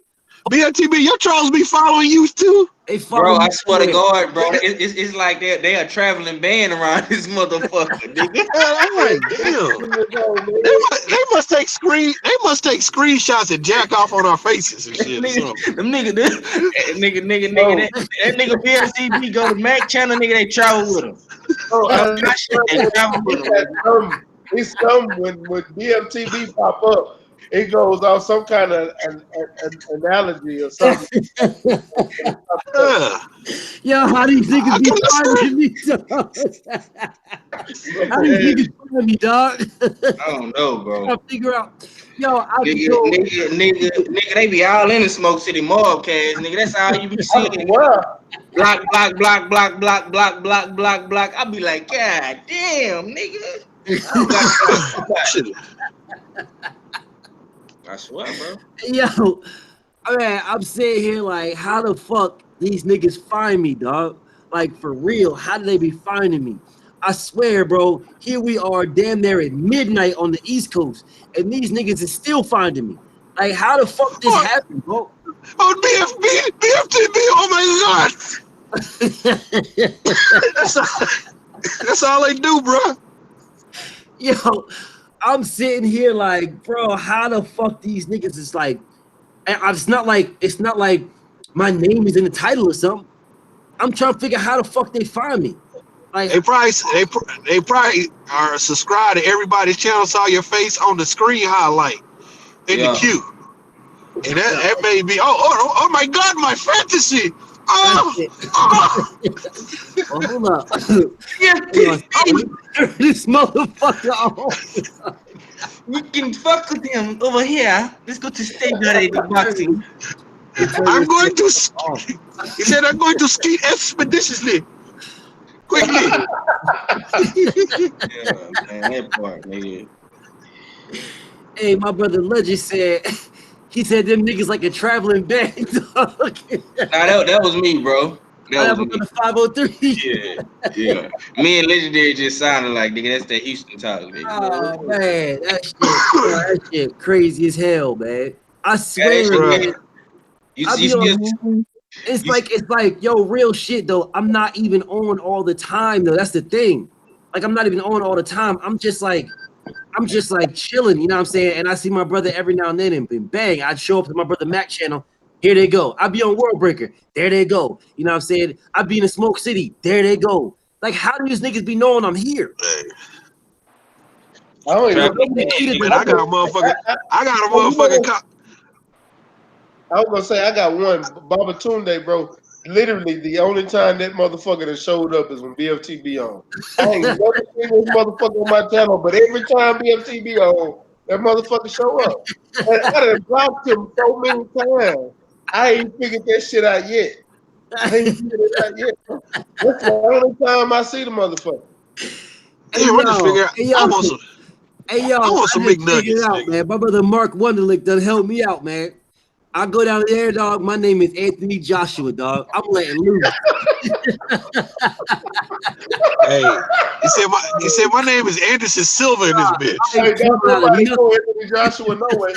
BLTB, your trolls be following you too? They follow Bro, me I swear to everywhere. God, bro, it's like they are traveling band around this motherfucker, nigga. I'm like, damn. They must take screenshots and jack off on our faces and shit. That nigga BLCB go to Mac channel, nigga, they travel with him. They travel with him. It's some when BFTV pop up, it goes off some kind of an analogy or something. Yo, how these niggas be finding me, dog? How these niggas finding me, dog? I don't know, bro. Trying to figure out. Yo, Nigga, they be all in the Smoke City Mob cast, nigga. That's all you be seeing. Wow. block. I'll be like, God damn, nigga. Shit. I swear, bro. Yo, man, I'm sitting here like, how the fuck these niggas find me, dog? Like, for real, how do they be finding me? I swear, bro, here we are damn near at midnight on the East Coast, and these niggas is still finding me. Like, how the fuck this happened, bro? Oh, BFTB, oh my God. That's all they do, bro. Yo, I'm sitting here like, bro, how the fuck these niggas is like, it's not like my name is in the title or something. I'm trying to figure out how the fuck they find me. Like, They probably are subscribed to everybody's channel, saw your face on the screen highlight in the queue. And that may be, oh my God, my fantasy. Oh. Well, hold up. This motherfucker. We can fuck with him over here. Let's go to StayReadyBoxing. I'm going to. He said, I'm going to ski expeditiously. Quickly. Yeah, man, that part, nigga. Hey, my brother Legend said, he said them niggas like a traveling band. Nah, that was me, bro. That was me. 503. Yeah. Me and Legendary just sounded like, nigga, that's that Houston talk, nigga. Oh, man, that shit crazy as hell, man. I swear, man. It's like, yo, real shit though. I'm not even on all the time though. That's the thing. Like, I'm not even on all the time. I'm just like chilling, you know what I'm saying? And I see my brother every now and then, and bang, I'd show up to my brother Mac channel. Here they go. I'd be on World Breaker. There they go. You know what I'm saying? I'd be in the Smoke City. There they go. Like, how do these niggas be knowing I'm here? I don't even I got a motherfucker. I was gonna say I got one, Baba Tunde, bro. Literally, the only time that motherfucker that showed up is when BFTB on. I ain't never seen this motherfucker on my channel, but every time BFTB on, that motherfucker show up. And I done blocked him so many times. I ain't figured that shit out yet. That's the only time I see the motherfucker. I want some McNuggets, out, man. My brother Mark Wonderlick done help me out, man. I go down there, dog. My name is Anthony Joshua, dog. I'm letting loose. Hey, he said my name is Anderson Silva in this bitch. Hey, nobody know Anthony Joshua, no way.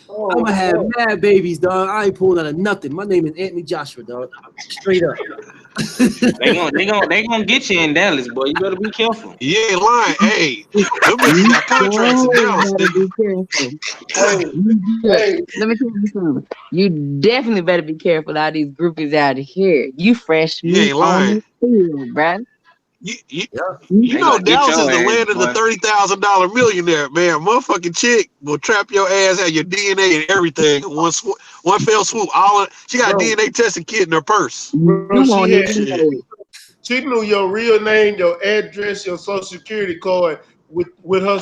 I'm gonna have mad babies, dog. I ain't pulling out of nothing. My name is Anthony Joshua, dog. Straight up. They gonna get you in Dallas, boy. You better be careful. You ain't lying. Hey, them bitches got contracts in Dallas. Be careful. Hey, let me tell you something. You definitely better be careful. All these groupies out of here. You fresh meat on the field, bruh. You know Dallas is the land of the $30,000 millionaire, man. Motherfucking chick will trap your ass, have your DNA and everything. One fell swoop. She got a DNA testing kit in her purse. Bro, she knew your real name, your address, your social security card with her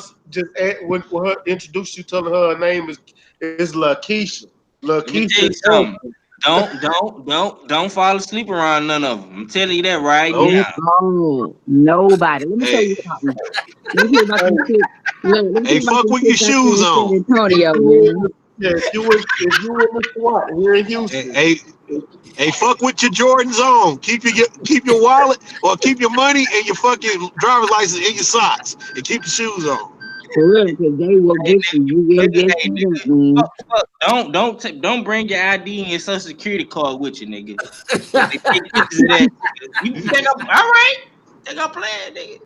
with her introduce you, telling her name is LaKeisha. LaKeisha. Don't fall asleep around none of them. I'm telling you that right now. Oh, nobody. Let me tell you something. Hey, fuck with your shoes on. Antonio, man. Yeah, if you were in the SWAT, we're in Houston. Hey, fuck with your Jordans on. Keep your wallet or keep your money and your fucking driver's license in your socks and keep your shoes on. For real, because they will get you. You will get you. Don't bring your ID and your social security card with you, nigga. You think I'm all right? Think I'm playing, nigga.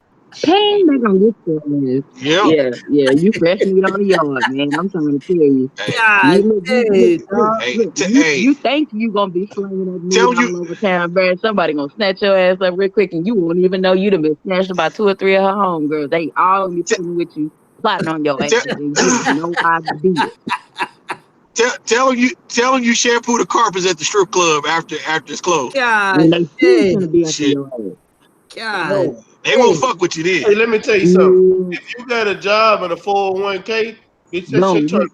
Paying, they gonna get you. Yeah. You fresh meat on the yard, man. I'm trying to tell you. You think you gonna be slinging that meat all over town, bro? Somebody gonna snatch your ass up real quick, and you won't even know you done been snatched by 2 or 3 of her homegirls. They all be sitting with you, plotting on your ass, and you have no idea. Tell them you shampoo the carpets at the strip club after it's closed. God, they still gonna be after your ass. God. They won't fuck with you then. Hey, let me tell you something. If you got a job and a 401k, get that shit turned.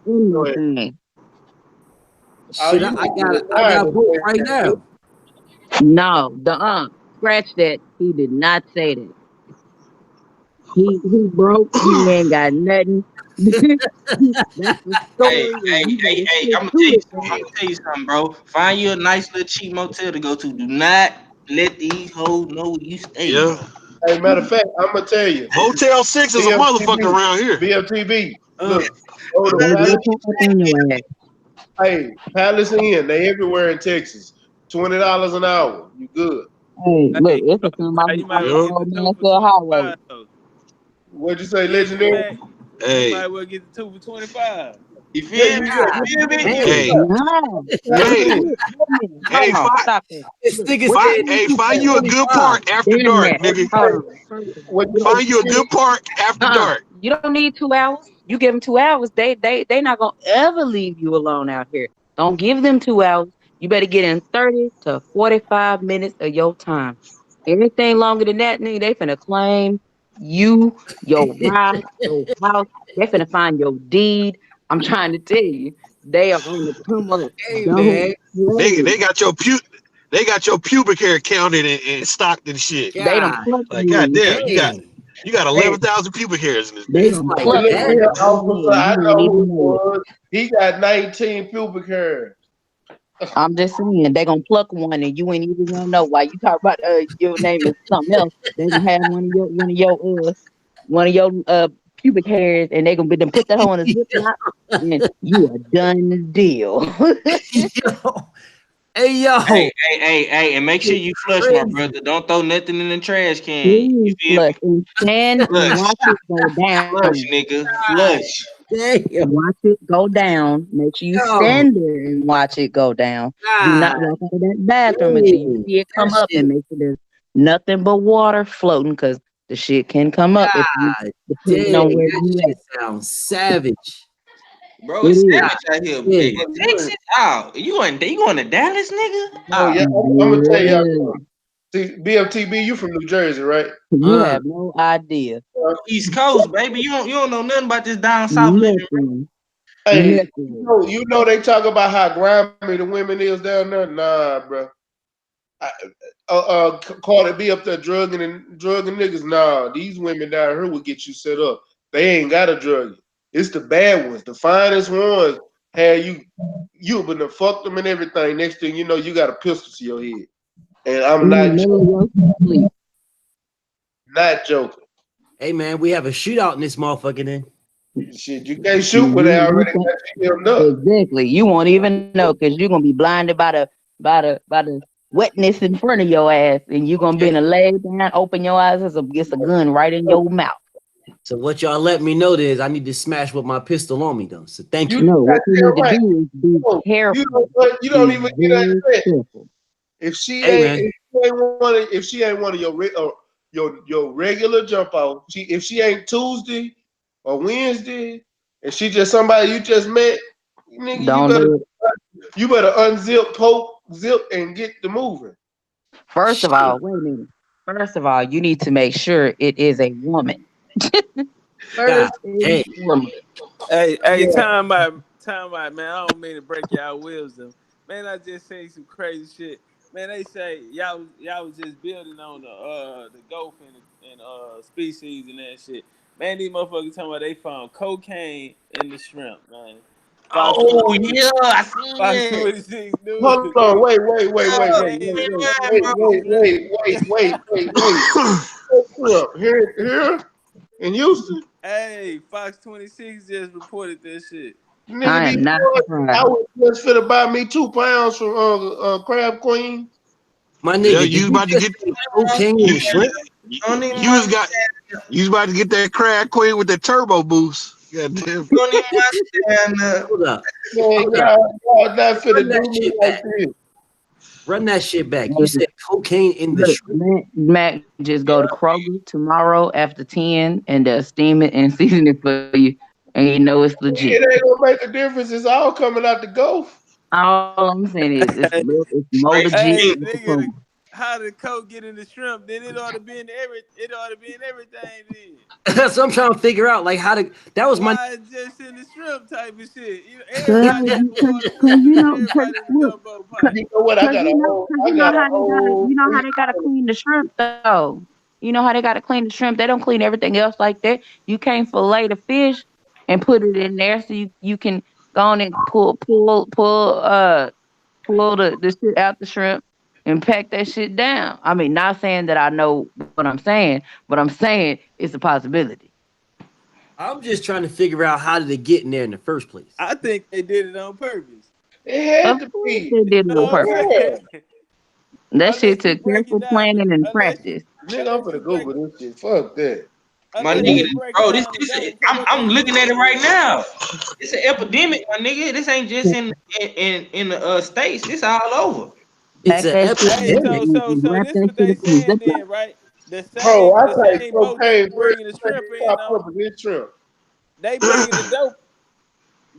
Shit, I got a book right now. No, scratch that. He did not say that. He broke. He ain't got nothing. That's the Hey, story, and hey, you hey, better hey, stick I'm gonna to tell you it, something. I'm man. gonna tell you something, bro. Find you a nice little cheap motel to go to. Do not let these hoes know where you stay, Yeah. bro. Hey, matter of fact, I'm gonna tell you, Motel 6 is a motherfucker BFTB, around here. BFTB. Uh, Look, go to They Palace. will pop up on your ass. Hey, Palace Inn. They everywhere in Texas. $20 an hour. You good? Hey, Hey, look, it's a thing. you might My well Yep. get the old two man for said highway. 25 though. What'd you say, You hear me, legendary? Mac? You Hey, might well get the 2 for 25. You Yeah, feel me? you You feel me? get hey, Nah, Palace hey, Inn. wait a minute. hey, Hold on, find, stop it. this Look, nigga what find, said you need hey, to find you a do? good 25. park after Damn dark, that. What'd you nigga. Hold say? on. First of all, What'd you Find you a say? good park after dark. you don't need 2 hours. You give them 2 hours, they not gonna ever leave you alone out here. Don't give them 2 hours. You better get in 30 to 45 minutes of your time. Anything longer than that, nigga, they finna claim you, your ride, your house. They finna find your deed. I'm trying to tell you, they are on the come up. Hey Don't man, play. They got your pubic hair counted and stocked and shit. They don't god pluck Like, you. goddamn, dang, you got Hey, 11,000 pubic hairs in this They bitch. it's don't like hey, pluck look you that. here, every officer. day. I You won't know who even it know it. was. He got 19 pubic hairs. I'm just saying they gonna pluck one and you ain't even gonna know why. You talk about your name is something else. They gonna have one of your pubic hairs and they gonna be them put that hoe in a ziploc and you are done deal. Yo, hey Hey, yo, hey, hey, hey, and make sure it's you flush, my crazy. brother. Don't throw nothing in the trash can. You Please feel flush me? and stand and Flush, watch it go flush, down. nigga, God flush. damn, Watch it go down. Make sure you yo, stand there and watch it go down. Do not God walk out of that bathroom until you damn, see it that come up shit, and make sure there's nothing but water floating because the shit can come up if you god depending damn, on where that you shit at. sounds savage. Bro, It it's is. God savage out here. damn, In But Texas, oh, you going to Dallas, nigga? no, yeah, Oh, I'm gonna tell y'all Yeah. something. See, BFTB, you from New Jersey, right? You uh, have no idea. East Coast, baby. You don't know nothing about this down south living, bro. Nothing. Hey, Nothing. you know they talk about how grimy the women is down there. Nah, bro. I, Cardi B up there drugging niggas. Nah, these women down here will get you set up. They ain't got to drug you. It's the bad ones, the finest ones. Had you been to fuck them and everything. Next thing you know, you got a pistol to your head. And I'm In the not middle joking. of your sleep. Not joking. hey man, we have a shootout in this motherfucker then. Shit, you can't shoot when they You already think- got you hemmed up. exactly. You won't even know because you're gonna be blinded by the wetness in front of your ass, and you're gonna be Okay, in a lay down, open your eyes, it's a gun right in your mouth. so what y'all let me know is I need to smash with my pistol on me though. So thank You you. No, what you goddamn need to right. do is be No, you careful. know what? You don't Be even get very understand. careful. If she Hey ain't, man, if she ain't one of your regular jump out, if she ain't Tuesday or Wednesday, and she just somebody you just met, nigga, Don't do it. you better unzip, poke, zip, and get the moving. First of shit. all, wait a minute. First of all, you need to make sure it is a woman. God First, a damn. woman. Hey, Yeah. time out, man. I don't mean to break y'all wisdom. Man, I just seen some crazy shit. Man, they say y'all was just building on the Gulf and species and that shit. Man, these motherfuckers talking about they found cocaine in the shrimp, man. Fox Oh 26, yeah, I seen Fox that. 26 News. Hold on, wait, Cocaine in the shrimp. Hold up. Here in Houston, Hey, Fox 26 just reported this shit. nigga, I am not before I surprised. was just finna buy me 2 pounds from Crab Queen. My Yeah, nigga, you did was you about to just get say cocaine you and shrimp? You don't even you was understand. got you was about to get that crack queen with that turbo boost. Goddamn. You don't even understand. Hold up. Man, Hold up. y'all not finna Run do that me shit like back. this. Run that shit back. You Listen, said cocaine in the look, shrimp? Matt, just go to Kroger tomorrow after 10 and they'll steam it and season it for you. And you know it's legit. It ain't gonna make a difference. It's all coming out the Gulf. All I'm saying is it's Hey, more Straight legit hey, skin. with the nigga, Kroger. how the coke get in the shrimp, then it ought to be in everything then. That's what I'm trying to figure out. Like how to. That was my. Why is just in the shrimp type of shit? Cause Everybody in the water you with it. know, Everybody in the gumbo pot. You know what? cause you know how they gotta, you know how three they gotta clean the shrimp though. You know how they gotta clean the shrimp. They don't clean everything else like that. You can't fillet the fish and put it in there so you can go on and pull the shit out the shrimp and pack that shit down. I mean, not saying that I know what I'm saying, but I'm saying it's a possibility. I'm just trying to figure out how did it get in there in the first place. I think they did it on purpose. It had Of to course be. they did You it know on what purpose. I'm Yeah. saying? That shit Unless you took break it careful down, planning and unless you practice. Nigga, I'm finna Google this shit. Fuck that. My unless nigga, they break it bro, down and don't. So what I'm they looking at doing it right is now. It's an epidemic, my nigga. This ain't just in the states. This all over. It's Pack an that shit hey, and, epidemic. and so wrap this that what shit they up in a saying Ziploc. then, right? Bro, I The type same boat they cocaine be first. bringing the They shrimp in pop on, up against shrimp. they bringing the dope.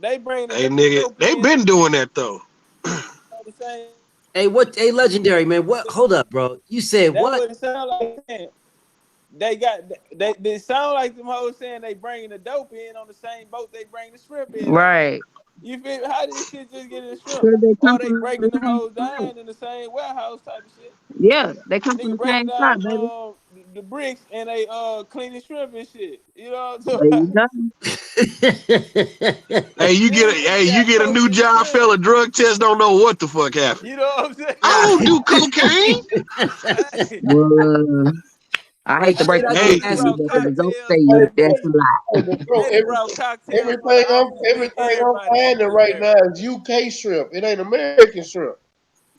They bring the Hey, nigga, dope they in been doing that though. on the same. Hey, what? Hey, legendary man. What? Hold up, bro. You said That's what? what it sound like. Saying. They sound like them hoes saying they bringing the dope in on the same boat they bring the shrimp in on. Right. You feel how did this shit just get in the shrimp? Cause they Or come they from the breaking them same hoes spot. down in the same warehouse type of shit. Yeah, they come from Nigga the breaking same down spot, baby. the bricks and they cleaning shrimp and shit. You know what I'm There talking you about? go. Hey, Then nigga you got get a coke new in the job, shrimp. fella, drug test, don't know what the fuck happened. You know what I'm saying? I don't do cocaine. Hey, Well, I Hey, hate to break shit, it I down just Hey, to they asked you, brought you but the that. results cocktails say for Hey, that's everybody. a lie. They done brought cocktails for the officers and everything I'm everybody to finding drink right there. now is UK shrimp. It ain't American shrimp.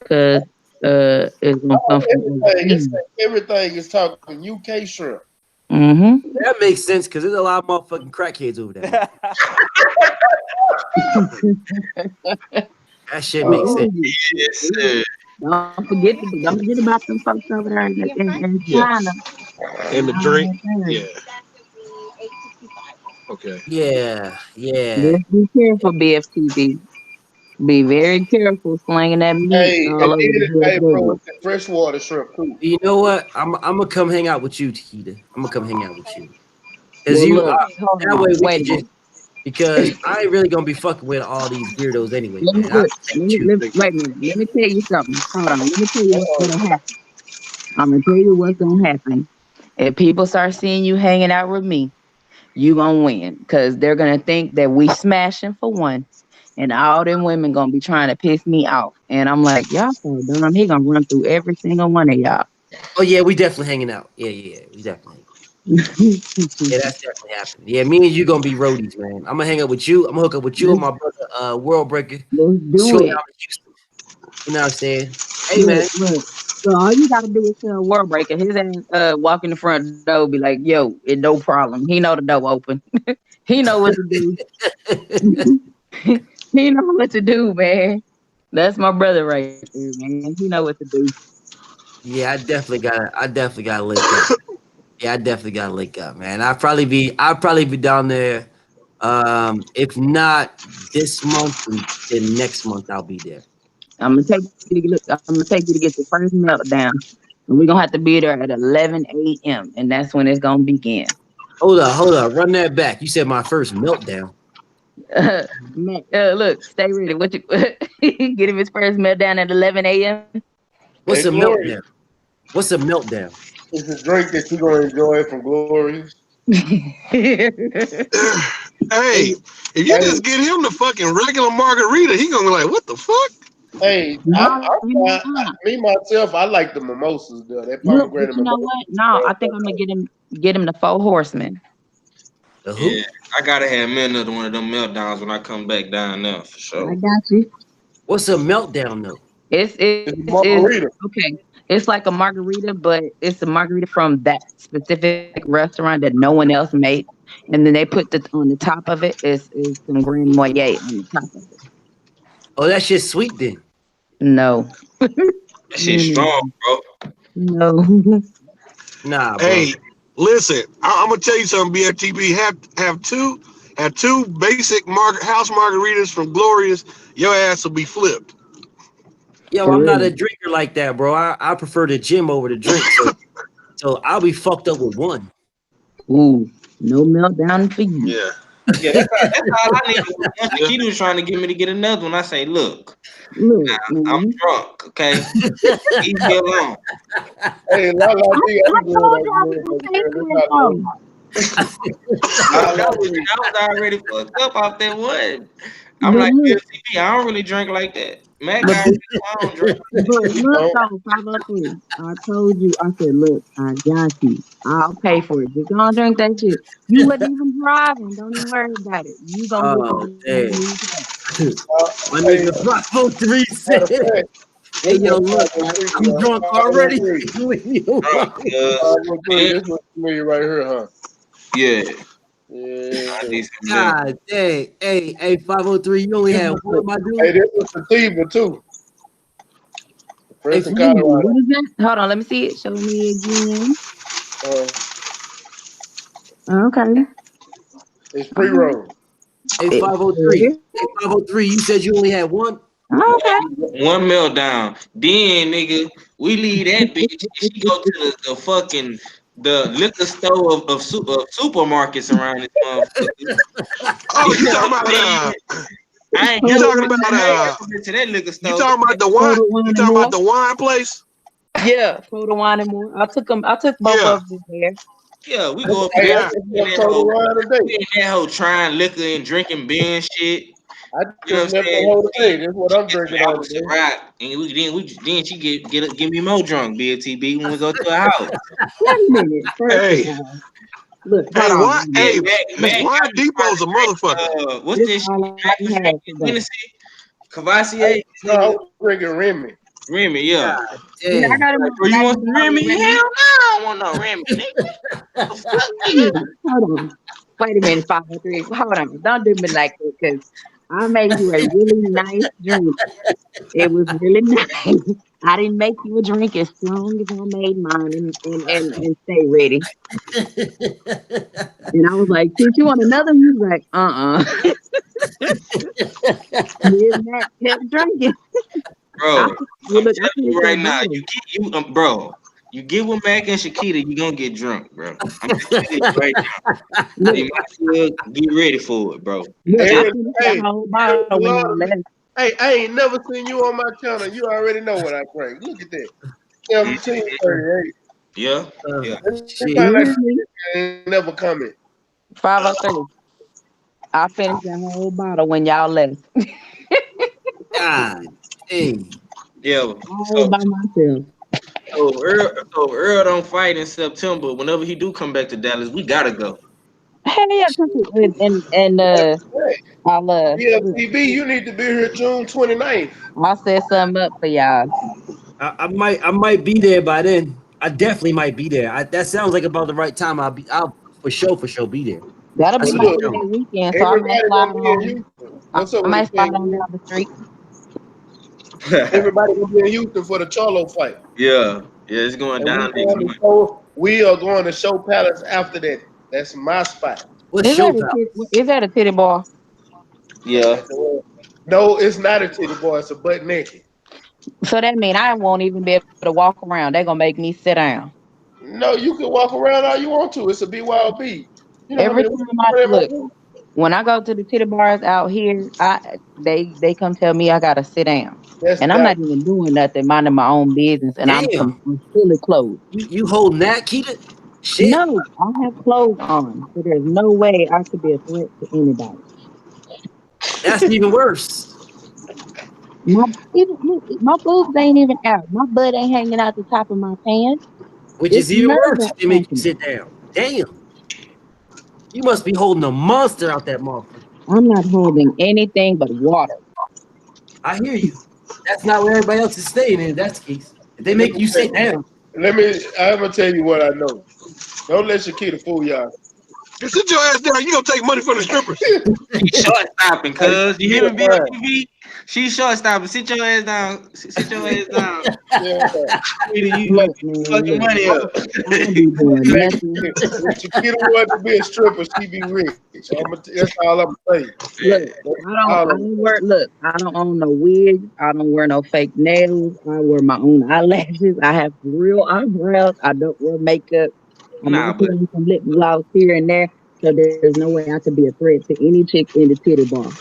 Cause it's gonna come from It's overseas. everything is talking UK shrimp. Mm-hmm. That makes sense because there's a lot of motherfucking crackheads over that motherfucker. That shit makes sense. Ooh, Yes, ooh. sir. Don't forget about them folks over there in yes, China. and the Doing drink. their thing. Yeah. Okay. Yeah, yeah. Just be careful, BFTV. Be very careful slinging that meat Hey, all and over the then good hey, bro, good. it's the freshwater shrimp too. You know what? I'm gonna come hang out with you, Takita. I'm gonna come hang out with you because Well, you. look, hold That way on, we wait could a just minute. because I ain't really gonna be fucking with all these weirdos anyway, Let me man. I look. stay with you. Wait a minute. Let me tell you something. Hold on. Let me tell you what's gonna happen. I'm gonna tell you what's gonna happen. If people start seeing you hanging out with me, you gonna win because they're gonna think that we smashing for one, and all them women gonna be trying to piss me off. And I'm like, y'all so dumb. He gonna run through every single one of y'all. Oh yeah, we definitely hanging out. Yeah, we definitely. Yeah, that's definitely happening. Yeah, me and you gonna be roadies, man. I'm gonna hang up with you. I'm gonna hook up with you and let's, my brother, World Breaker. let's Let's do go down it. to Houston. You know what I'm saying? Hey, man. Look. So all you gotta do is tell War Breaker. His ass walk in the front door, be like, "Yo, it no problem." He know the door open. He know what to do. He know what to do, man. That's my brother right there, man. He know what to do. Yeah, I definitely gotta link up. Yeah, I definitely gotta link up, man. I'll probably be down there. If not this month, then next month I'll be there. I'm gonna take you to look. I'm gonna take you to get your first meltdown, and we're gonna have to be there at 11 a.m. and that's when it's gonna begin. Hold up, run that back. You said my first meltdown. Man, look, stay ready. What you get him his first meltdown at 11 a.m. What's Hey, a Glory, meltdown? What's a meltdown? it's a drink that you're gonna enjoy from Glorious. Hey, if you Hey, just get him the fucking regular margarita, he gonna be like, what the fuck? hey, No, you know what? me myself, I like the mimosas though. That Look, but pomegranate you know mimosa. what? No, I think I'm gonna get him the four horsemen. The Yeah, who? I gotta have me another one of them meltdowns when I come back down there for I sure. got you. What's a meltdown though? It's It's margarita. okay. It's like a margarita, but it's a margarita from that specific restaurant that no one else made. And then they put the on the top of it is some Grand Marnier on the top of it. Oh, that shit's sweet then. No, That shit Mm, strong, bro. no. Nah, bro. Hey, listen, I'm gonna tell you something. BFTB have two basic house margaritas from Glorious. Your ass will be flipped. Yo, For I'm not a real. drinker like that, bro. I prefer the gym over the drink. So I'll be fucked up with one. Ooh, no meltdown for you. Yeah. Yeah, that's all I need. Once the kid was trying to get me to get another one, I say, look, Look, I'm man. drunk, okay? Leave me alone. Hey, Lala I, D, I I'm told good. you I was I'm gonna good. pay That's for it not for low. him. Lala I D. was already fucked up off that one. I'm But like, look, BFTP, I don't really drink like that. Mac but already this, know I don't drink. but You look don't. though, 503. I told you, I said, look, I got you. I'll pay for it. Just don't drink that shit. You wasn't even driving. Don't even worry about it. You gonna get to Oh, where you damn. need to go. My Hey, nigga 503 matter of said, fact, hey, this yo, was look, man, 503, I'm drunk already. 503. Leave me alone. 503. Man, This was familiar right here, huh? yeah, Yeah. I need some lemon. God dang. Hey, 503, you only had one, my Hey, dude. this was sativa too. Hey, First in Ooh, Colorado. what is that? Hold on, let me see it. Show me again. Uh, Okay. it's All right. pre-roll. hey, It 503. is. Hey, 503, you said you only had one? Okay. One meltdown. Then, nigga, we leave that bitch and she go to the fucking the liquor store of supermarkets around this motherfucker. Oh, You you know talking what about I mean? I ain't you never Total talking been about to that liquor you store. talking about the wine Total wine you and talking about more. the wine place? Yeah, Total wine and more. I took both Yeah. of them there. Yeah, we Hey, go up in I that Yeah. just in left that Total hoe. Wine today. We in that hoe trying liquor and drinking beer and shit. I You know just what I'm left the saying? whole today. That's what She I'm gets some drinking on apple today. Ciroc, and then she give me more drunk. BTB when we go to her house. Wait a minute. First of Hey, all, look, hold hey, on. why Wait a Then hey, minute. Mac Wine got me trying Depot's to a motherfucker. drink. What's This this shit? all Mac I was had drinking today. Hennessy, I, Cavassier. no, This I nigga was drinking Remy. Remy, yeah. Yeah, I Damn. got him Like, a bro, you black want and some white Remy? Hell Remy. no, I don't want no Remy, nigga. The fuck, nigga? Hold on. Wait a minute, 503. Hold on. Don't do me like that because I made you a really nice drink. It was really nice. I didn't make you a drink as strong as I made mine and stay ready. And I was like, since you want another one, he was like, Me and Matt kept drinking. I Bro, well, I'm look, I telling you finished right that now, bottle. bro. You get with Mac and Shakita, you gonna get drunk, bro. I'm just telling you right now. You Look, might as well get ready for it, bro. I'm look, Hey, I telling finished that hey, whole hey, bottle when y'all Lord, left. hey, I ain't never seen you on my channel. You already know what I drink. Look at that. you. 1738. Yeah, yeah. This Shit. kind You of hear me? ain't never coming. 503. I finished that whole bottle when y'all left. God dang. Yeah. All by myself. So Earl don't fight in September. Whenever he do come back to Dallas, we gotta go. Hell yeah, and Hey, I'll look, BFTB, you need to be here June 29th. I'll set something up for y'all. I might be there by then. I definitely might be there. That sounds like about the right time. I'll for sure be there. That'll be That's my what it Look, sounds birthday weekend, so I might everybody slide gonna be in on. Houston. What's up I with might it, slide King? on down the street. Everybody gonna be in Houston for the Charlo fight. Yeah, yeah, it's going And down next month. we are going to Show Palace after that. That's my spot. What's Is that Showtime? is that a titty bar? Yeah, No, it's not a titty boy, it's a butt naked. So that mean I won't even be able to walk around. They're gonna make me sit down. No, you can walk around all you want to. It's a BYOB. You know how Every many time I look, when I go to the titty bars out here, they come tell me I gotta sit down. That's And I'm that. not even doing nothing, minding my own business, and Damn. I'm fully clothed. You holding that, Keita? Shit. No, I have clothes on, so there's no way I could be a threat to anybody. That's even worse. My look, my boobs ain't even out. My butt ain't hanging out the top of my pants. Which It's is even none of worse that if they make you happening. sit down. Damn. You must be holding a monster out that motherfucker. I'm not holding anything but water. I hear you. That's not where everybody else is staying in. That's the case. If they Let make me you tell sit down, I'm gonna tell you what I know. Don't let Shakita fool y'all. Sit your ass down. You gonna take money from the strippers? She's short stopping, cuz. You hear me, BFTV? She's short stopping. Sit your ass down. Sit your ass down. Yeah. You Look, man, fucking look, money up. I don't be doing nothing. If Chiquita wanted to be a stripper, she be rich. That's all I'm saying. Look, I don't wear. Look, I don't own no wigs. I don't wear no fake nails. I wear my own eyelashes. I have real eyebrows. I don't wear makeup. I Nah, might put but on some lip gloss here and there. So there's no way I could be a threat to any chick in the titty bar.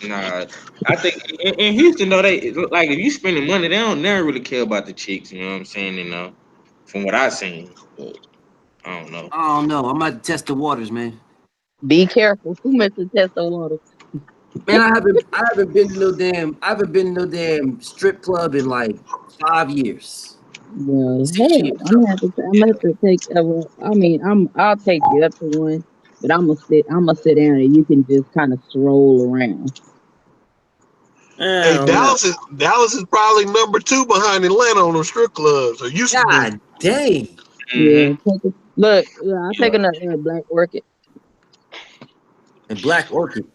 nah. I think in Houston though, they like if you spending money, they don't never really care about the chicks. You know what I'm saying? You know, from what I've seen. But I don't know. I don't know. I'm about to test the waters, man. Be careful. Who messed with test the water? Man, I haven't been to no damn strip club in like 5 years. Well, 6 hell, years. I'm gonna have to take. I mean, I'll take you up to one, but I'm gonna sit down and you can just kind of stroll around. Hey, Dallas is probably number 2 behind Atlanta on those strip clubs. Or used to be. God dang. Yeah, I'll take another Black Orchid. And Black Orchid.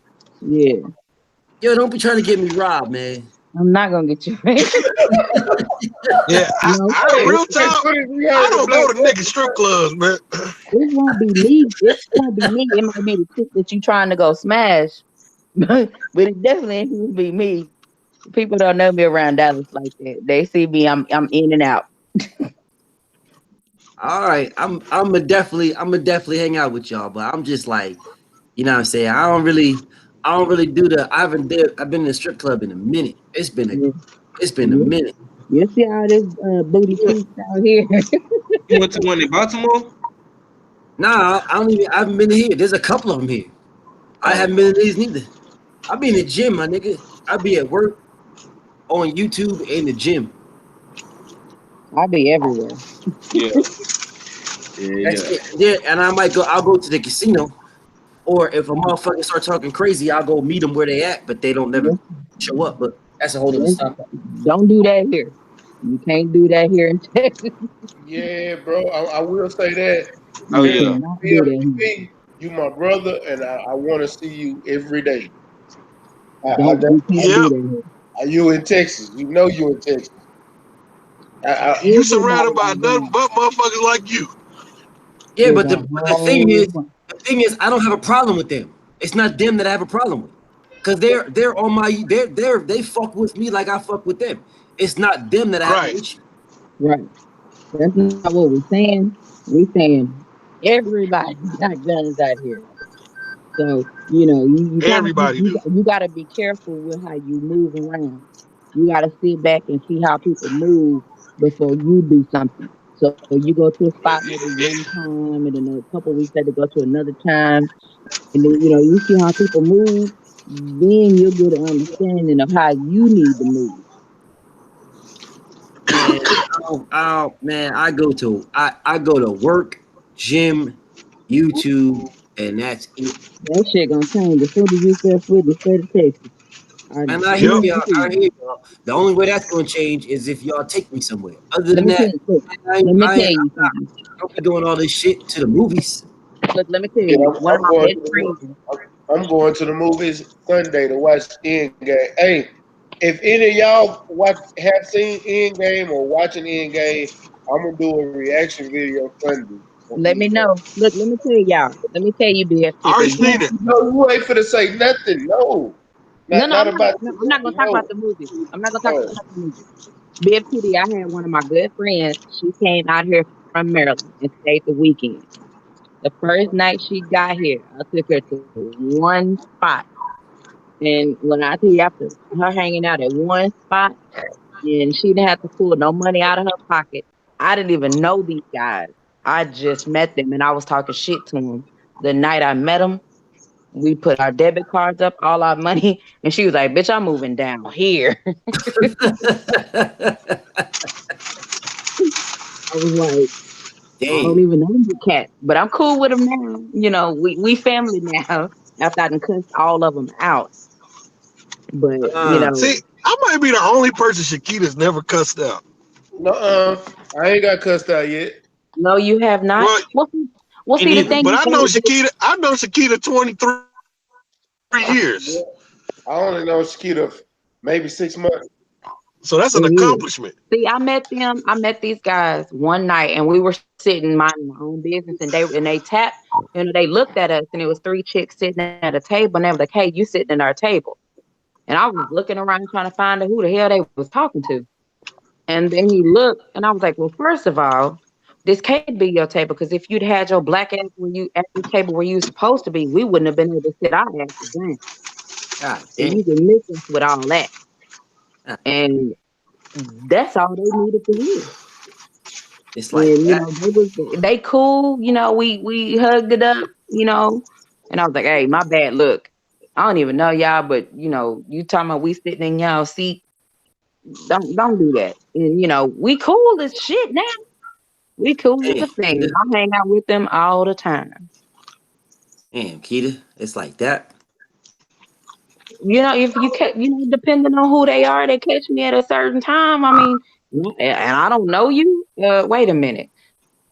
Yeah, Yo, don't be trying to get me robbed, man. I'm not gonna get you. Yeah, No, I real talk. I don't go to nigga strip clubs, man. it won't be me. It won't be me. It might be the chick that you trying to go smash, but it definitely ain't gonna be me. People don't know me around Dallas like that. They see me, I'm in and out. All right, I'm gonna definitely hang out with y'all, but I'm just like, you know what I'm saying? I don't really do the. I've been in a strip club in a minute. It's been a minute. You see all this booty cheeks out here. You went to one in Baltimore? Nah, I haven't been here. There's a couple of them here. I haven't been to these neither. I be in the gym, my nigga. I be at work, on YouTube, in the gym. I'll be everywhere. Yeah. Yeah, and I'll go to the casino, or if a motherfucker start talking crazy, I'll go meet them where they at, but they don't never show up. But that's a whole other stuff. Don't do that here. You can't do that here in Texas. Yeah, bro. I will say that. Oh yeah. BFTV, you my brother, and I want to see you every day. Are you in Texas? You know you in Texas. You surrounded by nothing but motherfuckers like you. Yeah, but the thing is, I don't have a problem with them. It's not them that I have a problem with, because they're on my they fuck with me like I fuck with them. It's not them that I have an issue. Right. That's not what we're saying. We're saying everybody got guns out here. So you gotta be careful with how you move around. You gotta sit back and see how people move before you do something. So you go to a spot maybe one time, and then a couple weeks later go to another time, and then you see how people move. Then you'll get an understanding of how you need to move. Man, I go to work, gym, YouTube, and that's it. That shit gonna change as soon as you step foot in the state of Texas. And I hear y'all. The only way that's gonna change is if y'all take me somewhere. Other than that, let me tell you something. I'm not doing all this shit to the movies. Look, let me tell you, one of my best friends. I'm going to the movies Sunday to watch Endgame. Hey, if any of y'all have seen Endgame or watching Endgame, I'm gonna do a reaction video Sunday. Let me know. Look, let me tell y'all. Let me tell you, BFTV. No, you ain't finna say nothing. No. I'm not gonna talk about the movie. I'm not gonna talk about the movie. BFTV, I had one of my good friends. She came out here from Maryland and stayed the weekend. The first night she got here, I took her to one spot. And when I tell you, after her hanging out at one spot, and she didn't have to pull no money out of her pocket, I didn't even know these guys. I just met them, and I was talking shit to them. The night I met them, we put our debit cards up, all our money, and she was like, "Bitch, I'm moving down here." I was like, "Dang. I don't even know you cat, but I'm cool with them now. We family now." After I done cussed all of them out, but see, I might be the only person Shakita's never cussed out. No, I ain't got cussed out yet. No, you have not. Well, Me see, the neither. thing But is, I know Shakita 23 years. I only know Skeeter maybe 6 months. So that's an it is. accomplishment. See, I met these guys one night, and we were sitting minding our own business, and they tapped, they looked at us, and it was three chicks sitting at a table, and they were like, "Hey, you sitting at our table?" And I was looking around trying to find out who the hell they was talking to. And then he looked, and I was like, "Well, first of all, this can't be your table, because if you'd had your black ass when you at the table where you were supposed to be, we wouldn't have been able to sit our asses down. God So damn. you can miss us with all that." God, And that's all they needed to hear. it's like And that. they cool, we hugged it up, and I was like, "Hey, my bad. Look, I don't even know y'all, but you talking about we sitting in y'all seat. Don't do that." And we cool as shit now. We cool as Damn, a thing. Keita. I hang out with them all the time. Damn, Keita. It's like that. If you catch, depending on who they are, they catch me at a certain time. I mean, and I don't know you. Wait a minute.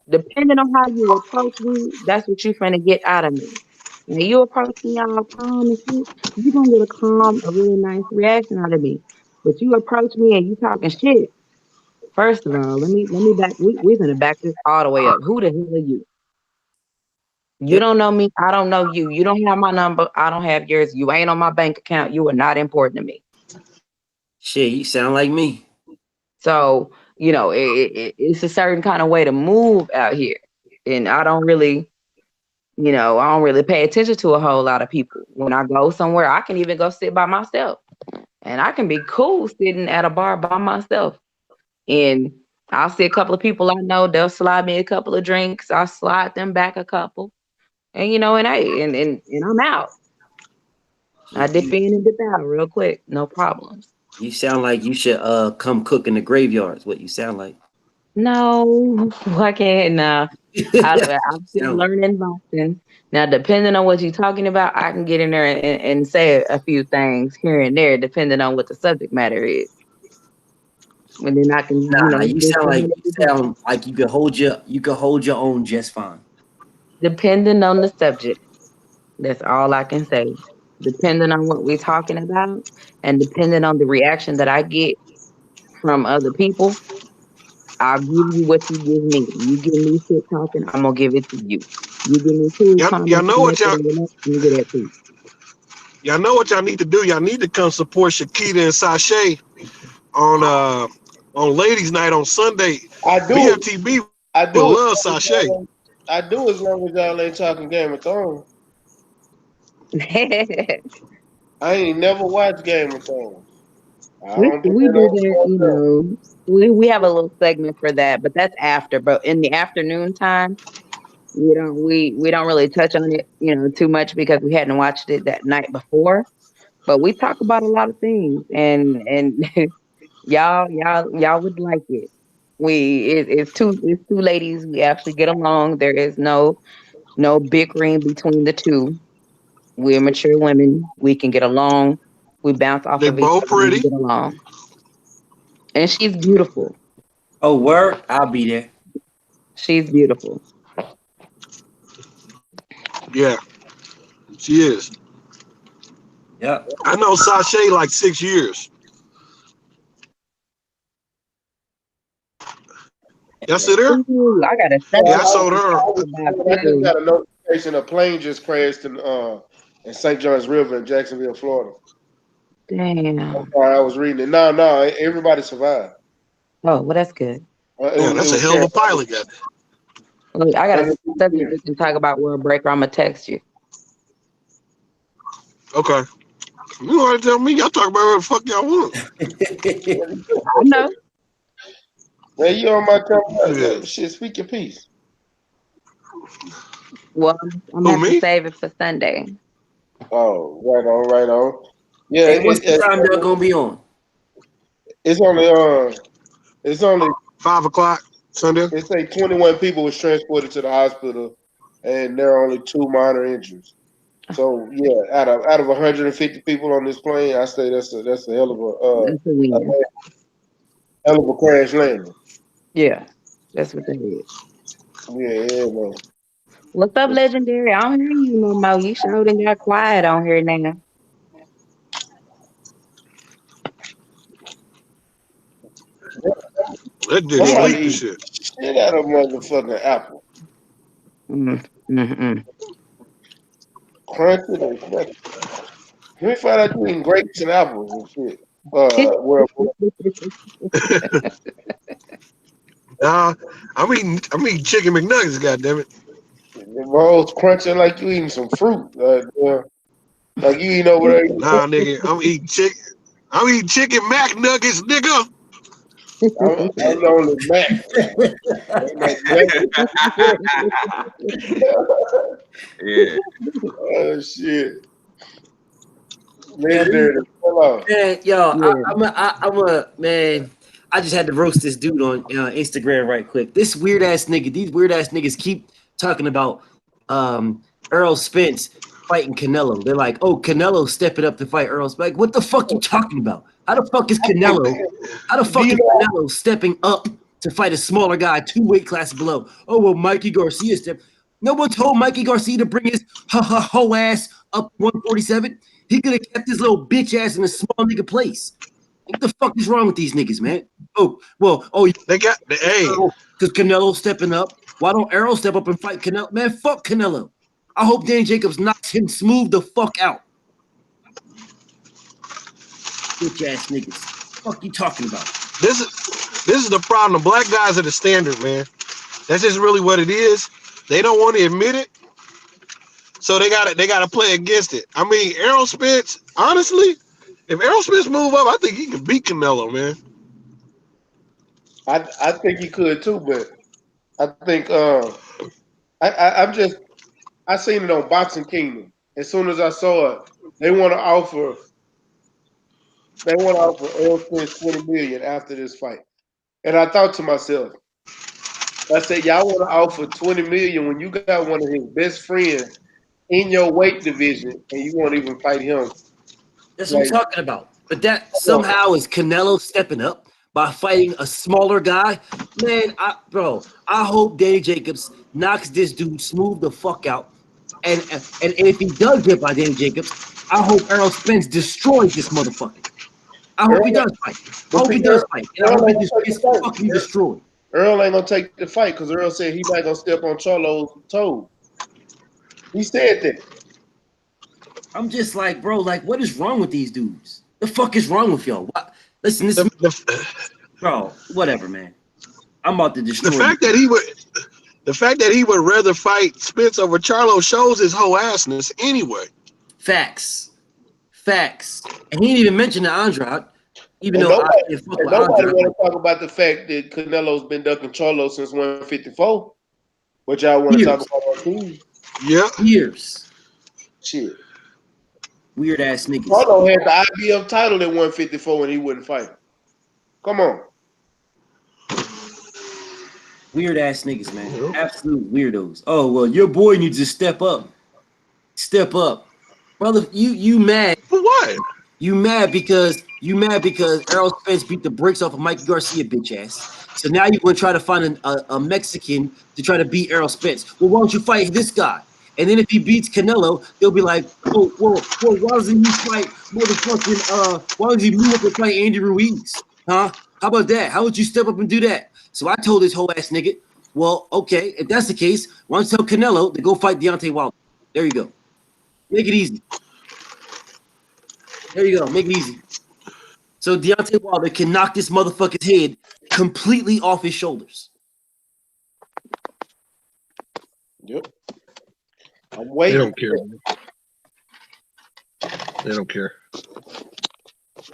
Depending on how you approach me, that's what you finna get out of me. When you approach me all calm and shit, you gonna get a really nice reaction out of me. But you approach me and you talking shit. First of all, let me back. We gonna back this all the way up. Who the hell are you? You Yep. don't know me. I don't know you. You don't have my number. I don't have yours. You ain't on my bank account. You are not important to me. Shit, you sound like me. So it's a certain kind of way to move out here, and I don't really pay attention to a whole lot of people. When I go somewhere, I can even go sit by myself, and I can be cool sitting at a bar by myself. And I'll see a couple of people I know. They'll slide me a couple of drinks. I'll slide them back a couple, and and I'm out. I Shit, dip in and dip out real quick, no problems. you sound like you should come cook in the graveyards. What you sound like. No, I can't. Nah, I'm still Sound like. learning boxing. Now, depending on what you're talking about, I can get in there and say a few things here and there, depending on what the subject matter is. And then I can, Nah, you just sound like you could hold your own just fine. depending on the subject. That's all I can say. Depending on what we're talking about, and depending on the reaction that I get from other people, I'll give you what you give me. You give me shit talking, I'm gonna give it to you. You give me cool, calm, Y'all and know what collected overnight, I'm gonna get that to you. y'all know what y'all need to do. Y'all need to come support Shakita and Sashay on Ladies Night on Sunday. I do. BFTB I would do. love Sashay. I do as long as y'all ain't talking Game of Thrones. I ain't never watched Game of Thrones. I don't do we that do on that, myself. we have a little segment for that, but that's after. But in the afternoon time, we don't really touch on it, too much because we hadn't watched it that night before. But we talk about a lot of things, and y'all would like it. It's two ladies. We actually get along. There is no bickering between the two. We're mature women. We can get along. We bounce off They of each both other and we pretty. get along. And she's beautiful. Oh, word, I'll be there. She's beautiful. Yeah, she is. Yep. I know Sashay like 6 years. Y'all see there? Ooh, I got a Yeah, second I sold to her. talk about I just too. got a notification a plane just crashed in St. John's River in Jacksonville, Florida. That's Damn. why I was reading it. No, everybody survived. Oh, well, that's good. Yeah, It that's a was hell of a pilot. Guy. Look, I got a subject terrible. we can talk about World Breaker. I'm gonna text you. Okay. You already tell me. Y'all talk about whatever the fuck y'all want. I know. Man, you on my Yeah. camera? Shit, speak your piece. Well, I'm gonna Who, have to me? save it for Sunday. Oh, right on, right on. Yeah, Hey, what's the time they're gonna be on? it's only it's only 5 o'clock Sunday. it say 21 people was transported to the hospital, and there are only 2 minor injuries. So yeah, out of 150 people on this plane, I say that's a hell of That's a a win. hell of a crash landing. Yeah, that's what that is. Yeah, man. What's up, legendary? I don't hear you no more. You sure done got quiet on here now. That did Somebody sleep and eat shit. shit out of motherfucking apple. Mm, mm, Crunch it and smash it. Let me find out you eating grapes and apples and shit. Well, mm. Nah, I'm eating chicken McNuggets. Goddamn it! the rolls crunching like you eating some fruit. Like you eating over there. Nah, nigga, I'm eating chicken. I'm eating chicken Mac Nuggets, nigga. I'm only Mac. Yeah. Oh shit. Yeah, Legendary. Hello. man, yo, Yeah. I'm a man. I just had to roast this dude on Instagram right quick. This weird ass nigga, these weird ass niggas keep talking about Earl Spence fighting Canelo. They're like, oh, Canelo stepping up to fight Earl Spence. Like, what the fuck you talking about? How the fuck is Canelo? How the fuck is Canelo stepping up to fight a smaller guy 2 weight classes below? Oh well, Mikey Garcia stepped. No one told Mikey Garcia to bring his ho ass up 147. He could have kept his little bitch ass in a small nigga place. What the fuck is wrong with these niggas, man? Oh, well, They got the because Canelo stepping up. Why don't Errol step up and fight Canelo? Man, fuck Canelo. I hope Danny Jacobs knocks him smooth the fuck out. Bitch ass niggas. Fuck you talking about? This is the problem. The black guys are the standard, man. That's just really what it is. They don't want to admit it, so they gotta play against it. I mean, Errol Spence. Honestly, if Errol Spence move up, I think he can beat Canelo, man. I think he could too, but I think I seen it on Boxing Kingdom. As soon as I saw it, they want to offer Errol Spence 20 million after this fight. And I thought to myself, I said, y'all want to offer 20 million when you got one of his best friends in your weight division and you won't even fight him. That's what I'm talking about. But that somehow is Canelo stepping up by fighting a smaller guy. Man, I hope Danny Jacobs knocks this dude smooth the fuck out. And if he does get by Danny Jacobs, I hope Errol Spence destroys this motherfucker. I hope he does fight. I hope he does fight. And I hope he just gets fucking destroyed. Earl ain't gonna take the fight because Earl said he's not gonna step on Charlo's toes. He said that. I'm just like, bro, like, what is wrong with these dudes? The fuck is wrong with y'all? What? Listen, this bro, whatever, man. I'm about to destroy the fact that he would rather fight Spence over Charlo shows his whole assness anyway. Facts. And he didn't even mention the Andrade, even And though nobody Andrade. want to talk about the fact that Canelo's been ducking Charlo since 154. What y'all want to talk about on TV? Yeah. Years. Shit. Weird ass niggas. Charlo had the IBF title at 154 and he wouldn't fight. Come on. Weird ass niggas, man. Absolute weirdos. Oh, well, your boy needs to step up. Step up. Brother, you mad. For what? You mad because Errol Spence beat the brakes off of Mikey Garcia, bitch ass. So now you're going to try to find a Mexican to try to beat Errol Spence. Well, why don't you fight this guy? And then if he beats Canelo, they'll be like, oh, whoa, why doesn't he fight motherfucking, why does he move up and fight Andy Ruiz? Huh? How about that? How would you step up and do that? So I told this whole ass nigga, well, okay, if that's the case, why don't you tell Canelo to go fight Deontay Wilder? There you go. Make it easy. There you go. Make it easy. So Deontay Wilder can knock this motherfucker's head completely off his shoulders. Yep. I'm waiting. They don't care. They don't care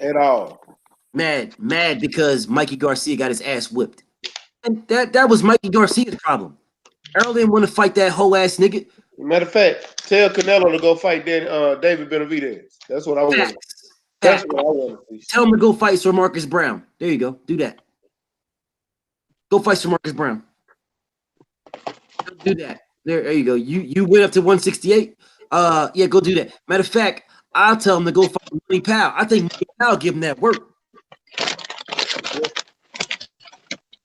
at all. Mad because Mikey Garcia got his ass whipped. And that was Mikey Garcia's problem. Earl didn't want to fight that whole ass nigga. Matter of fact, tell Canelo to go fight David Benavidez. That's what I want. That's what I want to see. Tell him to go fight Sir Marcus Brown. There you go. Do that. Go fight Sir Marcus Brown. Do that. There you go. You went up to 168. Yeah, go do that. Matter of fact, I'll tell him to go fight Manny Powell. I think Manny Powell give him that work.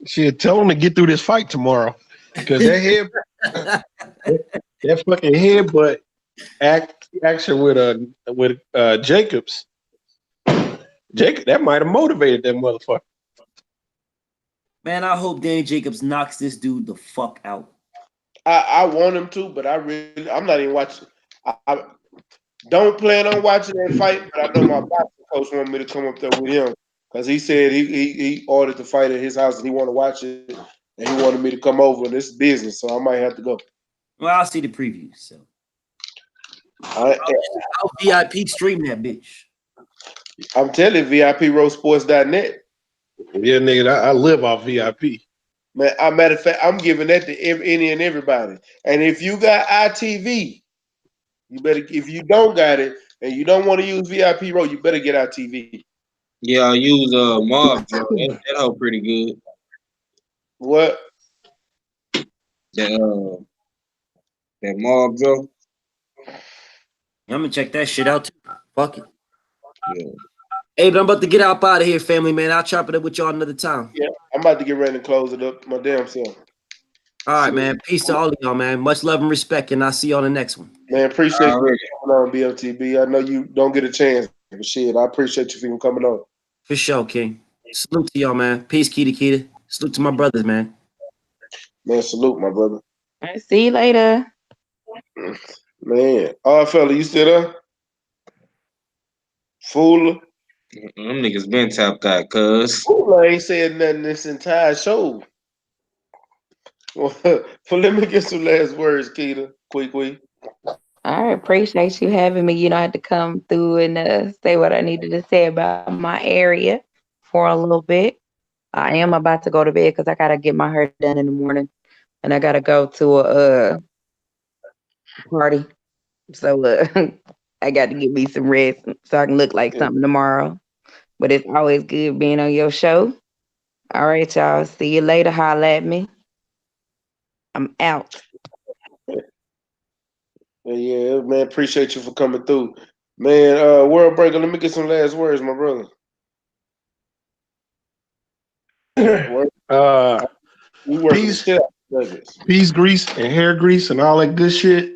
Shit, tell him to get through this fight tomorrow. Because that head That fucking headbutt action with Jacobs. Jacob, that might have motivated that motherfucker. Man, I hope Danny Jacobs knocks this dude the fuck out. I want him to, but I'm not even watching. I don't plan on watching that fight, but I know my boxing coach wanted me to come up there with him because he said he ordered the fight at his house and he wanted to watch it and he wanted me to come over and it's business, so I might have to go. Well, I'll see the preview. So I'll VIP stream that bitch. I'm telling you, VIPRoadsports.net. Yeah, nigga, I live off VIP. Man, matter of fact, I'm giving that to any and everybody. And if you got ITV, you better. If you don't got it and you don't want to use VIP Road, you better get ITV. Yeah, I use Mob, bro. That hoe pretty good. What? That Mob, bro. I'm gonna check that shit out too. Fuck it. Yeah. Hey, but I'm about to get out of here, family, man. I'll chop it up with y'all another time. Yeah, I'm about to get ready to close it up my damn self. All right, man. Peace to all of y'all, man. Much love and respect, and I'll see you on the next one. Man, appreciate you coming on, BLTB. I know you don't get a chance, but shit, I appreciate you for even coming on. For sure, King. Salute to y'all, man. Peace, Kita. Salute to my brothers, man. Man, salute, my brother. All right, see you later. Man, fella, you still there? Fool. Them niggas been tapped out, cuz. Fool ain't said nothing this entire show. Well, let me get some last words, Keita. Quick. I appreciate you having me. You know, I had to come through and say what I needed to say about my area for a little bit. I am about to go to bed because I gotta get my hair done in the morning, and I gotta go to a party. So I got to get me some rest so I can look like something tomorrow. But it's always good being on your show. All right, y'all. See you later. Holla at me. I'm out. Yeah, man. Appreciate you for coming through. Man, World Breaker, let me get some last words, my brother. Peas grease and hair grease and all that good shit.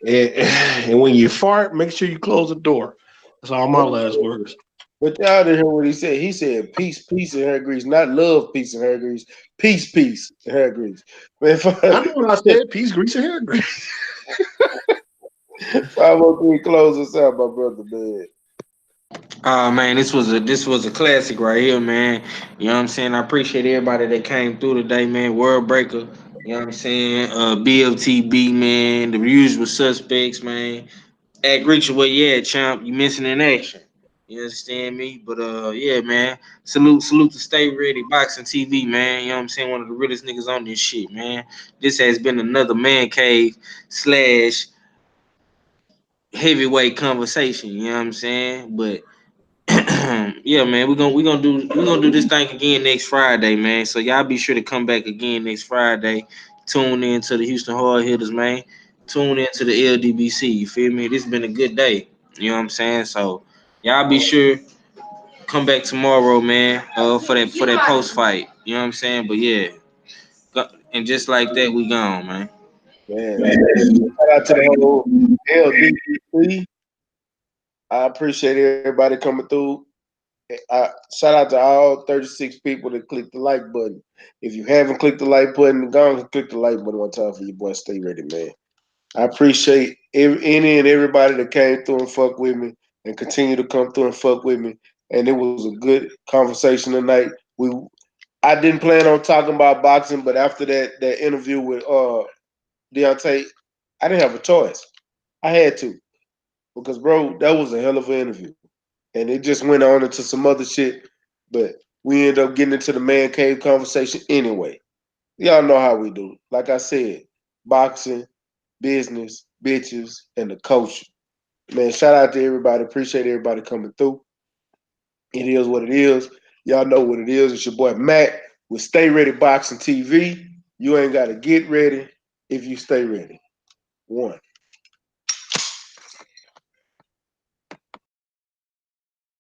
And when you fart, make sure you close the door. That's all my last words. But y'all didn't hear what he said. He said peace, and hair grease, not love, peace, and hair grease. Peace, and hair grease. Man, I know what I said. Peace, grease, and hair grease. 503, close us out, my brother, man. Man, this was a classic right here, man. You know what I'm saying? I appreciate everybody that came through today, man. World Breaker, you know what I'm saying? BFTB, man. The usual suspects, man. Act Richard, where you at, champ? You missing in action. You understand me? But yeah, man. Salute to Stay Ready Boxing TV, man. You know what I'm saying? One of the realest niggas on this shit, man. This has been another man cave / heavyweight conversation. You know what I'm saying? But yeah, man, we're gonna do this thing again next Friday, man. So y'all be sure to come back again next Friday. Tune in to the Houston Hard Hitters, man. Tune in to the LDBC. You feel me? This been a good day. You know what I'm saying? So y'all be sure come back tomorrow, man. For that post fight. You know what I'm saying? But yeah, and just like that, we gone, man. Man, shout out to the whole LDBC. I appreciate everybody coming through. Shout out to all 36 people that clicked the like button. If you haven't clicked the like button, go and click the like button one time for your boy. Stay ready, man. I appreciate any and everybody that came through and fuck with me and continue to come through and fuck with me. And it was a good conversation tonight. I didn't plan on talking about boxing, but after that interview with Deontay, I didn't have a choice. I had to. Because, bro, that was a hell of an interview. And it just went on into some other shit. But we ended up getting into the man cave conversation anyway. Y'all know how we do. Like I said, boxing, business, bitches, and the culture. Man, shout out to everybody. Appreciate everybody coming through. It is what it is. Y'all know what it is. It's your boy Matt with Stay Ready Boxing TV. You ain't got to get ready if you stay ready. 1.